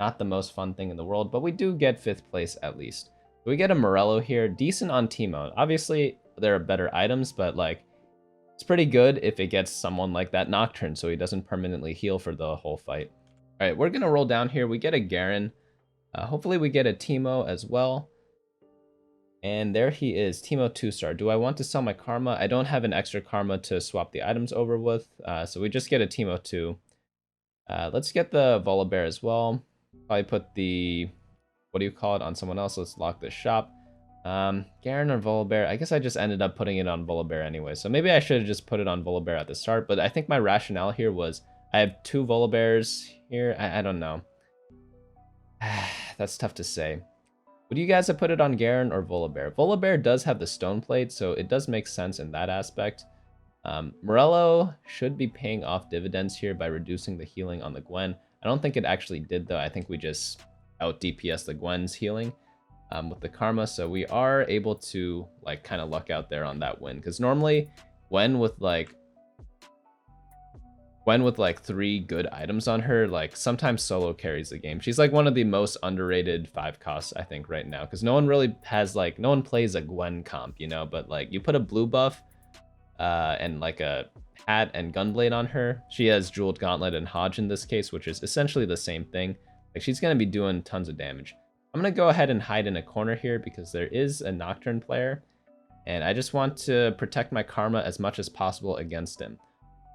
Not the most fun thing in the world, but we do get 5th place at least. We get a Morello here, decent on Teemo. Obviously, there are better items, but like, it's pretty good if it gets someone like that Nocturne, so he doesn't permanently heal for the whole fight. All right, we're gonna roll down here. We get a Garen. Hopefully we get a Teemo as well. And there he is, Teemo 2-star. Do I want to sell my Karma? I don't have an extra Karma to swap the items over with, so we just get a Teemo 2. Let's get the Volibear as well. Probably put the, what do you call it, on someone else. Let's lock this shop. Garen or Volibear? I guess I just ended up putting it on Volibear anyway, so maybe I should have just put it on Volibear at the start, but I think my rationale here was I have 2 Volibears here. I don't know. That's tough to say. Would you guys have put it on Garen or Volibear? Volibear does have the stone plate, so it does make sense in that aspect. Morello should be paying off dividends here by reducing the healing on the Gwen. I don't think it actually did though. I think we just out DPS the Gwen's healing with the Karma, so we are able to like kind of luck out there on that win. Because normally Gwen with like 3 good items on her, like sometimes solo carries the game. She's like one of the most underrated 5 costs, I think, right now. Because no one really has like, no one plays a Gwen comp, you know, but like you put a blue buff and like a hat and gunblade on her. She has jeweled gauntlet and Hodge in this case, which is essentially the same thing. Like she's going to be doing tons of damage. I'm going to go ahead and hide in a corner here because there is a Nocturne player. And I just want to protect my Karma as much as possible against him.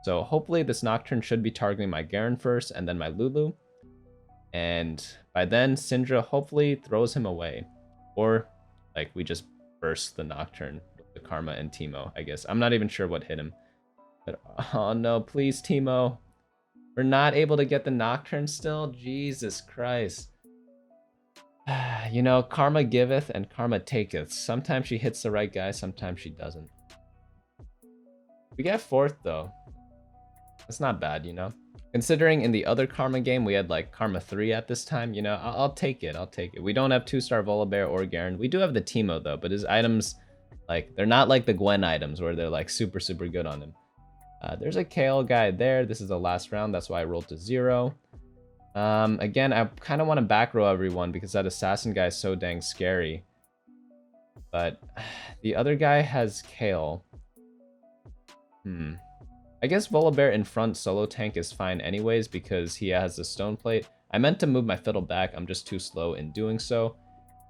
So hopefully this Nocturne should be targeting my Garen first and then my Lulu. And by then, Syndra hopefully throws him away. Or like we just burst the Nocturne with the Karma and Teemo, I guess. I'm not even sure what hit him. But oh no, please Teemo. We're not able to get the Nocturne still? Jesus Christ. You know, Karma giveth and Karma taketh. Sometimes she hits the right guy, sometimes she doesn't. We get 4th though. That's not bad, you know? Considering in the other Karma game, we had like Karma 3 at this time, you know, I'll take it, I'll take it. We don't have 2-star Volibear or Garen. We do have the Teemo though, but his items, like, they're not like the Gwen items where they're like super, super good on him. There's a Kale guy there. This is the last round, that's why I rolled to 0. Again, I kind of want to back row everyone because that assassin guy is so dang scary. But the other guy has Kale. I guess Volibear in front solo tank is fine anyways because he has the stone plate. I meant to move my fiddle back, I'm just too slow in doing so.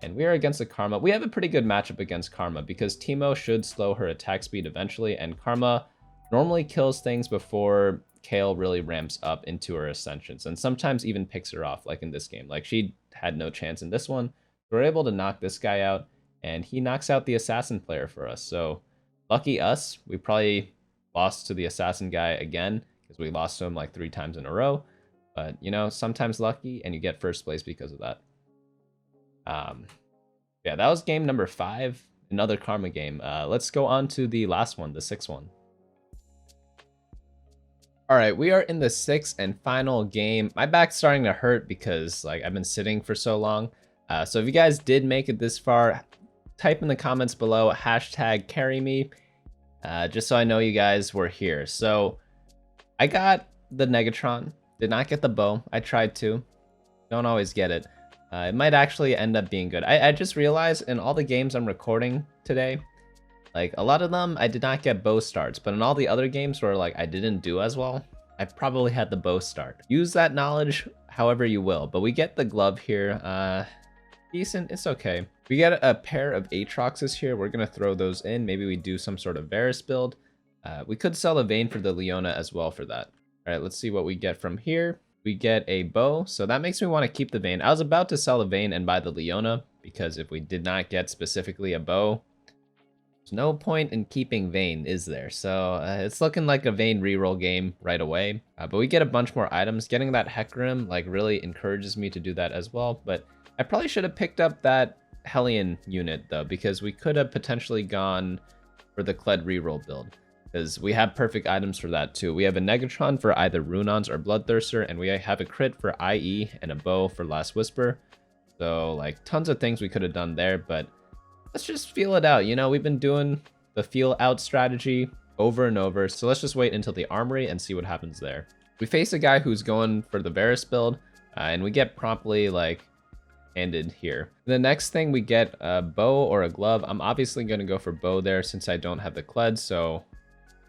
And we are against the Karma. We have a pretty good matchup against Karma because Teemo should slow her attack speed eventually, and Karma normally kills things before Kale really ramps up into her ascensions, and sometimes even picks her off, like in this game. Like she had no chance in this one. We're able to knock this guy out, and he knocks out the assassin player for us. So lucky us, we probably lost to the assassin guy again because we lost to him like 3 times in a row. But you know, sometimes lucky, and you get first place because of that. Yeah, that was game number 5, another Karma game. Let's go on to the last one, the 6th one. All right, we are in the 6th and final game. My back's starting to hurt because like I've been sitting for so long. So if you guys did make it this far, type in the comments below #carry_me, just so I know you guys were here. So I got the Negatron, did not get the bow. I tried to, don't always get it. It might actually end up being good. I just realized in all the games I'm recording today, like a lot of them I did not get bow starts, but in all the other games where like I didn't do as well, I probably had the bow start. Use that knowledge however you will, but we get the glove here. Decent, it's okay. We get a pair of Aatroxes here. We're gonna throw those in. Maybe we do some sort of Varus build. We could sell a Vayne for the Leona as well for that. All right, let's see what we get from here. We get a bow, so that makes me want to keep the Vayne. I was about to sell a Vayne and buy the Leona, because if we did not get specifically a bow, there's no point in keeping Vayne, is there? So it's looking like a Vayne reroll game right away. But we get a bunch more items. Getting that Hecarim like really encourages me to do that as well. But I probably should have picked up that Hellion unit though, because we could have potentially gone for the Kled reroll build, because we have perfect items for that too. We have a Negatron for either Runons or Bloodthirster, and we have a crit for IE and a bow for Last Whisper. So like tons of things we could have done there, but let's just feel it out. You know, we've been doing the feel out strategy over and over, so let's just wait until the armory and see what happens there. We face a guy who's going for the Varus build, and we get promptly like handed here. The next thing we get a bow or a glove. I'm obviously going to go for bow there since I don't have the Kled, so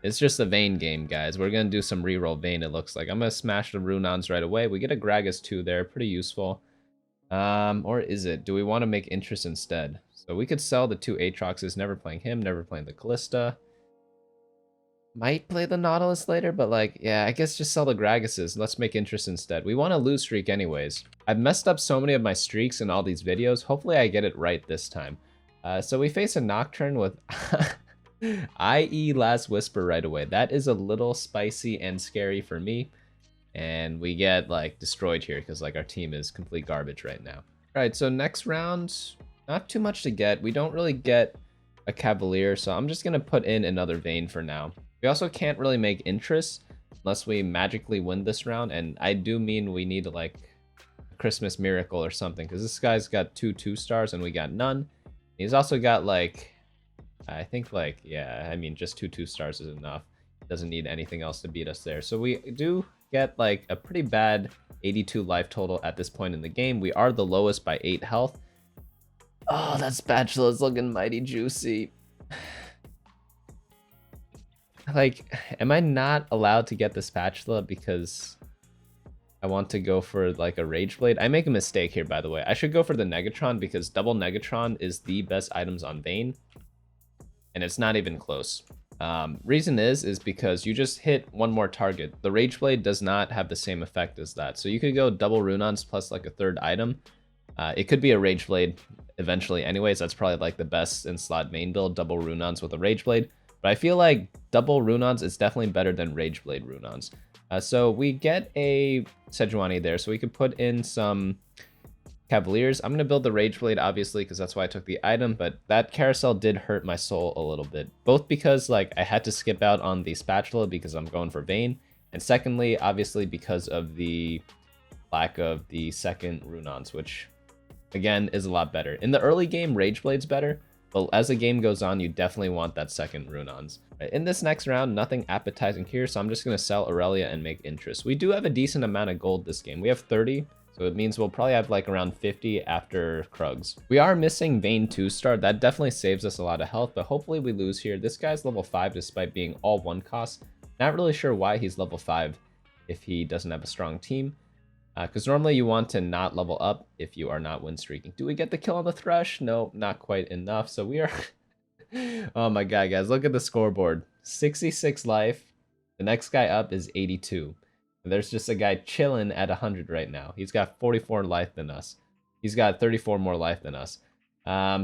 it's just a Vayne game, guys. We're going to do some reroll Vayne, it looks like. I'm going to smash the Runons right away. We get a Gragas 2 there, pretty useful. Or is it? Do we want to make interest instead? So we could sell the 2 Aatroxes, never playing him, never playing the Callista. Might play the Nautilus later, but like, yeah, I guess just sell the Gragases. Let's make interest instead. We want a lose streak anyways. I've messed up so many of my streaks in all these videos. Hopefully I get it right this time. So we face a Nocturne with IE Last Whisper right away. That is a little spicy and scary for me. And we get like destroyed here because like our team is complete garbage right now. All right, so next round, not too much to get. We don't really get a Cavalier, so I'm just gonna put in another Vayne for now. We also can't really make interest unless we magically win this round, and I do mean we need like a Christmas miracle or something, because this guy's got 2 stars and we got none. He's also got like, I think like, yeah, I mean just 2 stars is enough. Doesn't need anything else to beat us there. So we do get like a pretty bad 82 life total at this point in the game. We are the lowest by 8 health. Oh, that spatula is looking mighty juicy. Like, am I not allowed to get the spatula because I want to go for like a Rage Blade? I make a mistake here, by the way. I should go for the Negatron because double Negatron is the best items on Vayne, and it's not even close. Reason is because you just hit one more target. The Rage Blade does not have the same effect as that. So you could go double Runons plus like a third item. It could be a Rage Blade eventually anyways. That's probably like the best in slot main build, double Runons with a Rage Blade. But I feel like double Runons is definitely better than Rage Blade Runons. So we get a Sejuani there, so we could put in some Cavaliers. I'm going to build the Rage Blade, obviously, because that's why I took the item, but that carousel did hurt my soul a little bit. Both because like I had to skip out on the spatula because I'm going for Vayne, and secondly, obviously, because of the lack of the second Runons, which, again, is a lot better. In the early game, Rage Blade's better, but as the game goes on, you definitely want that second Runons. In this next round, nothing appetizing here, so I'm just going to sell Aurelia and make interest. We do have a decent amount of gold this game. We have 30, so it means we'll probably have like around 50 after Krugs. We are missing Vayne 2-star. That definitely saves us a lot of health, but hopefully we lose here. This guy's level 5 despite being all 1 cost. Not really sure why he's level 5 if he doesn't have a strong team. Because normally you want to not level up if you are not win streaking. Do we get the kill on the Thresh? No, not quite enough. So we are... Oh my god, guys, look at the scoreboard. 66 life. The next guy up is 82. And there's just a guy chilling at 100 right now. He's got 44 life than us. He's got 34 more life than us.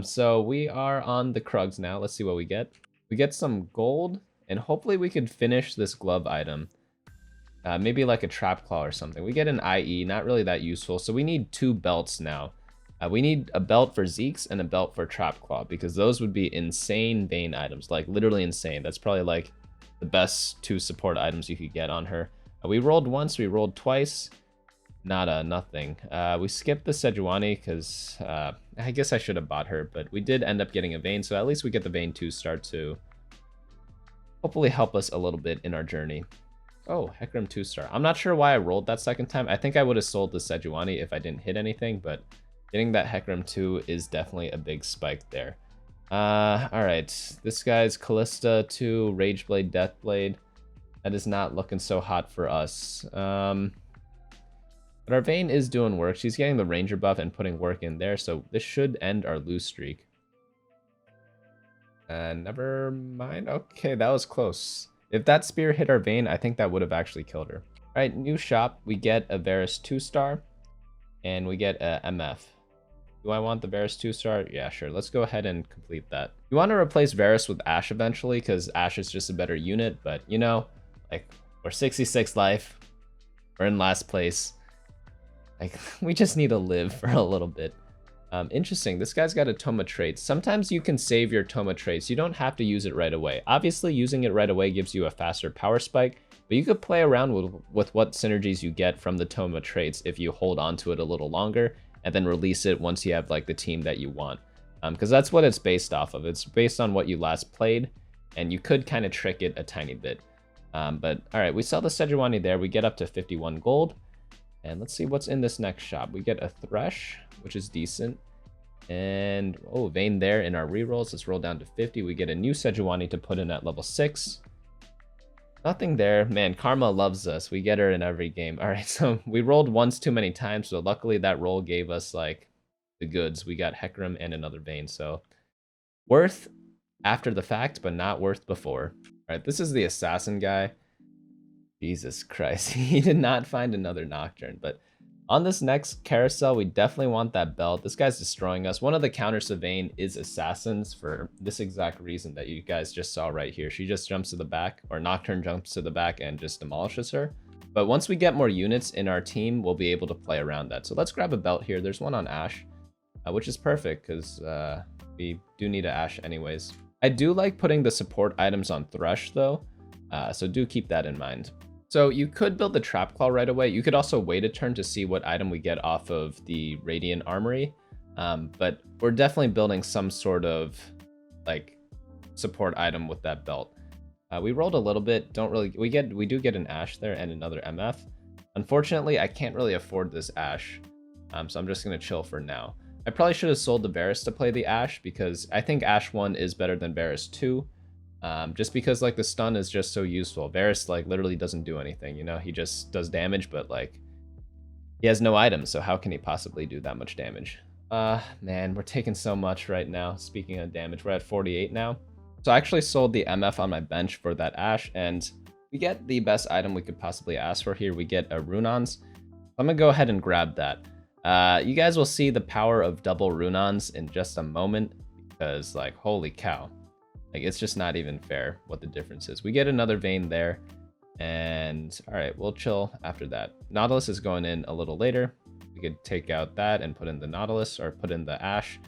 So we are on the Krugs now. Let's see what we get. We get some gold, and hopefully we could finish this glove item. Maybe like a Trap Claw or something. We get an IE, not really that useful. So we need 2 belts now. We need a belt for Zeke's and a belt for Trap Claw, because those would be insane Vayne items, like literally insane. That's probably like the best 2 support items you could get on her. We rolled once, we rolled twice. Nothing. We skipped the Sejuani because I guess I should have bought her, but we did end up getting a Vayne, so at least we get the Vayne 2-star to hopefully help us a little bit in our journey. Oh, Hecarim 2-star. I'm not sure why I rolled that second time. I think I would have sold the Sejuani if I didn't hit anything, but getting that Hecarim 2 is definitely a big spike there. Alright. This guy's Callista 2, Rage Blade, Death Blade. That is not looking so hot for us. But our Vayne is doing work. She's getting the Ranger buff and putting work in there, so this should end our lose streak. Never mind. Okay, that was close. If that spear hit our Vayne, I think that would have actually killed her. Alright, new shop. We get a Varus 2-star, and we get a MF. Do I want the Varus 2-star? Yeah, sure. Let's go ahead and complete that. You want to replace Varus with Ashe eventually, because Ashe is just a better unit, but, you know, like, we're 66 life. We're in last place. Like, we just need to live for a little bit. Interesting. This guy's got a Toma trait. Sometimes you can save your Toma traits. You don't have to use it right away. Obviously, using it right away gives you a faster power spike, but you could play around with what synergies you get from the Toma traits if you hold on to it a little longer and then release it once you have like the team that you want. Because that's what it's based off of. It's based on what you last played, and you could kind of trick it a tiny bit. But all right, we sell the Sejuani there. We get up to 51 gold. And let's see what's in this next shop. We get a Thresh. which is decent. And, oh, Vayne there in our rerolls. Let's roll down to 50. We get a new Sejuani to put in at level 6. Nothing there. Man, Karma loves us. We get her in every game. All right, so we rolled once too many times, so luckily that roll gave us, like, the goods. We got Hecarim and another Vayne, so worth after the fact, but not worth before. All right, this is the Assassin guy. Jesus Christ, he did not find another Nocturne, but on this next carousel, we definitely want that belt. This guy's destroying us. One of the counters to Vayne is Assassins for this exact reason that you guys just saw right here. She just jumps to the back, or Nocturne jumps to the back and just demolishes her. But once we get more units in our team, we'll be able to play around that. So let's grab a belt here. There's one on Ashe, which is perfect because we do need an Ashe anyways. I do like putting the support items on Thresh though, so do keep that in mind. So you could build the Trap Claw right away. You could also wait a turn to see what item we get off of the Radiant Armory. But we're definitely building some sort of like support item with that belt. We rolled a little bit, we do get an Ashe there and another MF. Unfortunately, I can't really afford this Ashe, so I'm just gonna chill for now. I probably should have sold the Varus to play the Ashe because I think Ashe 1 is better than Varus 2. Just because like the stun is just so useful. Varus like literally doesn't do anything, you know, he just does damage, but like he has no items, so how can he possibly do that much damage? Man, we're taking so much right now. Speaking of damage, we're at 48 now. So I actually sold the MF on my bench for that Ashe, and we get the best item we could possibly ask for here. We get a Runons. I'm gonna go ahead and grab that. You guys will see the power of double Runons in just a moment, because like, holy cow. Like, it's just not even fair what the difference is. We get another Vayne there, and all right, we'll chill after that. Nautilus is going in a little later. We could take out that and put in the Nautilus or put in the Ashe,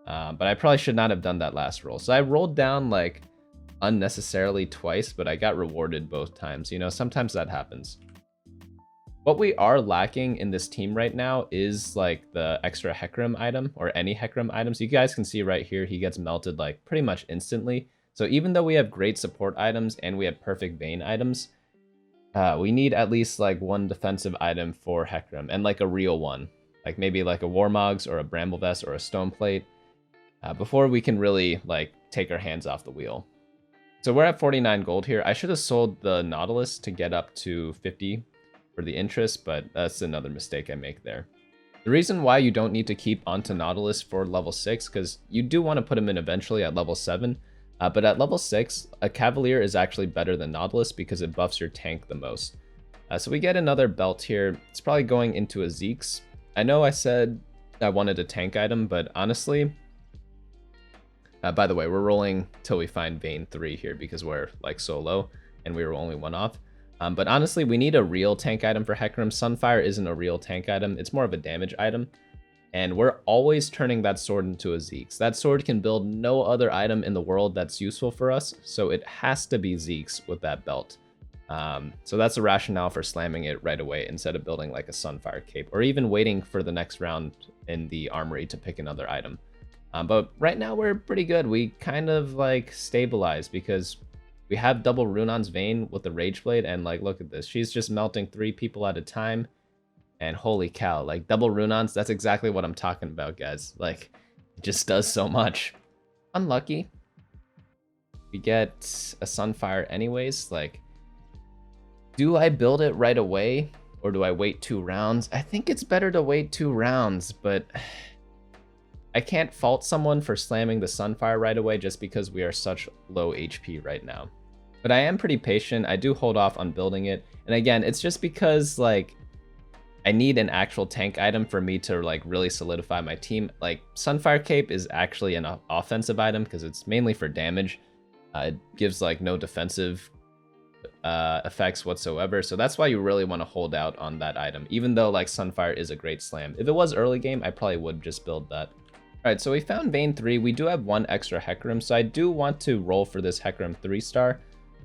but I probably should not have done that last roll. So I rolled down like unnecessarily twice, but I got rewarded both times. You know, sometimes that happens. What we are lacking in this team right now is like the extra Hecarim item or any Hecarim items. You guys can see right here, he gets melted like pretty much instantly. So even though we have great support items and we have perfect Vayne items, we need at least like one defensive item for Hecarim and like a real one. Like maybe like a Warmogs or a Bramble Vest or a Stone Plate before we can really like take our hands off the wheel. So we're at 49 gold here. I should have sold the Nautilus to get up to 50 for the interest, but that's another mistake I make there. The reason why you don't need to keep onto Nautilus for level 6, because you do want to put him in eventually at level 7, but at level 6, a Cavalier is actually better than Nautilus because it buffs your tank the most. So we get another belt here. It's probably going into a Zeke's. I know I said I wanted a tank item, but honestly, by the way, we're rolling till we find Vayne 3 here because we're like so low and we were only one off. But honestly, we need a real tank item for Hecarim. Sunfire isn't a real tank item. It's more of a damage item. And we're always turning that sword into a Zeke's. That sword can build no other item in the world that's useful for us. So it has to be Zeke's with that belt. So that's the rationale for slamming it right away instead of building like a Sunfire cape or even waiting for the next round in the armory to pick another item. But right now we're pretty good. We kind of like stabilize because we have double Runon's Vayne with the Rage Blade, and like, look at this. She's just melting 3 people at a time. And holy cow, like double Runons, that's exactly what I'm talking about, guys. Like, it just does so much. Unlucky. We get a Sunfire anyways. Like, do I build it right away or do I wait 2 rounds? I think it's better to wait 2 rounds, but I can't fault someone for slamming the Sunfire right away just because we are such low HP right now. But I am pretty patient. I do hold off on building it. And again, it's just because like I need an actual tank item for me to like really solidify my team. Like Sunfire Cape is actually an offensive item because it's mainly for damage. It gives like no defensive effects whatsoever. So that's why you really want to hold out on that item, even though like Sunfire is a great slam. If it was early game, I probably would just build that. All right, so we found Vayne 3. We do have 1 extra Hecarim, so I do want to roll for this Hecarim 3-star.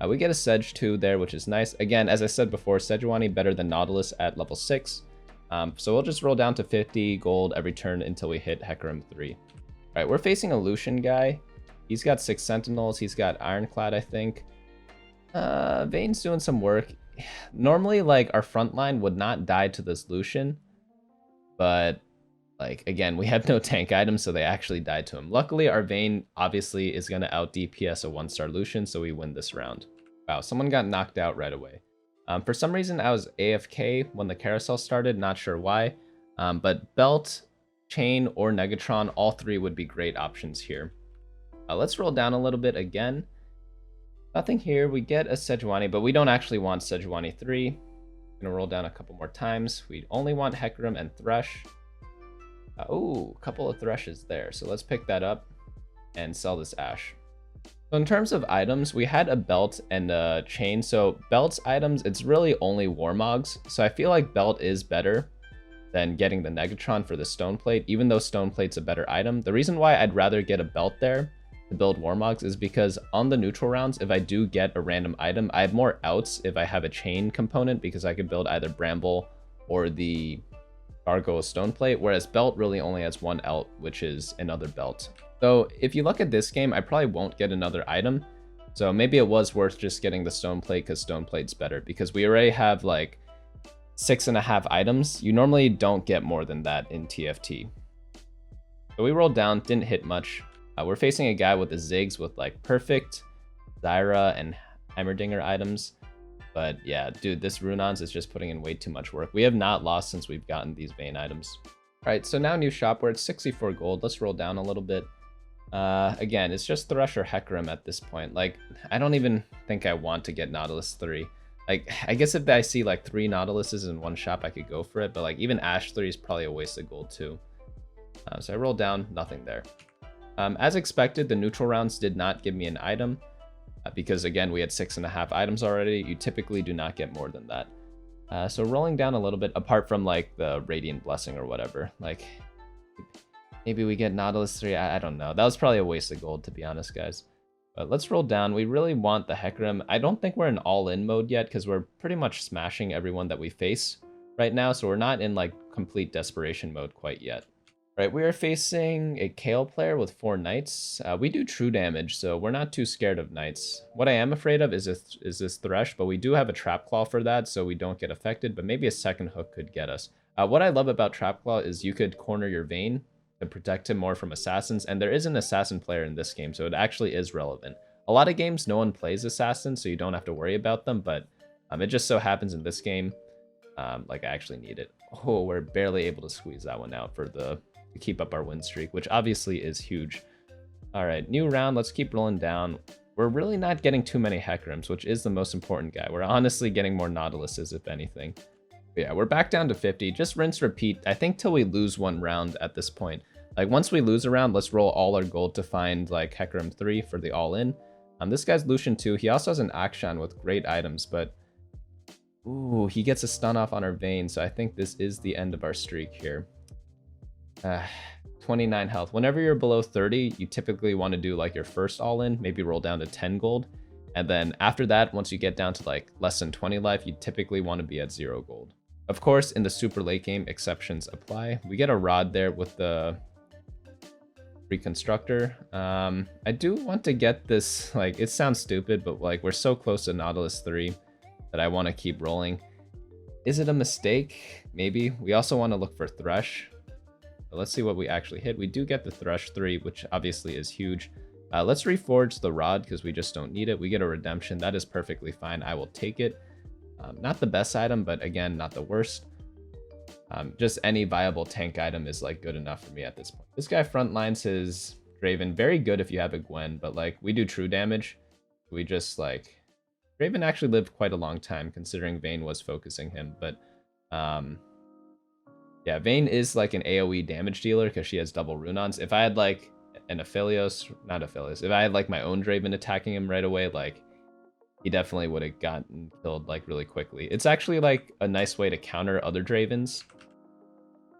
We get a Sedge 2 there, which is nice. Again, as I said before, Sejuani better than Nautilus at level 6. So we'll just roll down to 50 gold every turn until we hit Hecarim 3. All right, we're facing a Lucian guy. He's got 6 Sentinels. He's got Ironclad, I think. Vayne's doing some work. Normally, like, our front line would not die to this Lucian, but Like, again, we have no tank items, so they actually died to him. Luckily, our Vayne obviously is going to out DPS a 1-star Lucian, so we win this round. Wow, someone got knocked out right away. For some reason, I was AFK when the carousel started, not sure why. But Belt, Chain, or Negatron, all three would be great options here. Let's roll down a little bit again. Nothing here. We get a Sejuani, but we don't actually want Sejuani 3. I'm going to roll down a couple more times. We only want Hecarim and Thresh. Oh, a couple of Threshes there. So let's pick that up and sell this Ash. So in terms of items, we had a Belt and a Chain. So Belt's items, it's really only Warmogs. So I feel like Belt is better than getting the Negatron for the Stone Plate, even though Stone Plate's a better item. The reason why I'd rather get a Belt there to build Warmogs is because on the neutral rounds, if I do get a random item, I have more outs if I have a Chain component, because I could build either Bramble or the Gargoyle Stone Plate, whereas Belt really only has one out, which is another Belt. So if you look at this game, I probably won't get another item. So maybe it was worth just getting the Stone Plate because Stone Plate's better, because we already have like 6.5 items. You normally don't get more than that in TFT. So we rolled down, didn't hit much. We're facing a guy with the Ziggs with like Perfect, Zyra, and Heimerdinger items. But yeah, dude, this Runons is just putting in way too much work. We have not lost since we've gotten these Vayne items. All right, so now new shop, we're at 64 gold. Let's roll down a little bit. Again, it's just Thresh or Hecarim at this point. Like, I don't even think I want to get Nautilus 3. Like, I guess if I see like 3 Nautiluses in one shop, I could go for it. But like, even Ash 3 is probably a waste of gold too. So I rolled down, nothing there. As expected, the neutral rounds did not give me an item. Because again, we had 6.5 items already. You typically do not get more than that. So rolling down a little bit, apart from like the Radiant Blessing or whatever, like maybe we get Nautilus 3. I don't know. That was probably a waste of gold, to be honest, guys. But let's roll down. We really want the Hecarim. I don't think we're in all-in mode yet, because we're pretty much smashing everyone that we face right now. So we're not in like complete desperation mode quite yet. Right, we are facing a Kale player with 4 Knights. We do true damage, so we're not too scared of Knights. What I am afraid of is this Thresh, but we do have a Trap Claw for that, so we don't get affected, but maybe a second hook could get us. What I love about Trap Claw is you could corner your Vayne to protect him more from assassins, and there is an assassin player in this game, so it actually is relevant. A lot of games, no one plays assassins, so you don't have to worry about them, but it just so happens in this game, like I actually need it. Oh, we're barely able to squeeze that one out for the... to keep up our win streak, which obviously is huge. All right, new round. Let's keep rolling down. We're really not getting too many Hecarims, which is the most important guy. We're honestly getting more Nautiluses, if anything. But yeah, we're back down to 50. Just rinse, repeat. I think till we lose one round at this point. Like, once we lose a round, let's roll all our gold to find, like, Hecarim 3 for the all-in. This guy's Lucian 2. He also has an Akshan with great items, but... ooh, he gets a stun off on our Vayne, so I think this is the end of our streak here. 29 health. Whenever you're below 30, you typically want to do like your first all-in, maybe roll down to 10 gold. And then after that, once you get down to like less than 20 life, you typically want to be at 0 gold. Of course, in the super late game, exceptions apply. We get a rod there with the Reconstructor. I do want to get this, like, it sounds stupid, but like we're so close to Nautilus 3 that I want to keep rolling. Is it a mistake? Maybe. We also want to look for Thresh. But let's see what we actually hit. We do get the Thresh 3, which obviously is huge. Let's reforge the rod because we just don't need it. We get a redemption. That is perfectly fine. I will take it. Not the best item, but again, not the worst. Just any viable tank item is like good enough for me at this point. This guy frontlines his Draven. Very good if you have a Gwen, but like we do true damage. We just like... Draven actually lived quite a long time considering Vayne was focusing him, but... yeah, Vayne is like an AoE damage dealer because she has double Runons. If I had like an Aphelios, not Aphelios, if I had like my own Draven attacking him right away, like he definitely would have gotten killed like really quickly. It's actually like a nice way to counter other Dravens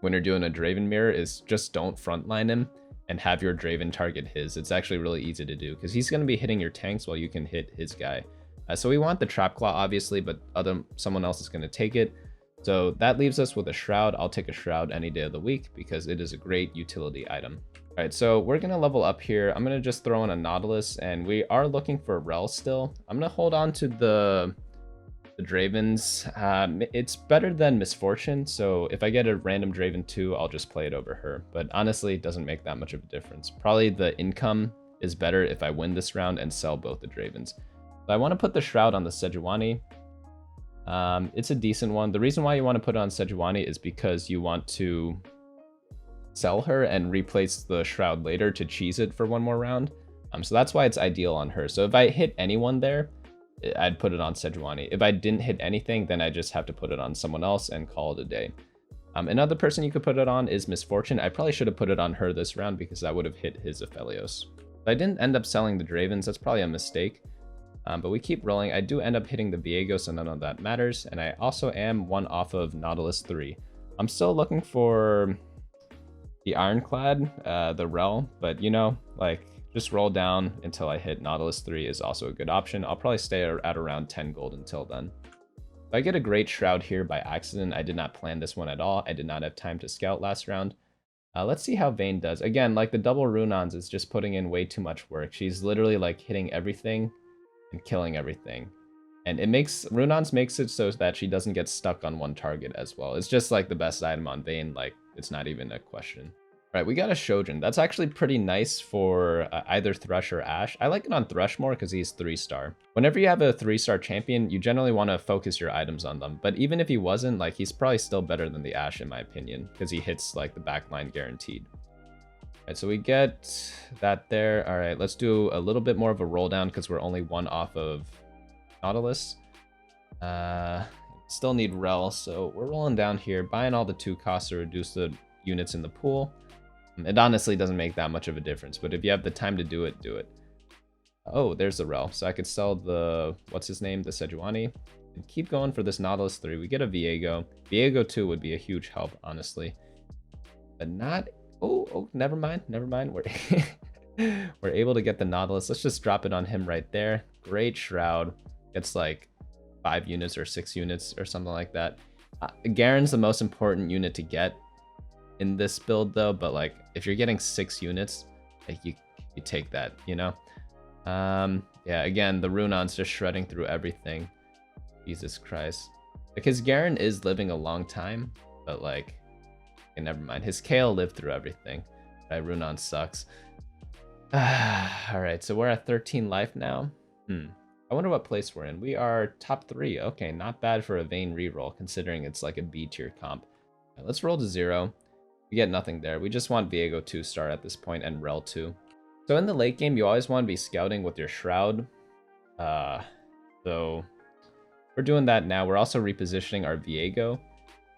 when you're doing a Draven mirror is just don't frontline him and have your Draven target his. It's actually really easy to do because he's going to be hitting your tanks while you can hit his guy. So we want the Trap Claw obviously, but someone else is going to take it. So that leaves us with a Shroud. I'll take a Shroud any day of the week because it is a great utility item. All right, so we're going to level up here. I'm going to just throw in a Nautilus, and we are looking for Rel still. I'm going to hold on to the the Dravens. It's better than Misfortune, so if I get a random Draven 2, I'll just play it over her. But honestly, it doesn't make that much of a difference. Probably the income is better if I win this round and sell both the Dravens. So I want to put the Shroud on the Sejuani. It's a decent one. The reason why you want to put it on Sejuani is because you want to sell her and replace the Shroud later to cheese it for one more round. So that's why it's ideal on her. So if I hit anyone there, I'd put it on Sejuani. If I didn't hit anything, then I just have to put it on someone else and call it a day. Another person you could put it on is Misfortune. I probably should have put it on her this round because that would have hit his Aphelios. But I didn't end up selling the Dravens. That's probably a mistake. But we keep rolling. I do end up hitting the Viego, so none of that matters. And I also am one off of Nautilus 3. I'm still looking for the Ironclad, the Rel, but you know, like, just roll down until I hit Nautilus 3 is also a good option. I'll probably stay at around 10 gold until then. If I get a great Shroud here by accident, I did not plan this one at all. I did not have time to scout last round. Let's see how Vayne does. Again, like the double Runons is just putting in way too much work. She's literally like hitting everything and killing everything. And it makes, Runons makes it so that she doesn't get stuck on one target as well. It's just like the best item on Vayne, like it's not even a question. Right, we got a Shojin. That's actually pretty nice for either Thresh or Ashe. I like it on Thresh more because he's 3-star. Whenever you have a 3-star champion, you generally want to focus your items on them. But even if he wasn't, like, he's probably still better than the Ashe in my opinion because he hits like the backline guaranteed. Right, so we get that there. All right, let's do a little bit more of a roll down because we're only one off of Nautilus. Still need Rel, so we're rolling down here, buying all the 2 costs to reduce the units in the pool. It honestly doesn't make that much of a difference, but if you have the time to do it, do it. Oh, there's the Rel. So I could sell the, what's his name, the Sejuani, and keep going for this Nautilus 3. We get a Viego. Viego 2 would be a huge help, honestly. But not, oh, never mind. We're able to get the Nautilus. Let's just drop it on him right there. Great Shroud. It's like 5 units or 6 units or something like that. Garen's the most important unit to get in this build though, but like if you're getting 6 units, like you take that, you know. Yeah, again, the Runon's just shredding through everything. Jesus Christ, because Garen is living a long time, but like, okay, never mind, his Kale lived through everything. Right, Runon sucks. All right, so we're at 13 life now. I wonder what place we're in. We are top 3. Okay, not bad for a Vayne reroll considering it's like a B tier comp. Right, let's roll to 0. We get nothing there. We just want Viego 2-star at this point and Rel 2. So in the late game, you always want to be scouting with your Shroud. So we're doing that now. We're also repositioning our Viego.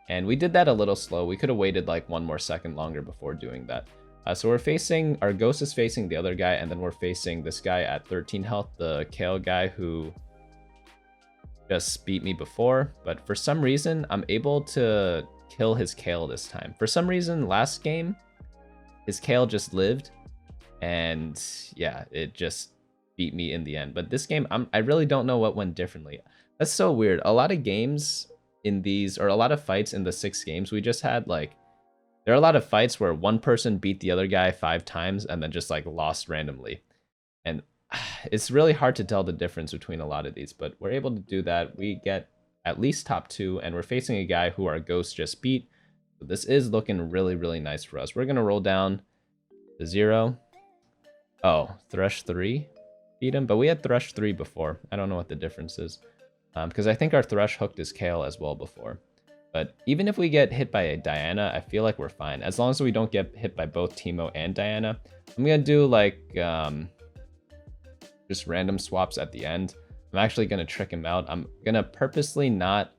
And we did that a little slow. We could have waited like 1 more second longer before doing that. So we're facing, our Ghost is facing the other guy, and then we're facing this guy at 13 health, the Kale guy who just beat me before. But for some reason, I'm able to kill his Kale this time. For some reason, last game, his Kale just lived, and yeah, it just beat me in the end. But this game, I really don't know what went differently. That's so weird. A lot of games in these, or a lot of fights in the 6 games we just had, like, there are a lot of fights where one person beat the other guy 5 times and then just like lost randomly. And it's really hard to tell the difference between a lot of these, but we're able to do that. We get at least top 2, and we're facing a guy who our Ghost just beat. So this is looking really, really nice for us. We're going to roll down to 0. Oh, Thresh 3 beat him, but we had Thresh 3 before. I don't know what the difference is, because I think our Thresh hooked his Kale as well before. But even if we get hit by a Diana, I feel like we're fine. As long as we don't get hit by both Teemo and Diana. I'm going to do like just random swaps at the end. I'm actually going to trick him out. I'm going to purposely not,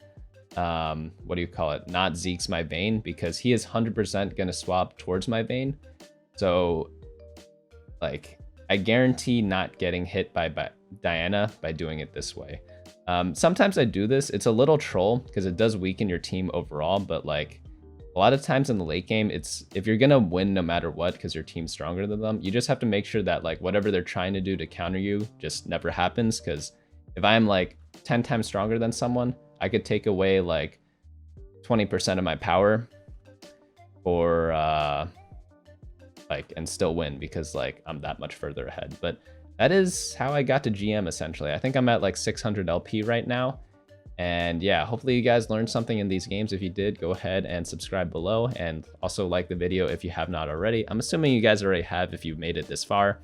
what do you call it? Not Zeke's my Vayne, because he is 100% going to swap towards my Vayne. So like, I guarantee not getting hit by Diana by doing it this way. Sometimes I do this. It's a little troll because it does weaken your team overall, but like a lot of times in the late game, it's if you're gonna win no matter what because your team's stronger than them, you just have to make sure that like whatever they're trying to do to counter you just never happens. Because if I'm like 10 times stronger than someone, I could take away like 20% of my power or like and still win because like I'm that much further ahead. But that is how I got to GM essentially. I think I'm at like 600 LP right now, And yeah, hopefully you guys learned something in these games. If you did, go ahead and subscribe below, and also like the video if you have not already. I'm assuming you guys already have if you've made it this far.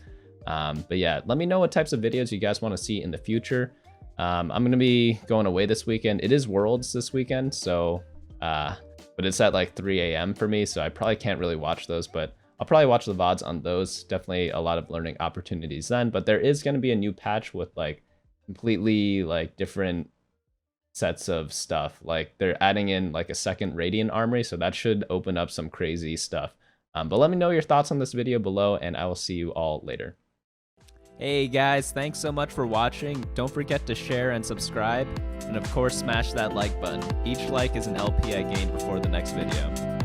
But yeah, let me know what types of videos you guys want to see in the future. I'm going to be going away this weekend. It is Worlds this weekend, so but it's at like 3 a.m. for me, so I probably can't really watch those, but I'll probably watch the VODs on those. Definitely a lot of learning opportunities then, but there is going to be a new patch with like completely like different sets of stuff. Like they're adding in like a second Radiant Armory, so that should open up some crazy stuff. But let me know your thoughts on this video below, and I will see you all later. Hey guys, thanks so much for watching. Don't forget to share and subscribe, and of course smash that like button. Each like is an LP I gain before the next video.